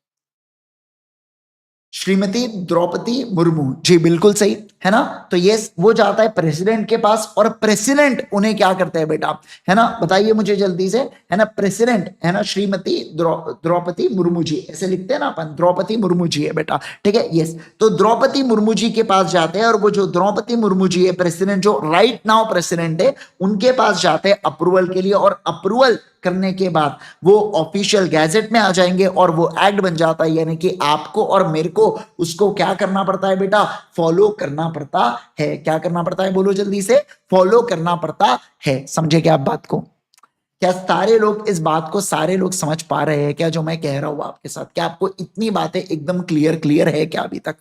श्रीमती द्रौपदी मुर्मू जी, बिल्कुल सही है ना। तो ये वो जाता है प्रेसिडेंट के पास और प्रेसिडेंट उन्हें क्या करते हैं बेटा, है ना, बताइए मुझे जल्दी से, है ना, प्रेसिडेंट है ना श्रीमती द्रौपदी मुर्मू जी, ऐसे लिखते हैं ना अपन, द्रौपदी मुर्मू जी है बेटा, ठीक है, यस। तो द्रौपदी मुर्मू जी के पास जाते हैं और वो जो द्रौपदी मुर्मू जी है प्रेसिडेंट, जो राइट नाउ प्रेसिडेंट है, उनके पास जाते हैं अप्रूवल के लिए, और अप्रूवल करने के बाद वो ऑफिशियल गैजेट में आ जाएंगे और वो एक्ट बन जाता है। यानी कि आपको और मेरे को उसको क्या करना पड़ता है बेटा? फॉलो करना पड़ता है। क्या करना पड़ता है बोलो जल्दी से? फॉलो करना पड़ता है। समझे क्या आप बात को? क्या सारे लोग इस बात को, सारे लोग समझ पा रहे हैं क्या जो मैं कह रहा हूं आपके साथ? क्या आपको इतनी बातें एकदम क्लियर है क्या अभी तक?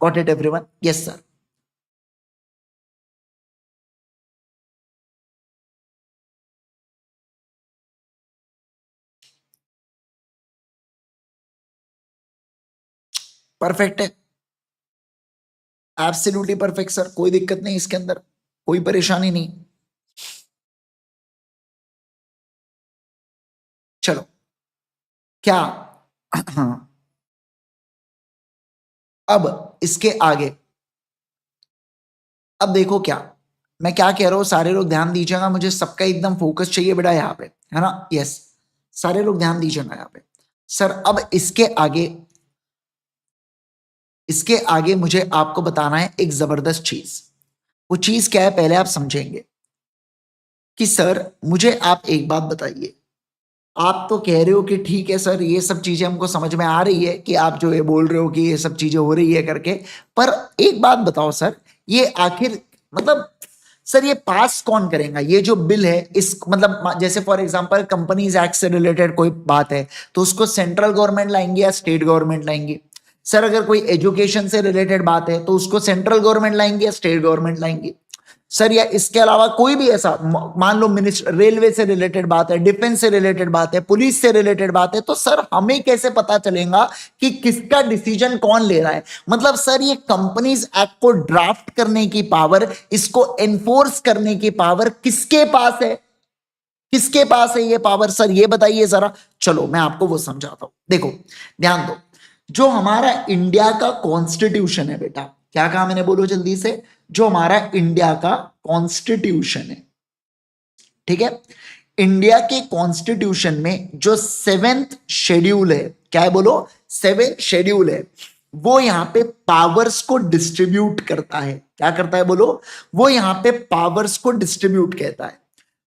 Got it everyone? Yes sir. Perfect है, एब्सोल्युटली परफेक्ट सर, कोई दिक्कत नहीं इसके अंदर, कोई परेशानी नहीं। चलो, क्या अब इसके आगे, अब देखो क्या मैं क्या कह रहा हूं, सारे लोग ध्यान दीजिएगा, मुझे सबका एकदम फोकस चाहिए बेटा यहाँ पे, है ना, यस, सारे लोग ध्यान दीजिएगा यहाँ पे। सर अब इसके आगे मुझे आपको बताना है एक जबरदस्त चीज। वो चीज क्या है पहले आप समझेंगे कि सर मुझे आप एक बात बताइए, आप तो कह रहे हो कि ठीक है सर ये सब चीजें हमको समझ में आ रही है कि आप जो ये बोल रहे हो कि ये सब चीजें हो रही है करके, पर एक बात बताओ सर, ये आखिर मतलब सर ये पास कौन करेगा? ये जो बिल है इस मतलब जैसे फॉर एग्जांपल कंपनीज एक्ट से रिलेटेड कोई बात है तो उसको सेंट्रल गवर्नमेंट लाएंगे या स्टेट गवर्नमेंट लाएंगी? सर अगर कोई एजुकेशन से रिलेटेड बात है तो उसको सेंट्रल गवर्नमेंट लाएंगे या स्टेट गवर्नमेंट लाएंगी? सर या इसके अलावा कोई भी ऐसा, मान लो मिनिस्टर रेलवे से रिलेटेड बात है, डिफेंस से रिलेटेड बात है, पुलिस से रिलेटेड बात है, तो सर हमें कैसे पता चलेगा कि किसका डिसीजन कौन ले रहा है? मतलब सर ये कंपनीज एक्ट को ड्राफ्ट करने की पावर, इसको एनफोर्स करने की पावर किसके पास है? किसके पास है ये पावर सर, ये बताइए जरा। चलो मैं आपको वो समझाता हूं, देखो ध्यान दो, जो हमारा इंडिया का कॉन्स्टिट्यूशन है बेटा, क्या कहा मैंने बोलो जल्दी से, जो हमारा इंडिया का कॉन्स्टिट्यूशन है, ठीक है, इंडिया के कॉन्स्टिट्यूशन में जो 7th शेड्यूल है, क्या है बोलो? 7th शेड्यूल है, वो यहां पे पावर्स को डिस्ट्रीब्यूट करता है। क्या करता है बोलो? वो यहां पे पावर्स को डिस्ट्रीब्यूट कहता है।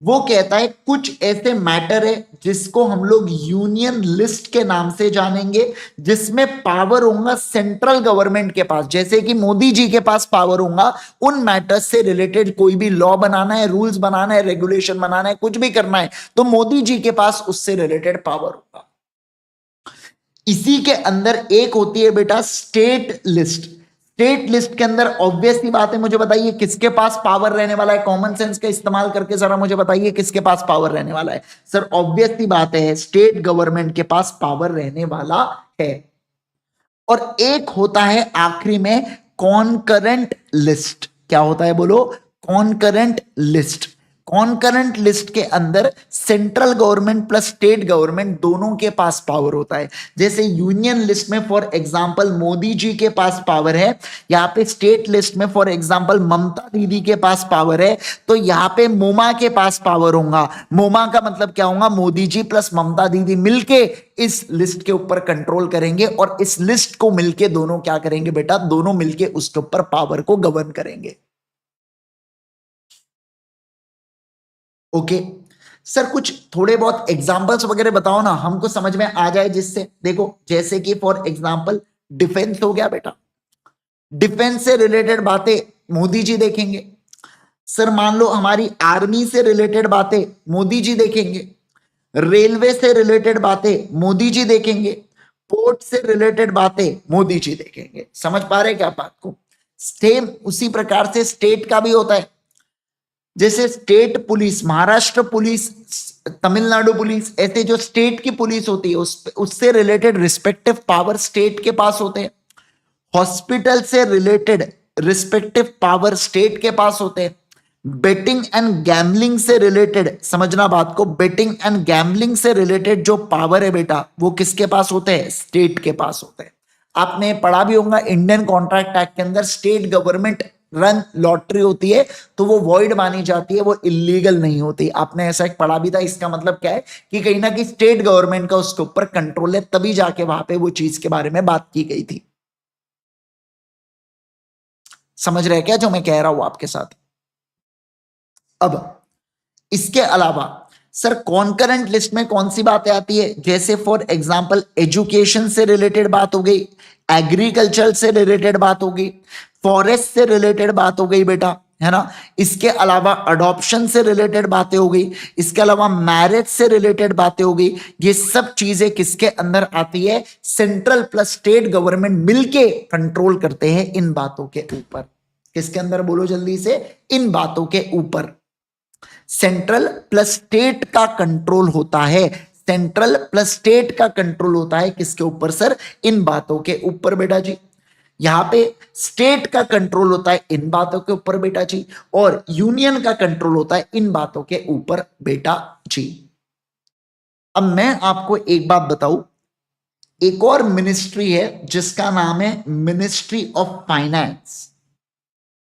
वो कहता है कुछ ऐसे मैटर है जिसको हम लोग यूनियन लिस्ट के नाम से जानेंगे, जिसमें पावर होगा सेंट्रल गवर्नमेंट के पास, जैसे कि मोदी जी के पास पावर होगा उन मैटर्स से रिलेटेड, कोई भी लॉ बनाना है, रूल्स बनाना है, रेगुलेशन बनाना है, कुछ भी करना है, तो मोदी जी के पास उससे रिलेटेड पावर होगा। इसी के अंदर एक होती है बेटा स्टेट लिस्ट। स्टेट लिस्ट के अंदर ऑब्वियस सी बात है, मुझे बताइए किसके पास पावर रहने वाला है? कॉमन सेंस का इस्तेमाल करके जरा मुझे बताइए किसके पास पावर रहने वाला है? सर ऑब्वियस सी बात है, स्टेट गवर्नमेंट के पास पावर रहने वाला है। और एक होता है आखिरी में कॉन्करेंट लिस्ट। क्या होता है बोलो? Concurrent list. कॉन्करेंट लिस्ट के अंदर central government plus state government दोनों के पास पावर होता है। जैसे यूनियन लिस्ट में फॉर एग्जांपल मोदी जी के पास पावर है, यहाँ पे स्टेट लिस्ट में फॉर एग्जांपल ममता दीदी के पास पावर है, तो यहाँ पे मोमा के पास पावर होगा। मोमा का मतलब क्या होगा? मोदी जी प्लस ममता दीदी मिलके इस लिस्ट के ऊपर कंट्रोल करेंगे, और इस लिस्ट को मिलके दोनों क्या करेंगे बेटा? दोनों मिलके उसके ऊपर पावर को गवर्न करेंगे। ओके सर, कुछ थोड़े बहुत एग्जांपल्स वगैरह बताओ ना, हमको समझ में आ जाए जिससे। देखो जैसे कि फॉर एग्जांपल डिफेंस हो गया बेटा, डिफेंस से रिलेटेड बातें मोदी जी देखेंगे। सर मान लो हमारी आर्मी से रिलेटेड बातें मोदी जी देखेंगे, रेलवे से रिलेटेड बातें मोदी जी देखेंगे, पोर्ट से रिलेटेड बातें मोदी जी देखेंगे। समझ पा रहे क्या बात को? सेम उसी प्रकार से स्टेट का भी होता है। जैसे state police, Maharashtra police, Tamil Nadu police, ऐसे जो स्टेट की पुलिस होती है उससे रिलेटेड रिस्पेक्टिव पावर स्टेट के पास होते हैं। हॉस्पिटल से रिलेटेड रिस्पेक्टिव पावर स्टेट के पास होते हैं। बेटिंग एंड गैम्बलिंग से रिलेटेड, समझना बात को, बेटिंग एंड गैम्बलिंग से रिलेटेड जो पावर है बेटा वो किसके पास होते हैं? स्टेट के पास होते हैं। आपने पढ़ा भी होगा इंडियन कॉन्ट्रैक्ट एक्ट के अंदर स्टेट गवर्नमेंट रन लॉटरी होती है तो वो वॉइड मानी जाती है, वो इलीगल नहीं होती। आपने ऐसा एक पढ़ा भी था। इसका मतलब क्या है कि कहीं ना कहीं स्टेट गवर्नमेंट का उसके ऊपर कंट्रोल है, तभी जाके वहां पे वो चीज के बारे में बात की गई थी। समझ रहे क्या जो मैं कह रहा हूं आपके साथ? अब इसके अलावा सर कॉन्करेंट लिस्ट में कौन सी बातें आती है? जैसे फॉर एग्जांपल एजुकेशन से रिलेटेड बात हो गई, एग्रीकल्चर से रिलेटेड बात हो गई, फॉरेस्ट से रिलेटेड बात हो गई बेटा, है ना। इसके अलावा अडॉप्शन से रिलेटेड बातें हो गई, इसके अलावा मैरिज से रिलेटेड बातें हो गई। ये सब चीजें किसके अंदर आती है? सेंट्रल प्लस स्टेट गवर्नमेंट मिलके कंट्रोल करते हैं इन बातों के ऊपर। किसके अंदर बोलो जल्दी से? इन बातों के ऊपर सेंट्रल प्लस स्टेट का कंट्रोल होता है। सेंट्रल प्लस स्टेट का कंट्रोल होता है किसके ऊपर सर? इन बातों के ऊपर बेटा जी। यहां पे स्टेट का कंट्रोल होता है इन बातों के ऊपर बेटा जी, और यूनियन का कंट्रोल होता है इन बातों के ऊपर बेटा जी। अब मैं आपको एक बात बताऊं, एक और मिनिस्ट्री है जिसका नाम है मिनिस्ट्री ऑफ फाइनेंस।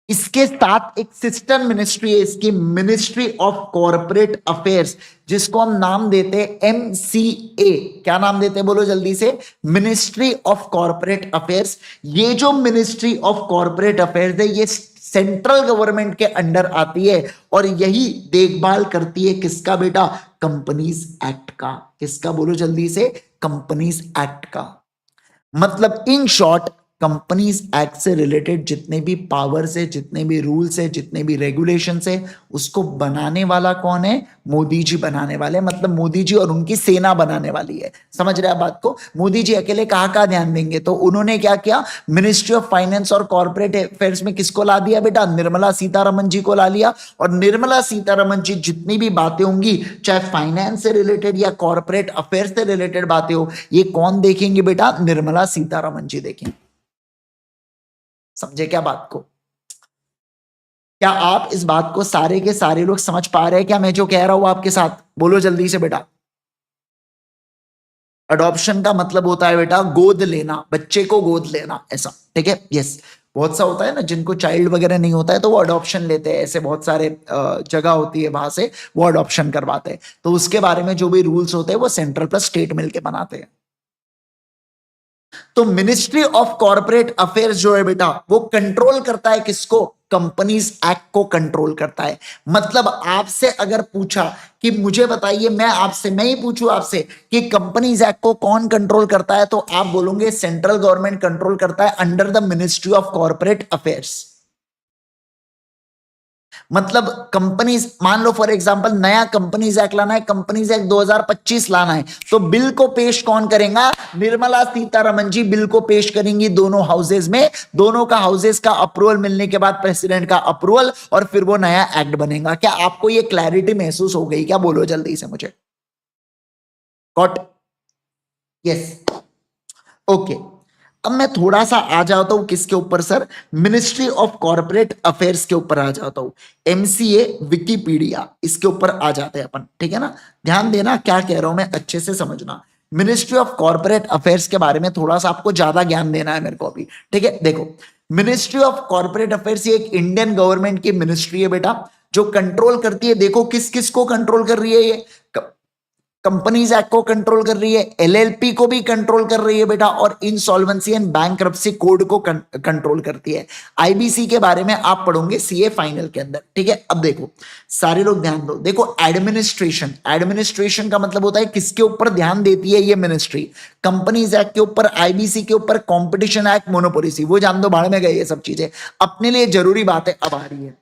इसके साथ एक सिस्टर मिनिस्ट्री है इसकी, मिनिस्ट्री ऑफ कॉरपोरेट अफेयर्स, जिसको हम नाम देते हैं एमसीए। क्या नाम देते हैं बोलो जल्दी से? Ministry of corporate affairs. ये जो मिनिस्ट्री ऑफ कॉरपोरेट अफेयर्स है ये सेंट्रल गवर्नमेंट के अंडर आती है, और यही देखभाल करती है किसका बेटा? कंपनीज एक्ट का। किसका बोलो जल्दी से? कंपनीज एक्ट का। मतलब इन शॉर्ट कंपनीज एक्ट से रिलेटेड जितने भी पावर्स है, जितने भी रूल्स है, जितने भी रेगुलेशंस है, उसको बनाने वाला कौन है? मोदी जी बनाने वाले। मतलब मोदी जी और उनकी सेना बनाने वाली है। समझ रहे हैं बात को? मोदी जी अकेले कहाँ कहाँ ध्यान देंगे? तो उन्होंने क्या किया? मिनिस्ट्री ऑफ फाइनेंस और कॉर्पोरेट अफेयर्स में किसको ला दिया बेटा? निर्मला सीतारमन जी को ला लिया। और निर्मला सीतारमन जी जितनी भी बातें होंगी, चाहे फाइनेंस से रिलेटेड या कॉर्पोरेट अफेयर्स से रिलेटेड बातें हो, ये कौन देखेंगे बेटा? निर्मला सीतारमन जी देखेंगे। समझे क्या बात को? क्या आप इस बात को सारे के सारे लोग समझ पा रहे हैं क्या मैं जो कह रहा हूं आपके साथ? बोलो जल्दी से बेटा। अडॉप्शन का मतलब होता है बेटा गोद लेना, बच्चे को गोद लेना, ऐसा। ठीक है? यस। बहुत सा होता है ना जिनको चाइल्ड वगैरह नहीं होता है तो वो अडॉप्शन लेते हैं। ऐसे बहुत सारे जगह होती है वहां से वो अडॉप्शन करवाते हैं। तो उसके बारे में जो भी रूल्स होते हैं वो सेंट्रल प्लस स्टेट मिलके बनाते हैं। तो मिनिस्ट्री ऑफ कॉर्पोरेट अफेयर्स जो है बेटा वो कंट्रोल करता है किसको? कंपनीज एक्ट को कंट्रोल करता है। मतलब आपसे अगर पूछा कि मुझे बताइए, मैं ही पूछूं आपसे कि कंपनीज एक्ट को कौन कंट्रोल करता है, तो आप बोलोगे सेंट्रल गवर्नमेंट कंट्रोल करता है under the ministry of corporate affairs. मतलब कंपनीज, मान लो फॉर एग्जांपल नया कंपनीज एक्ट लाना है, कंपनीज एक्ट 2025 लाना है, तो बिल को पेश कौन करेगा? निर्मला सीतारमण जी बिल को पेश करेंगी दोनों हाउसेज में। दोनों का हाउसेज का अप्रूवल मिलने के बाद प्रेसिडेंट का अप्रूवल, और फिर वो नया एक्ट बनेगा। क्या आपको ये क्लैरिटी महसूस हो गई क्या? बोलो जल्दी से मुझे। गॉट? यस। ओके। अब मैं थोड़ा सा आ जाता हूं किसके ऊपर sir? Ministry of corporate affairs के ऊपर आ जाता हूं। एमसीए विकिपीडिया, इसके ऊपर आ जाते हैं अपन, ठीक है ना? ध्यान देना क्या कह रहा हूं मैं, अच्छे से समझना। मिनिस्ट्री ऑफ कॉर्पोरेट अफेयर्स के बारे में थोड़ा सा आपको ज्यादा ज्ञान देना है मेरे को अभी, ठीक है? देखो, मिनिस्ट्री ऑफ कॉर्पोरेट अफेयर्स ये एक इंडियन गवर्नमेंट की मिनिस्ट्री है बेटा, जो कंट्रोल करती है। देखो किस किस को कंट्रोल कर रही है ये? कंपनीज एक्ट को कंट्रोल कर रही है, एलएलपी को भी कंट्रोल कर रही है बेटा, और इंसॉल्वेंसी एंड बैंक्रप्सी कोड को कंट्रोल करती है। आईबीसी के बारे में आप पढ़ोगे सीए फाइनल के अंदर, ठीक है? अब देखो सारे लोग ध्यान दो। देखो एडमिनिस्ट्रेशन, एडमिनिस्ट्रेशन का मतलब होता है किसके ऊपर ध्यान देती है ये मिनिस्ट्री? कंपनीज एक्ट के ऊपर, आईबीसी के ऊपर, कॉम्पिटिशन एक्ट, मोनोपोलिसी, वो जान दो, भाड़ में गए ये सब चीजें। अपने लिए जरूरी बात है, अब आ रही है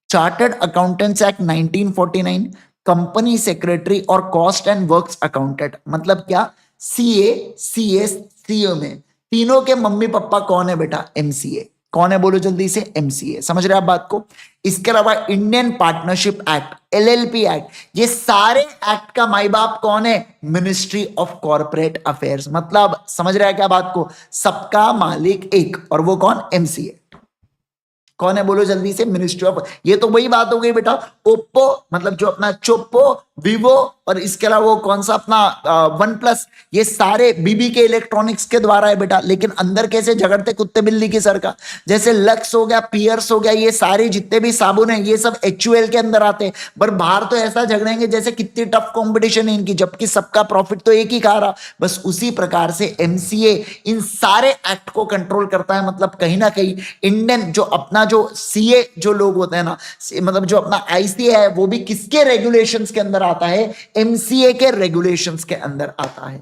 chartered accountants act 1949, company secretary और कॉस्ट एंड वर्क्स अकाउंटेंट। मतलब क्या? सीए, सीएस, सीओ में तीनों के मम्मी पापा कौन है बेटा? एमसीए। कौन है बोलो जल्दी से? एमसीए। समझ रहे आप बात को? इसके अलावा Indian partnership act, LLP act, ये सारे एक्ट का माई बाप कौन है? Ministry of corporate affairs. मतलब समझ रहे हैं क्या बात को? सबका मालिक एक, और वो कौन? एमसीए। कौन है बोलो जल्दी से? Ministry of. ये तो वही बात हो गई बेटा, ओप्पो मतलब जो अपना चोप्पो, विवो, और इसके अलावा वो कौन सा अपना वन प्लस, ये सारे बीबी के इलेक्ट्रॉनिक्स के द्वारा है बेटा। लेकिन अंदर कैसे झगड़ते कुत्ते बिल्ली की सर का? जैसे लक्स हो गया, पियर्स हो गया, ये सारे जितने भी साबुन है ये सब एचयूएल के अंदर आते हैं। पर बाहर तो ऐसा झगड़ेंगे जैसे कितनी टफ कंपटीशन है इनकी, जबकि सबका प्रॉफिट तो एक ही खा रहा। बस उसी प्रकार से एमसीए इन सारे एक्ट को कंट्रोल करता है। मतलब कहीं ना कहीं इंडियन जो अपना जो सीए जो लोग होते हैं ना, मतलब जो अपना आईसीए है, वो भी किसके रेगुलेशंस के अंदर आता है? एमसीए के रेगुलेशंस के अंदर आता है।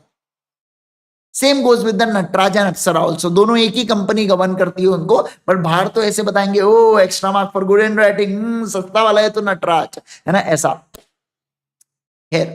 Same goes with the Nataraj and Apsara also, दोनों एक ही कंपनी गवर्न करती है उनको। पर बाहर तो ऐसे बताएंगे, oh extra mark for good hand writing, सस्ता वाला है तो नटराज, है ना? ऐसा है।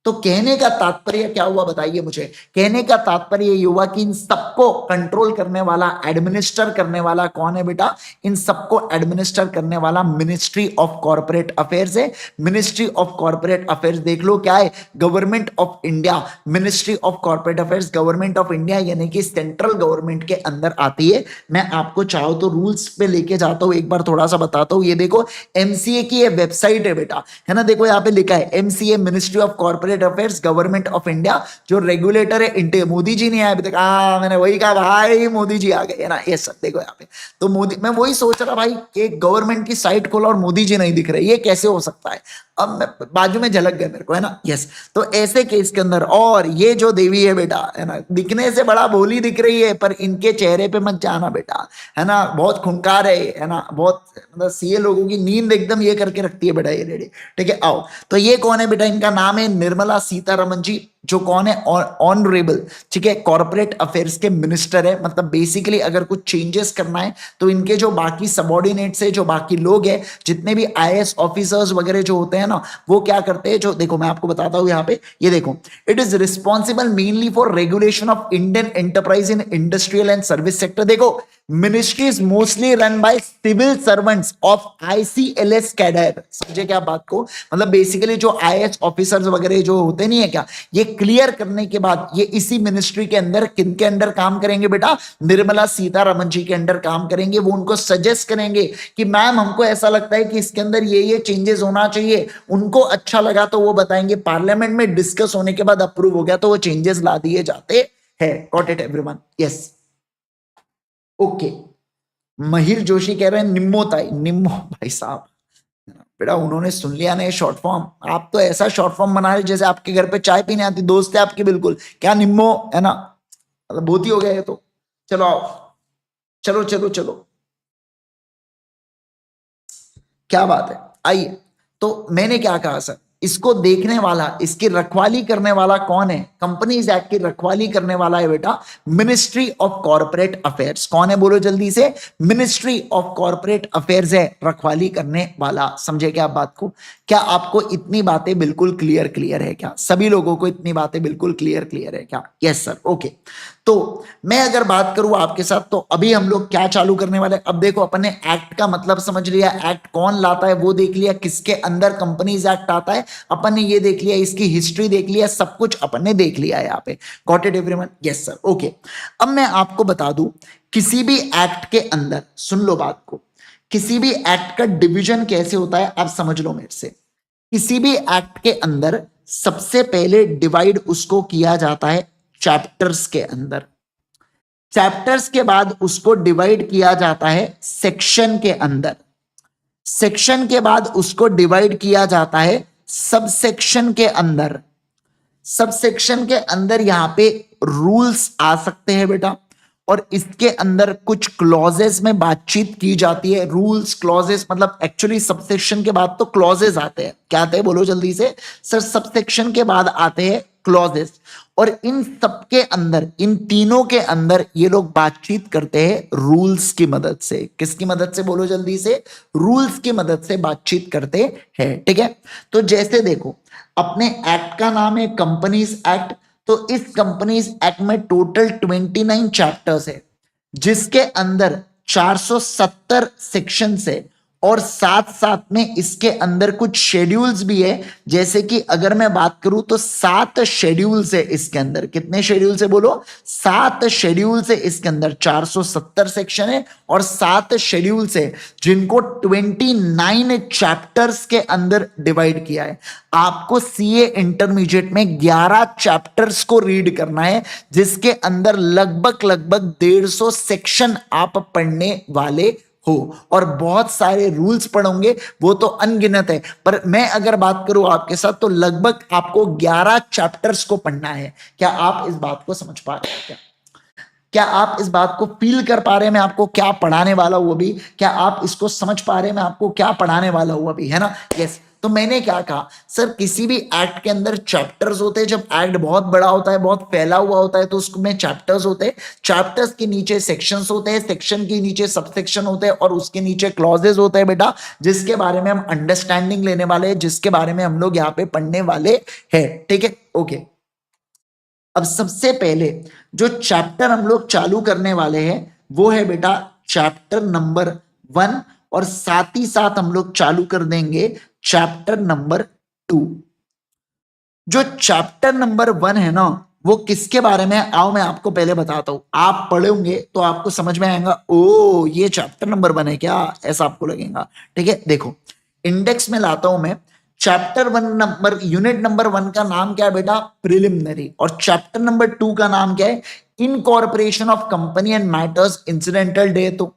तो कहने का तात्पर्य क्या हुआ बताइए मुझे? कहने का तात्पर्य ये हुआ कि इन सबको कंट्रोल करने वाला, एडमिनिस्टर करने वाला कौन है बेटा? इन सबको एडमिनिस्टर करने वाला मिनिस्ट्री ऑफ कॉर्पोरेट अफेयर्स है। मिनिस्ट्री ऑफ कॉर्पोरेट अफेयर्स देख लो क्या है? Government of India. Ministry of corporate affairs government of India यानी कि सेंट्रल गवर्नमेंट के अंदर आती है। मैं आपको चाहो तो रूल्स पे लेके जाता हूं, एक बार थोड़ा सा बताता हूं। ये देखो एमसीए की ये वेबसाइट है बेटा, है ना? देखो यहाँ पे लिखा है MCA ministry of corporate affairs government of India. जो रेगुलेटर है इंडिया, मोदी जी नहीं आए अभी तक। मैंने वही कहा भाई, मोदी जी आ गए, है ना? ये सब देखो यहाँ पे। तो मोदी, मैं वही सोच रहा भाई, एक गवर्नमेंट की साइट खोला और मोदी जी नहीं दिख रहे, ये कैसे हो सकता है? अब मैं बाजू में झलक गए मेरे को, है ना? यस। तो ऐसे केस के अंदर, और ये जो देवी है बेटा, है ना, दिखने से बड़ा भोली दिख रही है, पर इनके चेहरे पे मत जाना बेटा, है ना? बहुत खूंखार है ना? बहुत मतलब सीए लोगों की नींद एकदम ये करके रखती है बेटा ये लेडी, ठीक है? आओ, तो ये कौन है बेटा? इनका नाम है निर्मला सीतारमण जी, जो कौन है? ऑनरेबल, ठीक है, कॉर्पोरेट अफेयर्स के मिनिस्टर है। मतलब बेसिकली अगर कुछ चेंजेस करना है तो इनके जो बाकी सबॉर्डिनेट्स है, जो बाकी लोग हैं, जितने भी आईएएस ऑफिसर्स वगैरह जो होते हैं ना, वो क्या करते हैं? जो देखो मैं आपको बताता हूं यहाँ पे, ये देखो, it is responsible mainly for regulation of Indian enterprise in industrial and service sector. देखो ministry is mostly run by civil servants of ICLS cadre. समझे क्या बात को? मतलब बेसिकली जो आईएएस ऑफिसर्स वगैरह जो होते नहीं है क्या, ये क्लियर करने के बाद ये इसी मिनिस्ट्री के अंदर किनके अंडर काम करेंगे बेटा? निर्मला सीतारमण जी के अंडर काम करेंगे। वो उनको सजेस्ट करेंगे कि मैम हमको ऐसा लगता है कि इसके अंदर ये चेंजेस होना चाहिए। उनको अच्छा लगा तो वो बताएंगे, पार्लियामेंट में डिस्कस होने के बाद अप्रूव हो गया तो वो चेंजेस ला दिए जाते हैं। Got it everyone? Yes. Okay. महिर जोशी कह रहे हैं निम्मोताई, निम्मो भाई साहब बेटा, उन्होंने सुन लिया ना शॉर्ट फॉर्म। आप तो ऐसा शॉर्ट फॉर्म बना रहे जैसे आपके घर पे चाय पीने आती दोस्त है आपकी, बिल्कुल। क्या निम्मो, है ना? मतलब बहुत ही हो गया ये तो। चलो आओ, चलो चलो चलो, क्या बात है, आइए। तो मैंने क्या कहा सर, इसको देखने वाला, इसकी रखवाली करने वाला कौन है? कंपनीज एक्ट की रखवाली करने वाला है बेटा मिनिस्ट्री ऑफ कॉर्पोरेट अफेयर्स। कौन है बोलो जल्दी से? मिनिस्ट्री ऑफ कॉर्पोरेट अफेयर्स है रखवाली करने वाला। समझे क्या आप बात को? क्या आपको इतनी बातें बिल्कुल क्लियर है क्या? सभी लोगों को इतनी बातें बिल्कुल क्लियर है क्या? Yes sir, okay. तो मैं अगर बात करूं आपके साथ, तो अभी हम लोग क्या चालू करने वाले हैं? अब देखो, अपन ने एक्ट का मतलब समझ लिया, एक्ट कौन लाता है वो देख लिया, किसके अंदर कंपनीज एक्ट आता है अपन ने ये देख लिया, इसकी हिस्ट्री देख लिया, सब कुछ अपन ने देख लिया है यहाँ पे। Got it everyone? Yes sir, okay. अब मैं आपको बता दूं, किसी भी एक्ट के अंदर, सुन लो बात को, किसी भी एक्ट का डिवीजन कैसे होता है आप समझ लो मेरे से। किसी भी एक्ट के अंदर सबसे पहले डिवाइड उसको किया जाता है चैप्टर्स के अंदर। चैप्टर्स के बाद उसको डिवाइड किया जाता है सेक्शन के अंदर। सेक्शन के बाद उसको डिवाइड किया जाता है सब सेक्शन के अंदर। सब सेक्शन के अंदर यहां पे रूल्स आ सकते हैं बेटा, और इसके अंदर कुछ क्लॉजेस में बातचीत की जाती है। रूल्स, क्लॉजेस, मतलब एक्चुअली सबसेक्शन के बाद तो क्लॉजेस आते हैं। क्या आते हैं बोलो जल्दी से? सर सबसेक्शन के बाद आते हैं क्लॉजेस, और इन सबके अंदर, इन तीनों के अंदर ये लोग बातचीत करते हैं रूल्स की मदद से। किसकी मदद से बोलो जल्दी से? रूल्स की मदद से बातचीत करते हैं, ठीक है। तो जैसे देखो, अपने एक्ट का नाम है कंपनीज एक्ट, तो इस कंपनीज एक्ट में टोटल 29 चैप्टर्स है, जिसके अंदर 470 सेक्शन है, और साथ साथ में इसके अंदर कुछ शेड्यूल्स भी है। जैसे कि अगर मैं बात करूं तो 7 शेड्यूल्स है इसके अंदर। कितने शेड्यूल्स है बोलो? 7 शेड्यूल्स है इसके अंदर। 470 सेक्शन है और 7 शेड्यूल्स है, जिनको 29 चैप्टर्स के अंदर डिवाइड किया है। आपको सीए इंटरमीडिएट में 11 चैप्टर्स को रीड करना है, जिसके अंदर लगभग 150 सेक्शन आप पढ़ने वाले हो, और बहुत सारे रूल्स पढ़ोगे, वो तो अनगिनत है। पर मैं अगर बात करूं आपके साथ, तो लगभग आपको 11 चैप्टर्स को पढ़ना है। क्या आप इस बात को समझ पा रहे हैं? क्या आप इस बात को फील कर पा रहे हैं मैं आपको क्या पढ़ाने वाला हूं अभी? क्या आप इसको समझ पा रहे हैं मैं आपको क्या पढ़ाने वाला हूं अभी, है ना? यस। तो मैंने क्या कहा सर, किसी भी एक्ट के अंदर चैप्टर्स होते हैं। जब एक्ट बहुत बड़ा होता है, बहुत फैला हुआ होता है, तो उसमें चैप्टर्स होते हैं। चैप्टर्स के नीचे सेक्शंस होते हैं, सेक्शन के नीचे सबसेक्शन होते हैं, और उसके नीचे क्लॉजेस होते हैं बेटा, जिसके बारे में हम अंडरस्टैंडिंग लेने वाले हैं, जिसके बारे में हम लोग यहाँ पे पढ़ने वाले हैं, ठीक है, ओके। अब सबसे पहले जो चैप्टर हम लोग चालू करने वाले हैं, वो है बेटा चैप्टर नंबर 1, और साथ ही साथ हम लोग चालू कर देंगे चैप्टर नंबर 2। जो चैप्टर नंबर 1 है ना, वो किसके बारे में है? आओ मैं आपको पहले बताता हूं। आप पढ़ोगे तो आपको समझ में आएगा, ओ ये चैप्टर नंबर 1 है क्या, ऐसा आपको लगेगा, ठीक है। देखो, इंडेक्स में लाता हूं मैं। चैप्टर 1 नंबर, यूनिट नंबर 1 का नाम क्या है बेटा? प्रिलिमिनरी। और चैप्टर नंबर 2 का नाम क्या है? Incorporation of company and matters incidental day. तो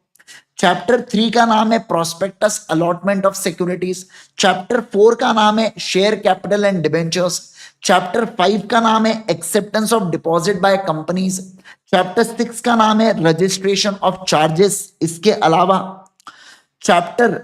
चैप्टर 3 का नाम है prospectus allotment of securities. Chapter 4 का नाम है share capital and debentures. Chapter 5 का नाम है acceptance of deposit by companies. Chapter 6 का नाम है रजिस्ट्रेशन ऑफ चार्जेस। इसके अलावा चैप्टर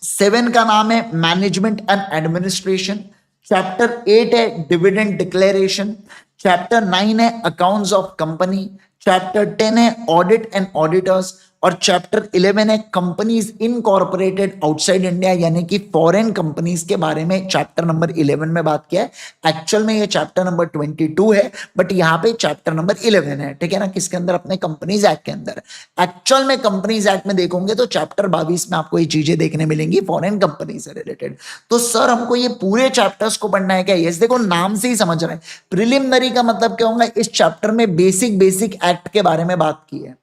7 का नाम है मैनेजमेंट एंड एडमिनिस्ट्रेशन। चैप्टर 8 है डिविडेंड डिक्लेरेशन। चैप्टर 9 है अकाउंट्स ऑफ कंपनी। चैप्टर 10 है ऑडिट एंड ऑडिटर्स। और चैप्टर 11 है कंपनीज इनकॉर्पोरेटेड आउटसाइड इंडिया, यानी कि फॉरेन कंपनीज के बारे में चैप्टर नंबर 11 में बात किया है। एक्चुअल में ये चैप्टर नंबर 22 है, बट यहाँ पे चैप्टर नंबर 11 है, ठीक है ना? किसके अंदर? अपने कंपनीज एक्ट के अंदर। एक्चुअल में कंपनीज एक्ट में देखोगे तो चैप्टर 22 में आपको ये चीजें देखने मिलेंगी फॉरेन कंपनी से रिलेटेड। तो सर हमको ये पूरे चैप्टर्स को पढ़ना है क्या? यस, देखो नाम से ही समझ रहे हैं। प्रिलिमिनरी का मतलब क्या होगा? इस चैप्टर में बेसिक एक्ट के बारे में बात की है।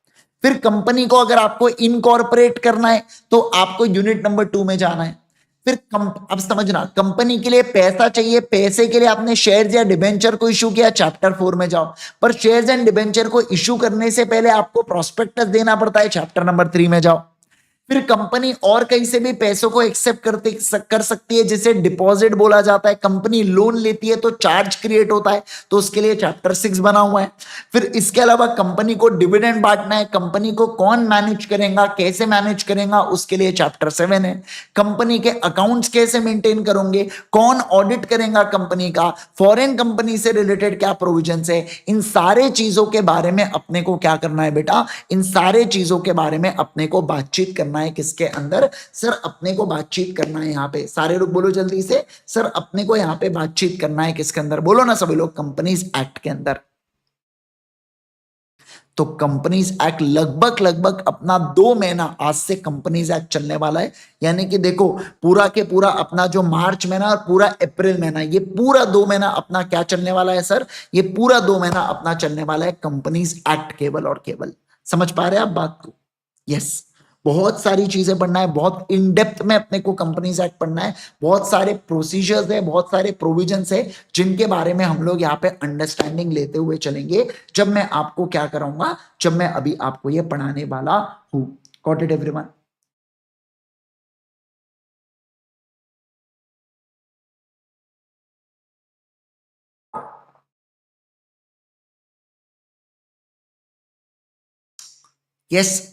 फिर कंपनी को अगर आपको इनकॉर्पोरेट करना है, तो आपको यूनिट नंबर 2 में जाना है। फिर अब समझना, कंपनी के लिए पैसा चाहिए, पैसे के लिए आपने शेयर्स या डिबेंचर को इशू किया, चैप्टर 4 में जाओ। पर शेयर्स एंड डिबेंचर को इशू करने से पहले आपको प्रोस्पेक्टस देना पड़ता है, चैप्टर नंबर 3 में जाओ। फिर कंपनी और कहीं से भी पैसों को एक्सेप्ट कर सकती है, जिसे डिपॉजिट बोला जाता है। कंपनी लोन लेती है तो चार्ज क्रिएट होता है, तो उसके लिए चैप्टर 6 बना हुआ है। फिर इसके अलावा कंपनी को डिविडेंड बांटना है, कंपनी को कौन मैनेज करेगा, कैसे मैनेज करेगा, उसके लिए चैप्टर 7 है। कंपनी के अकाउंट्स कैसे मेंटेन करोगे, कौन ऑडिट करेगा कंपनी का, फॉरेन कंपनी से रिलेटेड क्या प्रोविजंस है, इन सारे चीजों के बारे में अपने को क्या करना है बेटा, इन सारे चीजों के बारे में अपने को बातचीत करना है। किसके अंदर सर, अपने को बातचीत करना है। यहाँ पे सारे लोग बोलो जल्दी से, सर अपने को यहाँ पे बातचीत करना है किसके अंदर, बोलो ना सभी लोग, कंपनीज एक्ट के अंदर। तो कंपनीज एक्ट लगभग लगभग अपना 2 महीना आज से कंपनीज एक्ट चलने वाला है। यानी कि देखो पूरा के पूरा अपना जो मार्च महीना और पूरा अप्रैल महीना, ये पूरा 2 महीना अपना क्या चलने वाला है सर, ये पूरा 2 महीना अपना चलने वाला है कंपनीज एक्ट केवल और केवल। समझ पा रहे हैं आप बात को? यस, बहुत सारी चीजें पढ़ना है, बहुत इन डेप्थ में अपने को कंपनीज एक्ट पढ़ना है। बहुत सारे प्रोसीजर्स है, बहुत सारे प्रोविजंस है, जिनके बारे में हम लोग यहाँ पे अंडरस्टैंडिंग लेते हुए चलेंगे जब मैं आपको क्या कराऊंगा, जब मैं अभी आपको ये पढ़ाने वाला हूं। Got it everyone? यस।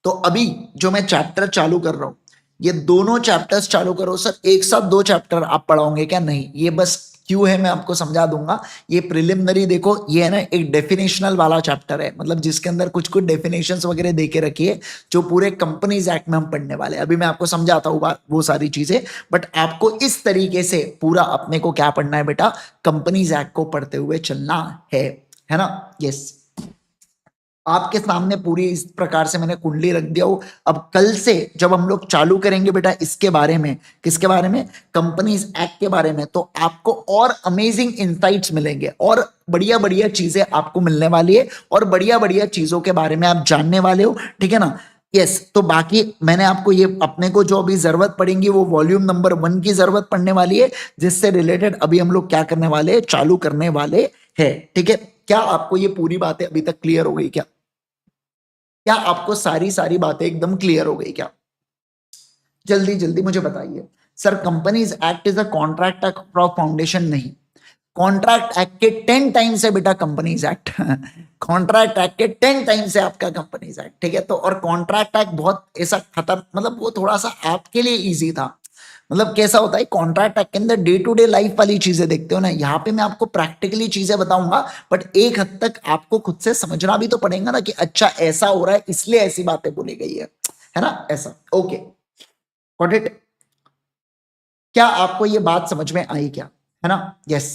तो अभी जो मैं चैप्टर चालू कर रहा हूं, ये दोनों चैप्टर्स चालू करो सर, एक साथ 2 चैप्टर आप पढ़ाओगे क्या? नहीं, ये बस क्यों है मैं आपको समझा दूंगा। ये प्रिलिमिनरी देखो, ये है ना एक डेफिनेशनल वाला चैप्टर है, मतलब जिसके अंदर कुछ कुछ डेफिनेशंस वगैरह दे के रखी है, जो पूरे कंपनीज एक्ट में हम पढ़ने वाले हैं। अभी मैं आपको समझाता हूँ वो सारी चीजें, बट आपको इस तरीके से पूरा अपने को क्या पढ़ना है बेटा, कंपनीज एक्ट को पढ़ते हुए चलना है ना? यस, आपके सामने पूरी इस प्रकार से मैंने कुंडली रख दिया हूं। अब कल से जब हम लोग चालू करेंगे बेटा इसके बारे में, किसके बारे में, कंपनीज एक्ट के बारे में, तो आपको और अमेजिंग इंसाइट्स मिलेंगे और बढ़िया बढ़िया चीजें आपको मिलने वाली है और बढ़िया बढ़िया चीजों के बारे में आप जानने वाले हो, ठीक है ना? यस, तो बाकी मैंने आपको ये अपने को जो अभी जरूरत पड़ेगी वो वॉल्यूम नंबर 1 की जरूरत पड़ने वाली है, जिससे रिलेटेड अभी हम लोग क्या करने वाले हैं, चालू करने वाले हैं। ठीक है, क्या आपको ये पूरी बातें अभी तक क्लियर हो गई क्या? क्या आपको सारी सारी बातें एकदम क्लियर हो गई क्या? जल्दी जल्दी मुझे बताइए। Sir companies act is a contract of foundation, नहीं, कॉन्ट्रैक्ट एक्ट के 10 टाइम्स है बेटा कंपनीज एक्ट। कॉन्ट्रैक्ट एक्ट के 10 टाइम्स है आपका कंपनीज एक्ट, ठीक है? तो और कॉन्ट्रैक्ट एक्ट बहुत ऐसा खतर, मतलब वो थोड़ा सा आपके लिए इजी था। मतलब कैसा होता है कॉन्ट्रैक्ट एक्ट के अंदर, डे टू डे लाइफ वाली चीजें देखते हो ना, यहाँ पे मैं आपको प्रैक्टिकली चीजें बताऊंगा, बट एक हद तक आपको खुद से समझना भी तो पड़ेगा ना कि अच्छा ऐसा हो रहा है इसलिए ऐसी बातें बोली गई है ना? ऐसा, ओके, गॉट इट? क्या आपको ये बात समझ में आई क्या, है ना? यस।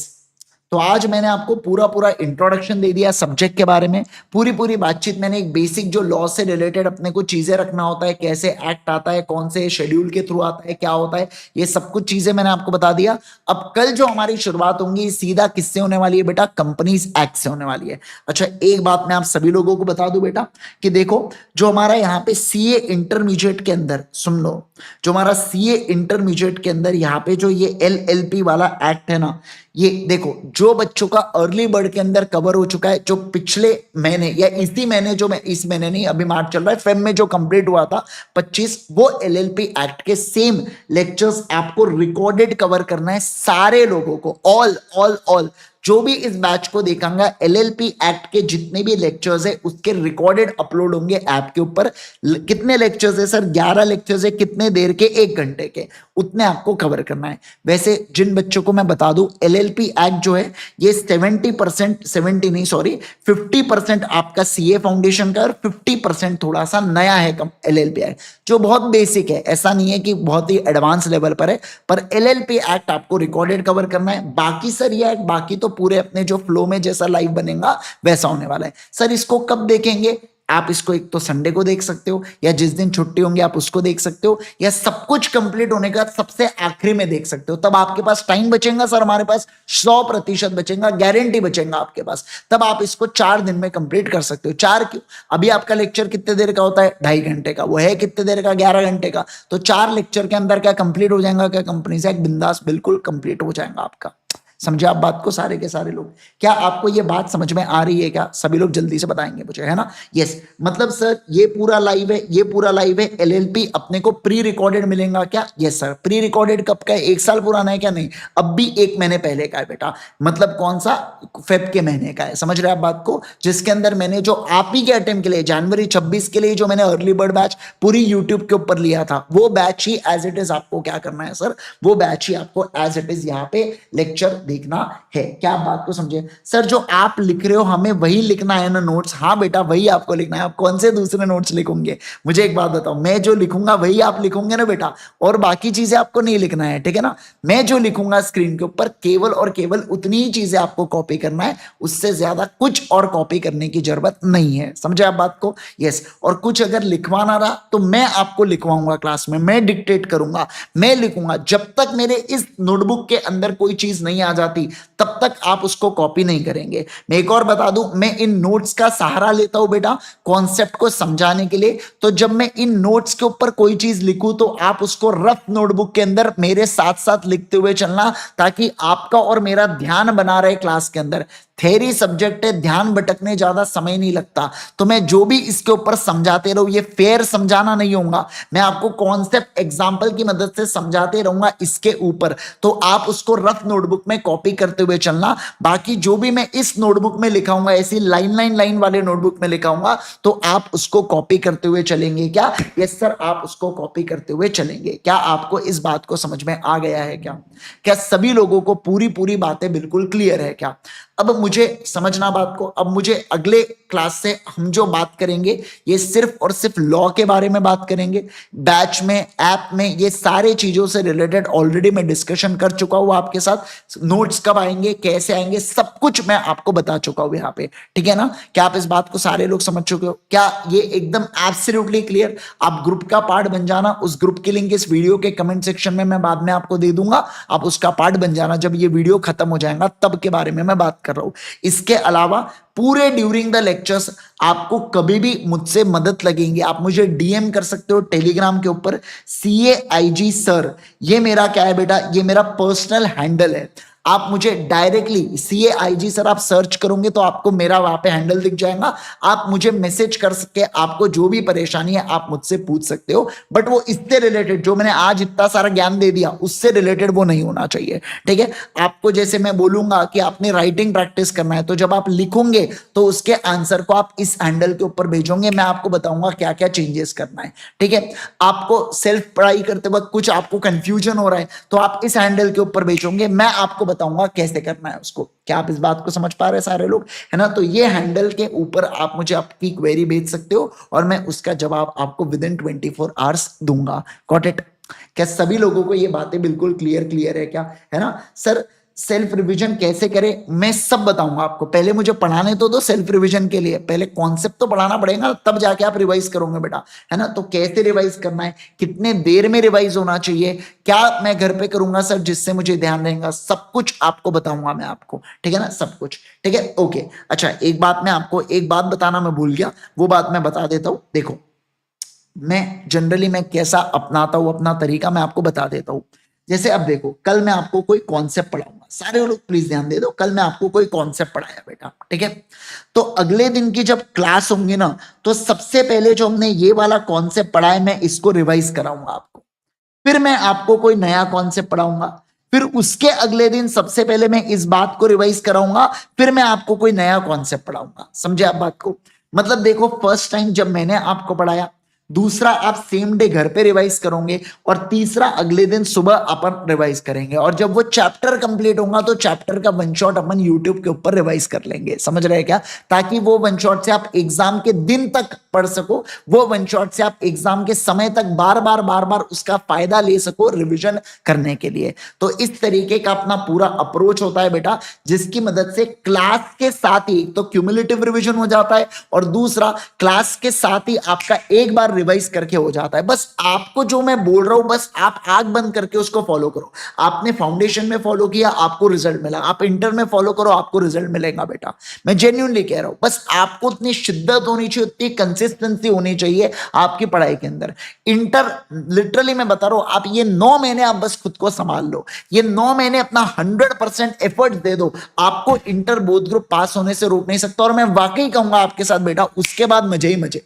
तो आज मैंने आपको पूरा पूरा इंट्रोडक्शन दे दिया सब्जेक्ट के बारे में, पूरी पूरी बातचीत मैंने, एक बेसिक जो लॉ से रिलेटेड अपने को चीजें रखना होता है, कैसे एक्ट आता है, कौन से शेड्यूल के थ्रू आता है, क्या होता है, ये सब कुछ चीजें मैंने आपको बता दिया। अब कल जो हमारी शुरुआत होंगी सीधा किससे होने वाली है बेटा, कंपनीज एक्ट से होने वाली है। अच्छा एक बात मैं आप सभी लोगों को बता दूं बेटा, कि देखो जो हमारा यहाँ पे सीए इंटरमीडिएट के अंदर, सुन लो, जो हमारा सीए इंटरमीडिएट के अंदर यहाँ पे जो ये एलएलपी वाला एक्ट है ना, ये देखो जो बच्चों का अर्ली बर्ड के अंदर कवर हो चुका है, जो पिछले महीने या इसी महीने, जो मैं इस महीने नहीं अभी मार्च चल रहा है, फेब में जो कंप्लीट हुआ था 25, वो एलएलपी एक्ट के सेम लेक्चर्स आपको रिकॉर्डेड कवर करना है सारे लोगों को, ऑल ऑल ऑल, जो भी इस बैच को देखेंगे एलएलपी एक्ट के जितने भी लेक्चर्स है उसके रिकॉर्डेड अपलोड होंगे ऐप के ऊपर। कितने लेक्चर्स है सर, 11 लेक्चर्स है, कितने देर के, 1 घंटे के, उतने आपको कवर करना है। वैसे जिन बच्चों को मैं बता दूं, एलएलपी एक्ट जो है ये 70%, 70 नहीं सॉरी 50% आपका सीए फाउंडेशन का और 50% थोड़ा सा नया है एलएलपी एक्ट, जो बहुत बेसिक है, ऐसा नहीं है कि बहुत ही एडवांस लेवल पर है, पर एलएलपी एक्ट आपको रिकॉर्डेड कवर करना है। बाकी सर ये एक्ट बाकी तो पूरे अपने जो फ्लो में जैसा लाइव बनेगा वैसा होने वाला है। सर इसको कब देखेंगे आप? इसको एक तो संडे को देख सकते हो, या जिस दिन छुट्टी होंगी आप उसको देख सकते हो, या सब कुछ कंप्लीट होने का सबसे आखिरी में देख सकते हो। तब आपके पास टाइम बचेगा सर, हमारे पास 100% बचेगा, गारंटी बचेगा आपके पास। तब आप इसको 4 दिन में कंप्लीट कर सकते हो। 4 क्यों, अभी आपका लेक्चर कितने देर का होता है, 2.5 घंटे का, वो है कितने देर का, 11 घंटे का। तो 4 लेक्चर के अंदर क्या कंप्लीट हो जाएगा क्या कंपनी से? बिंदास बिल्कुल कंप्लीट हो जाएगा आपका, समझे आप बात को सारे के सारे लोग? क्या आपको ये बात समझ में आ रही है क्या? सभी लोग जल्दी से बताएंगे मुझे, है ना? यस, मतलब सर ये पूरा लाइव है, ये पूरा लाइव है। एलएलपी अपने को प्री रिकॉर्डेड मिलेगा क्या? Yes sir. प्री रिकॉर्डेड कब का है? 1 साल पुराना है क्या? नहीं, अब भी 1 महीने पहले का है बेटा। मतलब कौन सा? फेब के महीने का है। समझ रहे आप बात को? जिसके अंदर मैंने जो आप ही के अटेम्प्ट के लिए जनवरी 26 के लिए जो मैंने अर्ली बर्ड बैच पूरी यूट्यूब के ऊपर लिया था, वो बैच ही एज इट इज आपको क्या करना है सर? वो बैच ही आपको एज इट इज यहाँ पे लेक्चर देखना है। क्या आप बात को समझे? सर जो आप लिख रहे हो हमें वही लिखना है ना नोट्स? हाँ बेटा वही आपको लिखना है। आप कौन से दूसरे नोट्स लिखोगे? मुझे एक बात बताओ, मैं जो लिखूंगा वही आप लिखोगे ना बेटा, और बाकी चीजें आपको नहीं लिखना है, ठीक है ना? मैं जो लिखूंगा स्क्रीन के ऊपर केवल और केवल उतनी ही चीजें आपको कॉपी करना है, उससे ज्यादा कुछ और कॉपी करने की जरूरत नहीं है। समझे आप बात को? यस। और कुछ अगर लिखवाना रहा तो मैं आपको लिखवाऊंगा क्लास में, मैं डिक्टेट करूंगा, मैं लिखूंगा। जब तक मेरे इस नोटबुक के अंदर कोई चीज नहीं आ जाती तब तक आप उसको कॉपी नहीं करेंगे। मैं एक और बता दूं, मैं इन नोट्स का सहारा लेता हूं बेटा कॉन्सेप्ट को समझाने के लिए। तो जब मैं इन नोट्स के ऊपर कोई चीज लिखूं तो आप उसको रफ नोटबुक के अंदर मेरे साथ साथ लिखते हुए चलना, ताकि आपका और मेरा ध्यान बना रहे क्लास के अंदर। थेरी सब्जेक्ट है, ध्यान भटकने ज्यादा समय नहीं लगता। तो मैं जो भी इसके ऊपर समझाते रहूं, ये फेयर समझाना नहीं होगा, मैं आपको कॉन्सेप्ट एग्जांपल की मदद से समझाते रहूंगा इसके ऊपर। तो आप उसको रफ नोटबुक में कॉपी करते हुए चलना। बाकी जो भी मैं इस नोटबुक में लिखाऊंगा, ऐसी लाइन वाले नोटबुक में लिखाऊंगा, तो आप उसको कॉपी करते हुए चलेंगे क्या? यस सर, आप उसको कॉपी करते हुए चलेंगे। क्या आपको इस बात को समझ में आ गया है क्या? क्या सभी लोगों को पूरी पूरी बातें बिल्कुल क्लियर है क्या? अब मुझे समझना बात को। अब मुझे अगले क्लास से हम जो बात करेंगे ये सिर्फ और सिर्फ लॉ के बारे में बात करेंगे। बैच में, ऐप में, ये सारे चीजों से रिलेटेड ऑलरेडी मैं डिस्कशन कर चुका हूं आपके साथ। नोट्स कब आएंगे, कैसे आएंगे, सब कुछ मैं आपको बता चुका हूं यहाँ पे, ठीक है ना? क्या आप इस बात को सारे लोग समझ चुके हो? क्या ये एकदम एब्सोल्युटली क्लियर? आप ग्रुप का पार्ट बन जाना। उस ग्रुप की लिंक इस वीडियो के कमेंट सेक्शन में मैं बाद में आपको दे दूंगा, आप उसका पार्ट बन जाना। जब ये वीडियो खत्म हो जाएगा तब के बारे में मैं बात कर रहा हूं। इसके अलावा पूरे ड्यूरिंग द लेक्चर्स आपको कभी भी मुझसे मदद लगेंगे, आप मुझे डीएम कर सकते हो टेलीग्राम के ऊपर। CAIG सर, ये मेरा क्या है बेटा? ये मेरा पर्सनल हैंडल है। आप मुझे डायरेक्टली CAIG सर आप सर्च करोगे तो आपको मेरा वहां पे हैंडल दिख जाएगा। आप मुझे मैसेज कर सके, आपको जो भी परेशानी है आप मुझसे पूछ सकते हो। बट वो इससे रिलेटेड, जो मैंने आज इतना सारा ज्ञान दे दिया उससे रिलेटेड वो नहीं होना चाहिए, ठीक है? आपको जैसे मैं बोलूंगा कि आपने राइटिंग प्रैक्टिस करना है, तो जब आप लिखोगे तो उसके आंसर को आप इस हैंडल के ऊपर भेजोगे। मैं आपको बताऊंगा क्या क्या चेंजेस करना है, ठीक है? आपको सेल्फ पढ़ाई करते वक्त कुछ आपको कंफ्यूजन हो रहा है तो आप इस हैंडल के ऊपर भेजोगे, मैं आपको बताऊंगा कैसे करना है उसको। क्या आप इस बात को समझ पा रहे हैं सारे लोग, है ना? तो ये हैंडल के ऊपर आप मुझे आपकी क्वेरी भेज सकते हो और मैं उसका जवाब आपको विद इन 24 आवर्स दूंगा। Got it? क्या सभी लोगों को ये बातें बिल्कुल क्लियर है क्या? है ना सर? सेल्फ रिवीजन कैसे करें मैं सब बताऊंगा आपको। पहले मुझे पढ़ाने तो दो सेल्फ रिवीजन के लिए, पहले कॉन्सेप्ट तो पढ़ाना पड़ेगा, तब जाके आप रिवाइज करोगे बेटा, है ना? तो कैसे रिवाइज करना है, कितने देर में रिवाइज होना चाहिए, क्या मैं घर पे करूंगा सर जिससे मुझे ध्यान रहेगा, सब कुछ आपको बताऊंगा मैं आपको, ठीक है ना? सब कुछ ठीक है, ओके। अच्छा एक बात मैं आपको, एक बात बताना मैं भूल गया, वो बात मैं बता देता हूं। देखो मैं जनरली मैं कैसा अपनाता हूं अपना तरीका, मैं आपको बता देता हूं। जैसे अब देखो, कल मैं आपको कोई कॉन्सेप्ट पढ़ाऊंगा, सारे लोग प्लीज ध्यान दे दो, कल मैं आपको कोई कॉन्सेप्ट पढ़ाया बेटा, ठीक है? तो अगले दिन की जब क्लास होंगी ना, तो सबसे पहले जो हमने ये वाला कॉन्सेप्ट पढ़ा है मैं इसको रिवाइज कराऊंगा आपको। फिर मैं आपको कोई नया कॉन्सेप्ट पढ़ाऊंगा, फिर उसके अगले दिन सबसे पहले मैं इस बात को रिवाइज कराऊंगा, फिर मैं आपको कोई नया कॉन्सेप्ट पढ़ाऊंगा। समझे आप बात को? मतलब देखो फर्स्ट टाइम जब मैंने आपको पढ़ाया, दूसरा आप सेम डे घर पे रिवाइज करोगे, और तीसरा अगले दिन सुबह अपन रिवाइज करेंगे। और जब वो चैप्टर कंप्लीट होगा तो चैप्टर का वन शॉट अपन यूट्यूब के ऊपर रिवाइज कर लेंगे। समझ रहे हैं क्या? ताकि वो वन शॉट से आप एग्जाम के दिन तक पढ़ सको, वो वन शॉट से आप एग्जाम के समय तक बार बार उसका फायदा ले सको रिविजन करने के लिए। तो इस तरीके का अपना पूरा अप्रोच होता है बेटा, जिसकी मदद से क्लास के साथ ही तो क्यूमुलेटिव रिविजन हो जाता है, और दूसरा क्लास के साथ ही आपका एक बार रिवाइज करके हो जाता है। बस आपको जो मैं बोल रहा हूं, बस आप आंख बंद करके उसको फॉलो करो। आपने फाउंडेशन में फॉलो किया, आपको रिजल्ट मिला, आप इंटर में फॉलो करो, आपको रिजल्ट मिलेगा बेटा। मैं जेन्युइनली कह रहा हूं, बस आपको उतनी शिद्दत होनी चाहिए, उतनी कंसिस्टेंसी होनी चाहिए आपकी पढ़ाई के अंदर। इंटर लिटरली मैं बता रहा हूं, आप ये 9 महीने आप बस खुद को संभाल लो, ये 9 महीने अपना 100% एफर्ट दे दो, आपको इंटर बोथ ग्रुप पास होने से रोक नहीं सकता। और मैं वाकई कहूंगा आपके साथ बेटा, उसके बाद मजे ही मजे,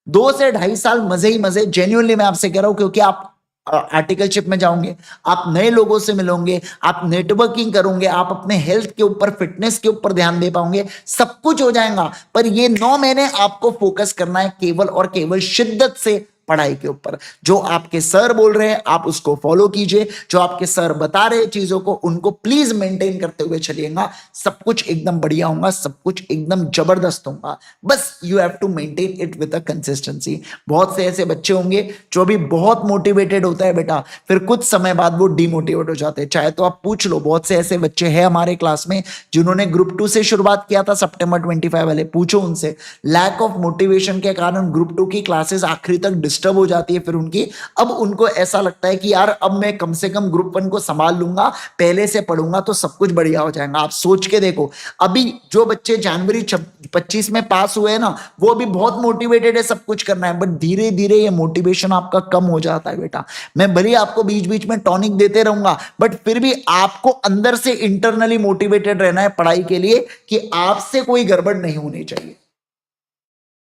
2 से 2.5 साल मजे ही मजे, जेन्युइनली मैं आपसे कह रहा हूं, क्योंकि आप आर्टिकलशिप में जाओगे, आप नए लोगों से मिलोगे, आप नेटवर्किंग करोगे, आप अपने हेल्थ के ऊपर, फिटनेस के ऊपर ध्यान दे पाओगे, सब कुछ हो जाएगा। पर ये 9 महीने आपको फोकस करना है केवल और केवल शिद्दत से पढ़ाई के ऊपर। जो आपके सर बोल रहे हैं आप उसको फॉलो कीजिए, जो आपके सर बता रहे चीजों को उनको प्लीज मेंटेन करते हुए चलिएगा, सब कुछ एकदम बढ़िया होगा, सब कुछ एकदम जबरदस्त होगा। बस you have to maintain it with a consistency. बहुत से ऐसे बच्चे होंगे जो भी बहुत मोटिवेटेड होता है बेटा, फिर कुछ समय बाद वो डिमोटिवेट हो जाते हैं। चाहे तो आप पूछ लो, बहुत से ऐसे बच्चे हैं हमारे क्लास में जिन्होंने ग्रुप 2 से शुरुआत किया था, सितंबर 25 वाले, पूछो उनसे, लैक ऑफ मोटिवेशन के कारण ग्रुप 2 की क्लासेस आखिरी तक डिस्टर्ब हो जाती है। फिर उनकी, अब उनको ऐसा लगता है कि यार अब मैं कम से कम ग्रुप 1 को संभाल लूंगा, पहले से पढ़ूंगा तो सब कुछ बढ़िया हो जाएगा। आप सोच के देखो, अभी जो बच्चे जनवरी 25 में पास हुए हैं ना, वो अभी बहुत मोटिवेटेड है सब कुछ करना है, बट धीरे धीरे ये मोटिवेशन आपका कम हो जाता है बेटा। मैं भले आपको बीच बीच में टॉनिक देते रहूंगा, बट फिर भी आपको अंदर से इंटरनली मोटिवेटेड रहना है पढ़ाई के लिए, कि आपसे कोई गड़बड़ नहीं होनी चाहिए।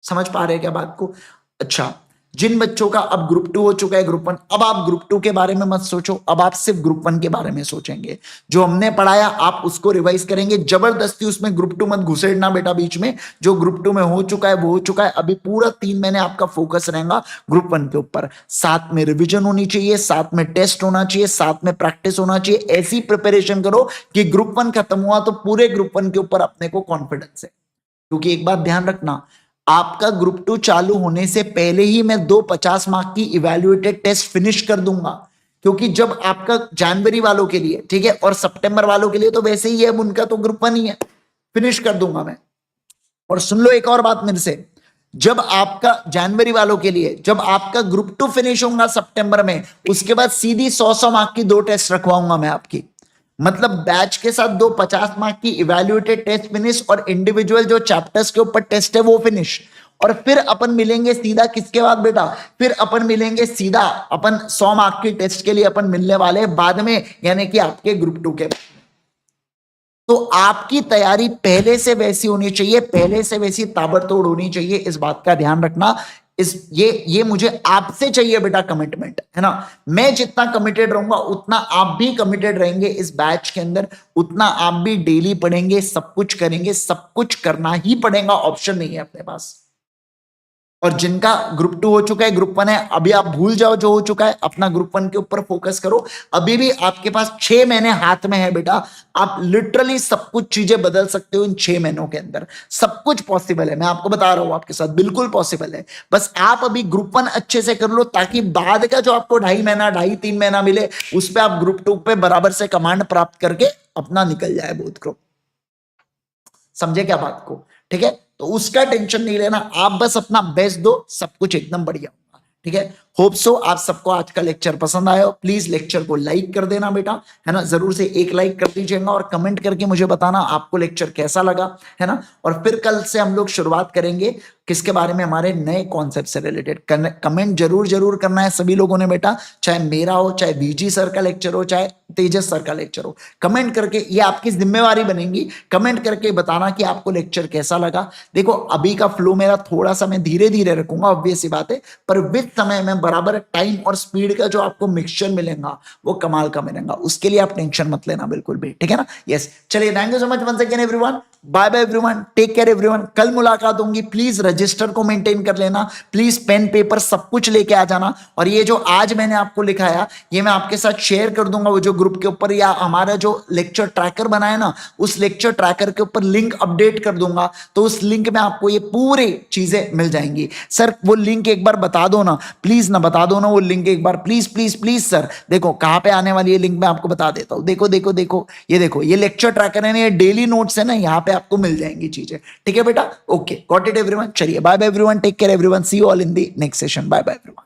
समझ पा रहे हैं क्या बात को? अच्छा, जिन बच्चों का अब ग्रुप 2 हो चुका है, ग्रुप 1, अब आप ग्रुप 2 के बारे में मत सोचो, अब आप सिर्फ ग्रुप 1 के बारे में सोचेंगे। जो हमने पढ़ाया आप उसको रिवाइज करेंगे, जबरदस्ती उसमें ग्रुप 2 मत घुसेड़ना बेटा बीच में। जो ग्रुप 2 में हो चुका है वो हो चुका है, अभी पूरा 3 महीने आपका फोकस रहेगा ग्रुप 1 के ऊपर। साथ में रिविजन होनी चाहिए, साथ में टेस्ट होना चाहिए, साथ में प्रैक्टिस होना चाहिए। ऐसी प्रिपरेशन करो कि ग्रुप 1 खत्म हुआ तो पूरे ग्रुप 1 के ऊपर अपने को कॉन्फिडेंस है। क्योंकि एक बात ध्यान रखना, आपका ग्रुप 2 चालू होने से पहले ही मैं 2 50 मार्क की इवैल्यूएटेड टेस्ट फिनिश कर दूंगा। क्योंकि जब आपका जनवरी वालों के लिए, ठीक है, और सितंबर वालों के लिए तो वैसे ही है, अब उनका तो ग्रुप 1 ही है, फिनिश कर दूंगा मैं। और सुन लो एक और बात मेरे से, जब आपका जनवरी वालों के लिए, जब आपका ग्रुप 2 फिनिश होगा सितंबर में, उसके बाद सीधी 100 मार्क की 2 टेस्ट रखवाऊंगा मैं आपकी। मतलब बैच के साथ 2 50 मार्क की इवैल्यूएटेड टेस्ट फिनिश, और इंडिविजुअल जो चैप्टर्स के ऊपर टेस्ट है वो फिनिश। और फिर अपन मिलेंगे सीधा किसके बाद बेटा, फिर अपन मिलेंगे सीधा, अपन 100 मार्क की टेस्ट के लिए अपन मिलने वाले बाद में, यानी कि आपके ग्रुप 2 के। तो आपकी तैयारी पहले से वैसी होनी चाहिए, पहले से वैसी ताबड़तोड़ होनी चाहिए, इस बात का ध्यान रखना। ये मुझे आपसे चाहिए बेटा, कमिटमेंट है ना। मैं जितना कमिटेड रहूंगा उतना आप भी कमिटेड रहेंगे इस बैच के अंदर, उतना आप भी डेली पढ़ेंगे, सब कुछ करेंगे, सब कुछ करना ही पड़ेगा, ऑप्शन नहीं है अपने पास। और जिनका ग्रुप 2 हो चुका है, ग्रुप 1 है, अभी आप भूल जाओ जो हो चुका है, अपना ग्रुप 1 के ऊपर फोकस करो। अभी भी आपके पास 6 महीने हाथ में है बेटा, आप लिटरली सब कुछ चीजें बदल सकते हो इन 6 महीनों के अंदर। सब कुछ पॉसिबल है, मैं आपको बता रहा हूं, आपके साथ बिल्कुल पॉसिबल है। बस आप अभी ग्रुप 1 अच्छे से कर लो, ताकि बाद का जो आपको 2.5 महीना, 2.5-3 महीना मिले, उस पर आप ग्रुप 2 पे बराबर से कमांड प्राप्त करके अपना निकल जाए बोध ग्रुप। समझे क्या बात को? ठीक है, तो उसका टेंशन नहीं लेना, आप बस अपना बेस्ट दो, सब कुछ एकदम बढ़िया होगा। ठीक है, होप सो आप सबको आज का लेक्चर पसंद आया हो। प्लीज लेक्चर को लाइक कर देना बेटा, है ना, जरूर से एक लाइक कर दीजिएगा, और कमेंट करके मुझे बताना आपको लेक्चर कैसा लगा, है ना। और फिर कल से हम लोग शुरुआत करेंगे किसके बारे में, हमारे नए कॉन्सेप्ट से रिलेटेड। कमेंट जरूर करना है सभी लोगों ने बेटा, चाहे मेरा हो, चाहे बीजी सर का लेक्चर हो, चाहे तेजस सर का लेक्चर हो, कमेंट करके, ये आपकी जिम्मेवारी बनेगी, कमेंट करके बताना कि आपको लेक्चर कैसा लगा। देखो अभी का फ्लो मेरा थोड़ा सा मैं धीरे धीरे रखूंगा, ऑब्वियस सी बात है, पर विद समय में बराबर टाइम और स्पीड का जो आपको मिक्सचर मिलेगा वो कमाल का मिलेगा, उसके लिए आप टेंशन मत लेना बिल्कुल भी। ठीक है ना, यस, चलिए, thank you so much once again everyone, bye bye everyone, take care everyone. कल मुलाकात होंगी, प्लीज रजिस्टर को मेंटेन कर लेना, प्लीज पेन पेपर सब कुछ लेके आ जाना। और ये जो आज मैंने आपको लिखाया ये मैं आपके साथ शेयर कर दूंगा, वो जो ग्रुप ग्रुप के ऊपर या हमारा जो लेक्चर ट्रैकर बना है ना उस लेक्चर ट्रैकर के ऊपर लिंक अपडेट कर दूंगा, तो उस लिंक में आपको ये पूरी चीजें मिल जाएंगी। सर वो लिंक एक बार बता दो ना प्लीज, ना बता दो ना वो लिंक एक बार प्लीज प्लीज प्लीज। सर देखो कहां पे आने वाली है लिंक, मैं आपको बता देता हूं। देखो देखो देखो, ये देखो ये लेक्चर ट्रैकर है ना, ये डेली नोट्स है ना, यहाँ पे आपको मिल जाएंगी चीजें। ठीक है बेटा, ओके, गॉट इट एवरीवन। चलिए bye bye everyone, take care everyone, see you all in the next session, bye bye everyone.